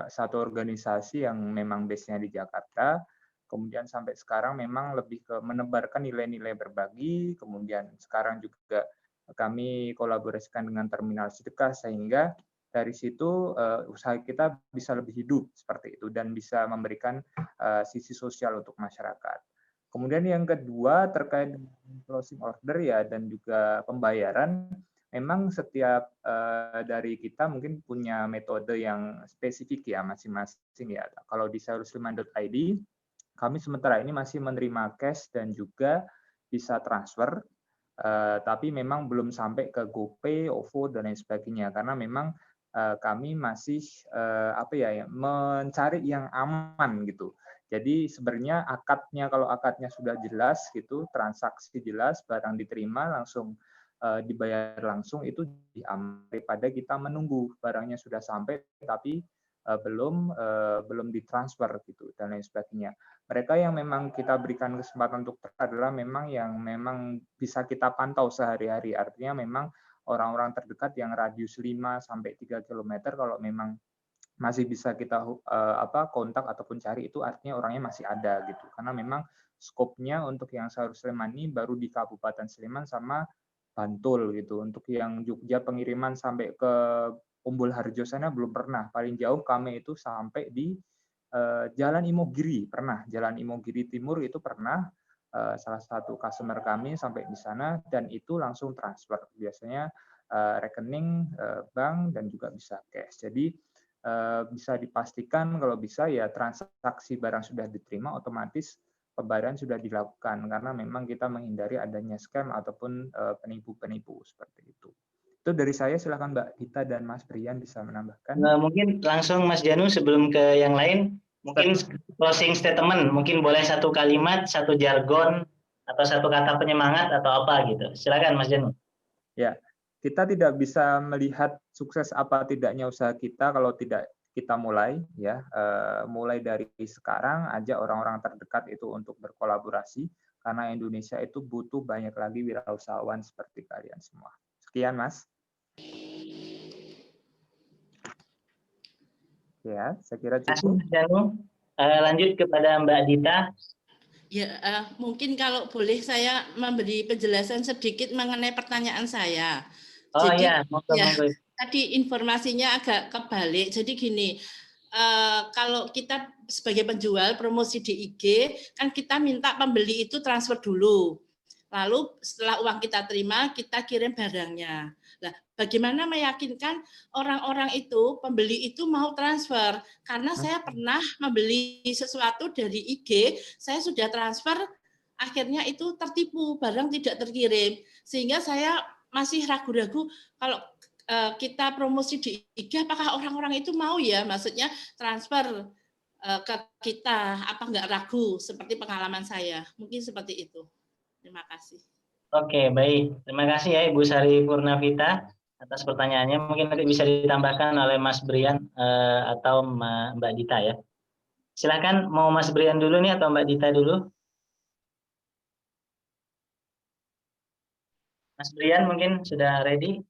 satu organisasi yang memang base-nya di Jakarta, kemudian sampai sekarang memang lebih ke menebarkan nilai-nilai berbagi, kemudian sekarang juga kami kolaborasikan dengan Terminal Sedekah, sehingga dari situ usaha kita bisa lebih hidup seperti itu dan bisa memberikan sisi sosial untuk masyarakat. Kemudian yang kedua terkait closing order ya dan juga pembayaran, memang setiap dari kita mungkin punya metode yang spesifik ya masing-masing ya. Kalau di salursuleman.id kami sementara ini masih menerima cash dan juga bisa transfer, tapi memang belum sampai ke GoPay, OVO dan lain sebagainya karena memang kami masih mencari yang aman gitu. Jadi sebenarnya kalau akadnya sudah jelas gitu, transaksi jelas, barang diterima langsung dibayar langsung, itu diambil daripada kita menunggu barangnya sudah sampai tapi belum ditransfer gitu dan lain sebagainya. Mereka yang memang kita berikan kesempatan untuk adalah memang yang memang bisa kita pantau sehari-hari. Artinya memang orang-orang terdekat yang radius 5 sampai 3 km kalau memang masih bisa kita kontak ataupun cari, itu artinya orangnya masih ada gitu. Karena memang skopnya untuk yang Salur Sleman ini baru di Kabupaten Sleman sama Bantul gitu. Untuk yang Jogja pengiriman sampai ke Umbul Harjo sana belum pernah. Paling jauh kami itu sampai di Jalan Imogiri pernah. Jalan Imogiri Timur itu pernah salah satu customer kami sampai di sana dan itu langsung transfer. Biasanya rekening bank dan juga bisa cash. Jadi bisa dipastikan kalau bisa ya transaksi barang sudah diterima otomatis pembayaran sudah dilakukan karena memang kita menghindari adanya scam ataupun penipu-penipu seperti itu. Itu dari saya, silakan Mbak Gita dan Mas Brian bisa menambahkan. Mungkin langsung Mas Janu sebelum ke yang lain, mungkin closing statement, mungkin boleh satu kalimat, satu jargon atau satu kata penyemangat atau apa gitu. Silakan Mas Janu. Ya. Kita tidak bisa melihat sukses apa tidaknya usaha kita kalau tidak kita mulai ya, mulai dari sekarang aja orang-orang terdekat itu untuk berkolaborasi karena Indonesia itu butuh banyak lagi wirausahawan seperti kalian semua. Sekian Mas. Ya, saya kira cukup. Lanjut kepada Mbak Dita. Ya, mungkin kalau boleh saya memberi penjelasan sedikit mengenai pertanyaan saya. Jadi, tadi informasinya agak kebalik. Jadi gini, kalau kita sebagai penjual promosi di IG, kan kita minta pembeli itu transfer dulu. Lalu setelah uang kita terima, kita kirim barangnya. Nah, bagaimana meyakinkan orang-orang itu, pembeli itu mau transfer? Karena saya pernah membeli sesuatu dari IG, saya sudah transfer, akhirnya itu tertipu, barang tidak terkirim. Sehingga saya masih ragu-ragu kalau kita promosi di IG, apakah orang-orang itu mau ya, maksudnya transfer ke kita, apa enggak ragu, seperti pengalaman saya. Mungkin seperti itu. Terima kasih. Oke, baik. Terima kasih ya Ibu Sari Purnavita atas pertanyaannya. Mungkin nanti bisa ditambahkan oleh Mas Brian atau Mbak Dita ya. Silakan, mau Mas Brian dulu nih atau Mbak Dita dulu? Mas Brian mungkin sudah ready?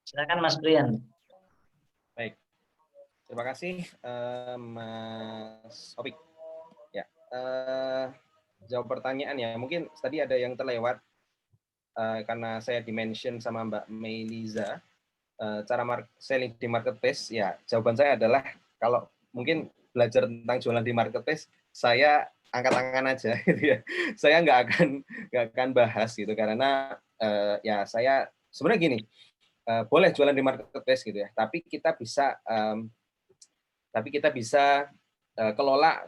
Silakan Mas Brian. Baik, terima kasih Mas Opik. Ya, jawab pertanyaan ya. Mungkin tadi ada yang terlewat karena saya dimention sama Mbak Meiliza cara selling di marketplace. Ya, jawaban saya adalah kalau mungkin belajar tentang jualan di marketplace, saya angkat tangan aja gitu ya. Saya nggak akan bahas gitu karena ya saya sebenarnya gini, boleh jualan di marketplace gitu ya, tapi kita bisa kelola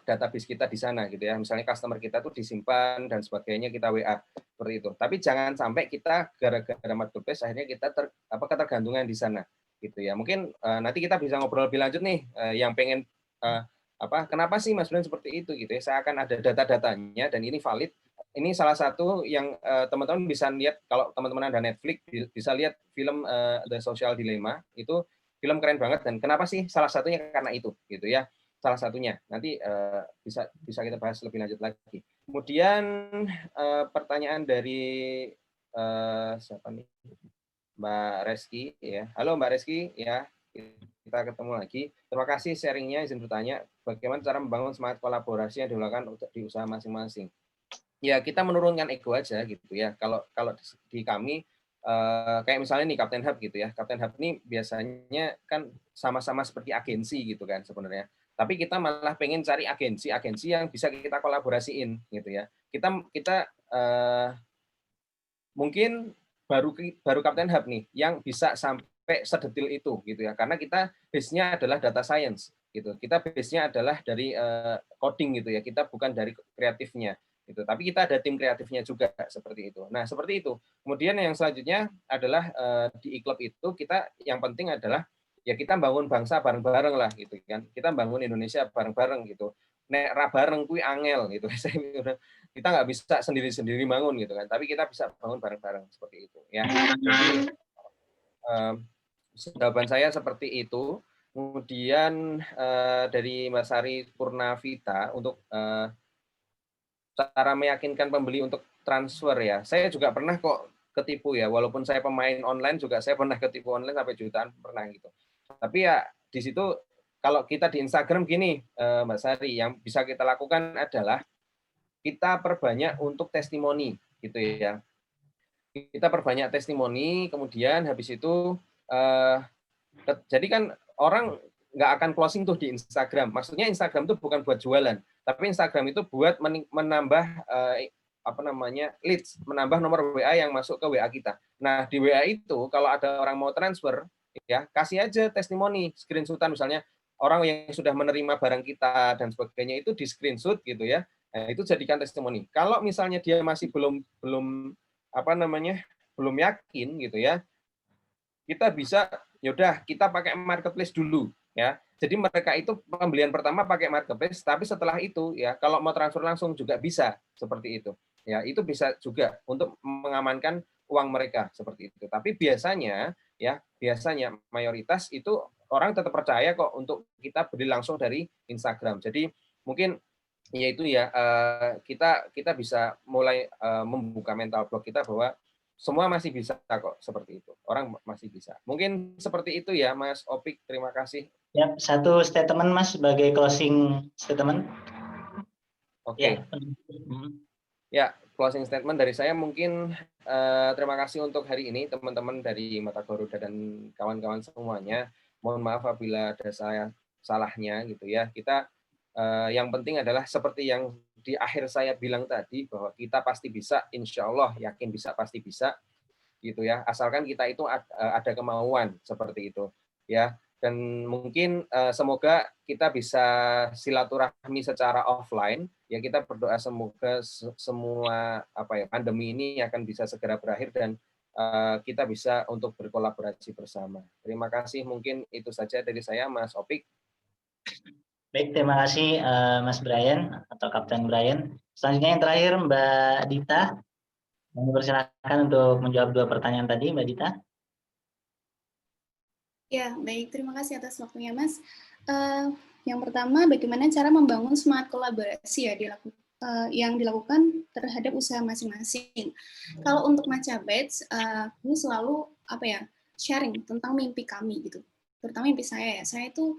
database kita di sana gitu ya. Misalnya customer kita tuh disimpan dan sebagainya, kita WA seperti itu. Tapi jangan sampai kita gara-gara marketplace akhirnya kita ketergantungan di sana gitu ya. Mungkin nanti kita bisa ngobrol lebih lanjut nih yang pengen kenapa sih Mas Brian seperti itu gitu ya. Saya akan ada data-datanya dan ini valid. Ini salah satu yang teman-teman bisa lihat, kalau teman-teman ada Netflix bisa lihat film The Social Dilemma, itu film keren banget. Dan kenapa sih? Salah satunya karena itu gitu ya. Salah satunya nanti bisa kita bahas lebih lanjut lagi. Kemudian pertanyaan dari siapa nih, Mbak Reski ya. Halo Mbak Reski ya, kita ketemu lagi. Terima kasih sharingnya. Izin bertanya, bagaimana cara membangun semangat kolaborasi yang dilakukan di usaha masing-masing? Ya kita menurunkan ego aja gitu ya. Kalau di kami kayak misalnya nih Captain Hub gitu ya. Captain Hub ini biasanya kan sama-sama seperti agensi gitu kan sebenarnya. Tapi kita malah pengen cari agensi yang bisa kita kolaborasiin gitu ya. Kita mungkin baru Captain Hub nih yang bisa sampai sedetil itu gitu ya. Karena kita base-nya adalah data science gitu. Kita base-nya adalah dari coding gitu ya. Kita bukan dari kreatifnya gitu. Tapi kita ada tim kreatifnya juga seperti itu. Nah, seperti itu. Kemudian yang selanjutnya adalah di e-club itu kita yang penting adalah ya kita bangun bangsa bareng-bareng lah gitu kan. Kita bangun Indonesia bareng-bareng gitu. Nek ra bareng kuwi angel gitu. Kita nggak bisa sendiri-sendiri bangun gitu kan. Tapi kita bisa bangun bareng-bareng seperti itu ya. Jadi jawaban saya seperti itu. Kemudian dari Mbak Sari Purnavita untuk cara meyakinkan pembeli untuk transfer ya. Saya juga pernah kok ketipu ya. Walaupun saya pemain online juga saya pernah ketipu online sampai jutaan pernah gitu. Tapi ya di situ kalau kita di Instagram gini, Mbak Sari, yang bisa kita lakukan adalah kita perbanyak untuk testimoni, gitu ya. Kita perbanyak testimoni, kemudian habis itu, jadi kan orang nggak akan closing tuh di Instagram. Maksudnya Instagram itu bukan buat jualan, tapi Instagram itu buat menambah leads, menambah nomor WA yang masuk ke WA kita. Nah di WA itu kalau ada orang mau transfer, ya kasih aja testimoni, screenshotan misalnya orang yang sudah menerima barang kita dan sebagainya itu di screenshot gitu ya. Nah, itu jadikan testimoni. Kalau misalnya dia masih belum yakin gitu ya, kita bisa yaudah kita pakai marketplace dulu ya. Jadi mereka itu pembelian pertama pakai marketplace, tapi setelah itu ya kalau mau transfer langsung juga bisa seperti itu. Ya, itu bisa juga untuk mengamankan uang mereka seperti itu. Tapi biasanya mayoritas itu orang tetap percaya kok untuk kita beli langsung dari Instagram. Jadi mungkin yaitu ya kita bisa mulai membuka mental block kita bahwa semua masih bisa kok seperti itu. Orang masih bisa. Mungkin seperti itu ya Mas Opik, terima kasih. Ya, satu statement Mas sebagai closing statement. Oke. Ya, closing statement dari saya mungkin terima kasih untuk hari ini teman-teman dari Mata Garuda dan kawan-kawan semuanya. Mohon maaf apabila ada salahnya gitu ya. Kita yang penting adalah seperti yang di akhir saya bilang tadi bahwa kita pasti bisa, insya Allah yakin bisa, pasti bisa gitu ya. Asalkan kita itu ada kemauan seperti itu ya. Dan mungkin semoga kita bisa silaturahmi secara offline. Ya kita berdoa semoga semua pandemi ini akan bisa segera berakhir dan kita bisa untuk berkolaborasi bersama. Terima kasih, mungkin itu saja dari saya, Mas Opik. Baik, terima kasih Mas Brian atau Kapten Brian. Selanjutnya yang terakhir Mbak Dita. Kami persilakan untuk menjawab 2 pertanyaan tadi, Mbak Dita. Ya, baik. Terima kasih atas waktunya, Mas. Yang pertama, bagaimana cara membangun semangat kolaborasi ya yang dilakukan terhadap usaha masing-masing. Kalau untuk Maca Batch, ini selalu sharing tentang mimpi kami gitu. terutama impian saya itu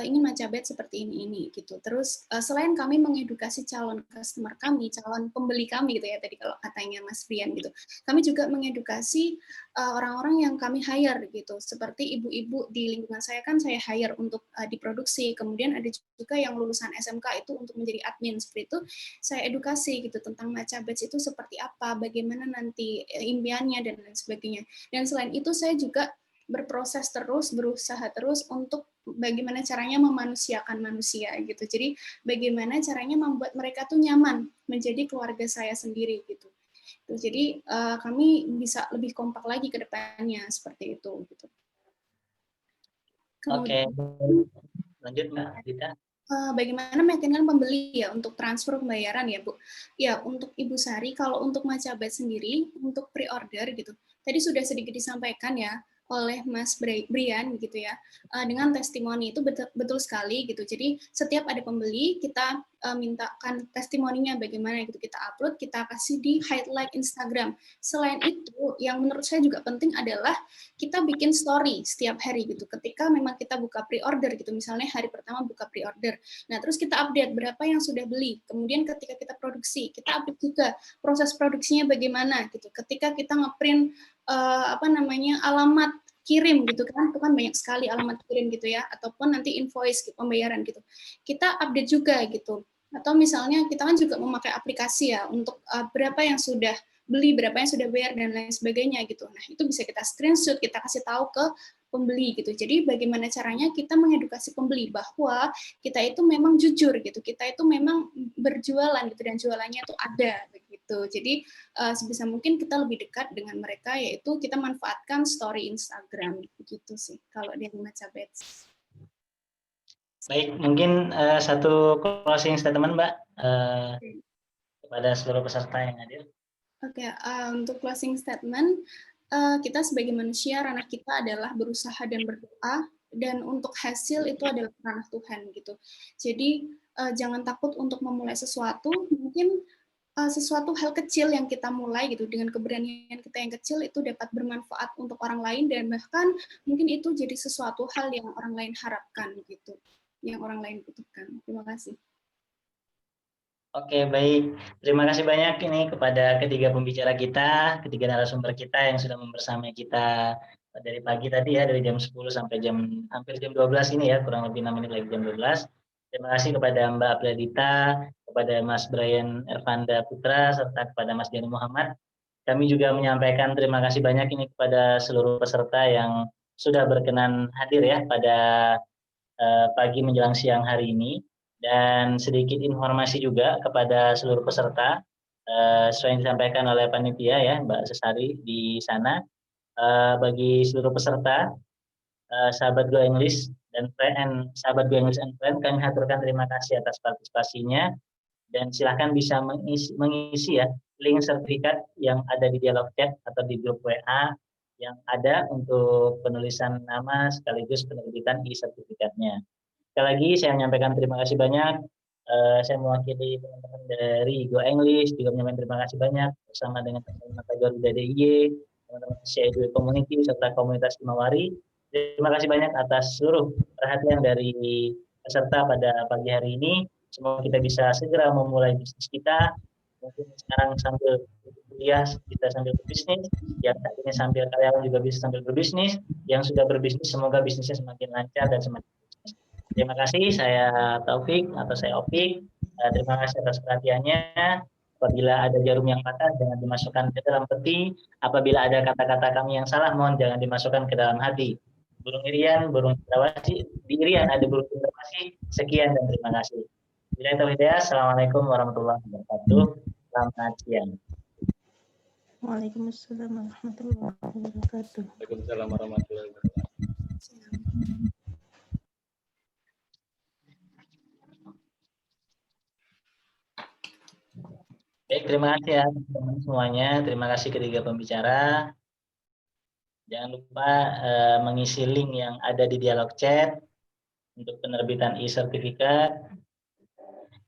ingin Macabeth seperti ini gitu. Terus selain kami mengedukasi calon customer kami, calon pembeli kami gitu ya tadi kalau katanya Mas Brian gitu, kami juga mengedukasi orang-orang yang kami hire gitu, seperti ibu-ibu di lingkungan saya kan saya hire untuk diproduksi, kemudian ada juga yang lulusan SMK itu untuk menjadi admin, seperti itu saya edukasi gitu tentang Macabeth itu seperti apa, bagaimana nanti impiannya dan lain sebagainya. Dan selain itu saya juga berproses terus, berusaha terus untuk bagaimana caranya memanusiakan manusia gitu. Jadi bagaimana caranya membuat mereka tuh nyaman menjadi keluarga saya sendiri gitu. Jadi kami bisa lebih kompak lagi ke depannya seperti itu gitu. Oke, lanjut Mbak Dita. Bagaimana meyakinkan pembeli ya untuk transfer pembayaran ya Bu? Ya untuk Ibu Sari, kalau untuk Macabeth sendiri untuk pre-order gitu, tadi sudah sedikit disampaikan ya oleh Mas Brian gitu ya, dengan testimoni itu betul sekali gitu. Jadi setiap ada pembeli kita mintakan testimoninya bagaimana gitu, kita upload, kita kasih di highlight Instagram. Selain itu yang menurut saya juga penting adalah kita bikin story setiap hari gitu. Ketika memang kita buka pre-order gitu, misalnya hari pertama buka pre-order. Nah, terus kita update berapa yang sudah beli. Kemudian ketika kita produksi, kita update juga proses produksinya bagaimana gitu. Ketika kita ngeprint alamat kirim gitu kan, itu kan banyak sekali alamat kirim gitu ya, ataupun nanti invoice gitu, pembayaran gitu. Kita update juga gitu. Atau misalnya kita kan juga memakai aplikasi ya untuk berapa yang sudah beli, berapa yang sudah bayar dan lain sebagainya gitu. Nah, itu bisa kita screenshot, kita kasih tahu ke pembeli gitu. Jadi bagaimana caranya kita mengedukasi pembeli bahwa kita itu memang jujur gitu, kita itu memang berjualan gitu dan jualannya itu ada begitu. Jadi sebisa mungkin kita lebih dekat dengan mereka, yaitu kita manfaatkan story Instagram begitu sih kalau di Macabeth. Baik, mungkin satu closing statement Mbak kepada seluruh peserta yang hadir. Oke, untuk closing statement, kita sebagai manusia, ranah kita adalah berusaha dan berdoa, dan untuk hasil itu adalah ranah Tuhan gitu. Jadi jangan takut untuk memulai sesuatu, mungkin sesuatu hal kecil yang kita mulai gitu dengan keberanian kita yang kecil itu dapat bermanfaat untuk orang lain dan bahkan mungkin itu jadi sesuatu hal yang orang lain harapkan gitu, yang orang lain butuhkan. Terima kasih. Oke, baik. Terima kasih banyak ini kepada ketiga pembicara kita, ketiga narasumber kita yang sudah membersamai kita dari pagi tadi ya, dari jam 10 sampai hampir jam 12 ini ya, kurang lebih 6 menit lagi jam 12. Terima kasih kepada Mbak Abdadita, kepada Mas Brian Ervanda Putra, serta kepada Mas Jani Muhammad. Kami juga menyampaikan terima kasih banyak ini kepada seluruh peserta yang sudah berkenan hadir ya pada pagi menjelang siang hari ini. Dan sedikit informasi juga kepada seluruh peserta, sesuai yang disampaikan oleh panitia ya, Mbak Sesari di sana, bagi seluruh peserta, sahabat Go English dan sahabat Go English and Friend, kami haturkan terima kasih atas partisipasinya, dan silahkan bisa mengisi ya link sertifikat yang ada di dialog chat atau di grup WA yang ada untuk penulisan nama sekaligus penerbitan e-sertifikatnya. Sekali lagi saya menyampaikan terima kasih banyak. Saya mewakili teman-teman dari Go English juga menyampaikan terima kasih banyak bersama dengan teman-teman Garuda DIY, teman-teman CIDW Community serta komunitas Himawari. Terima kasih banyak atas seluruh perhatian dari peserta pada pagi hari ini. Semoga kita bisa segera memulai bisnis kita. Mungkin sekarang sambil kuliah kita sambil berbisnis, yang saat ini sambil karyawan juga bisa sambil berbisnis. Yang sudah berbisnis semoga bisnisnya semakin lancar dan semakin sukses. Terima kasih, saya Taufik atau saya Opik. Terima kasih atas perhatiannya. Apabila ada jarum yang patah, jangan dimasukkan ke dalam peti. Apabila ada kata-kata kami yang salah, mohon jangan dimasukkan ke dalam hati. Burung Irian, burung cendrawasih. Di Irian ada burung cendrawasih. Sekian dan terima kasih. Assalamualaikum warahmatullahi wabarakatuh. Selamat siang. Waalaikumsalam warahmatullahi wabarakatuh. Waalaikumsalam warahmatullahi wabarakatuh. Baik, terima kasih ya teman-teman semuanya. Terima kasih ketiga pembicara. Jangan lupa mengisi link yang ada di dialog chat untuk penerbitan e-sertifikat.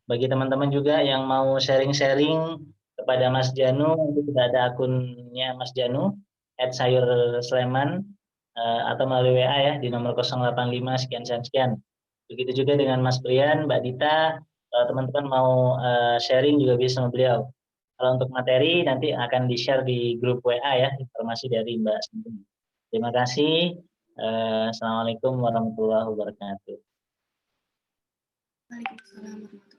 Bagi teman-teman juga yang mau sharing-sharing kepada Mas Janu, itu sudah ada akunnya Mas Janu @sayursleman. atau melalui WA ya di nomor 085 sekian. Begitu juga dengan Mas Brian, Mbak Dita, kalau teman-teman mau sharing juga bisa sama beliau. Kalau untuk materi nanti akan di-share di grup WA ya, informasi dari Mbak Sintini. Terima kasih. Assalamualaikum warahmatullahi wabarakatuh. Waalaikumsalam warahmatullahi wabarakatuh.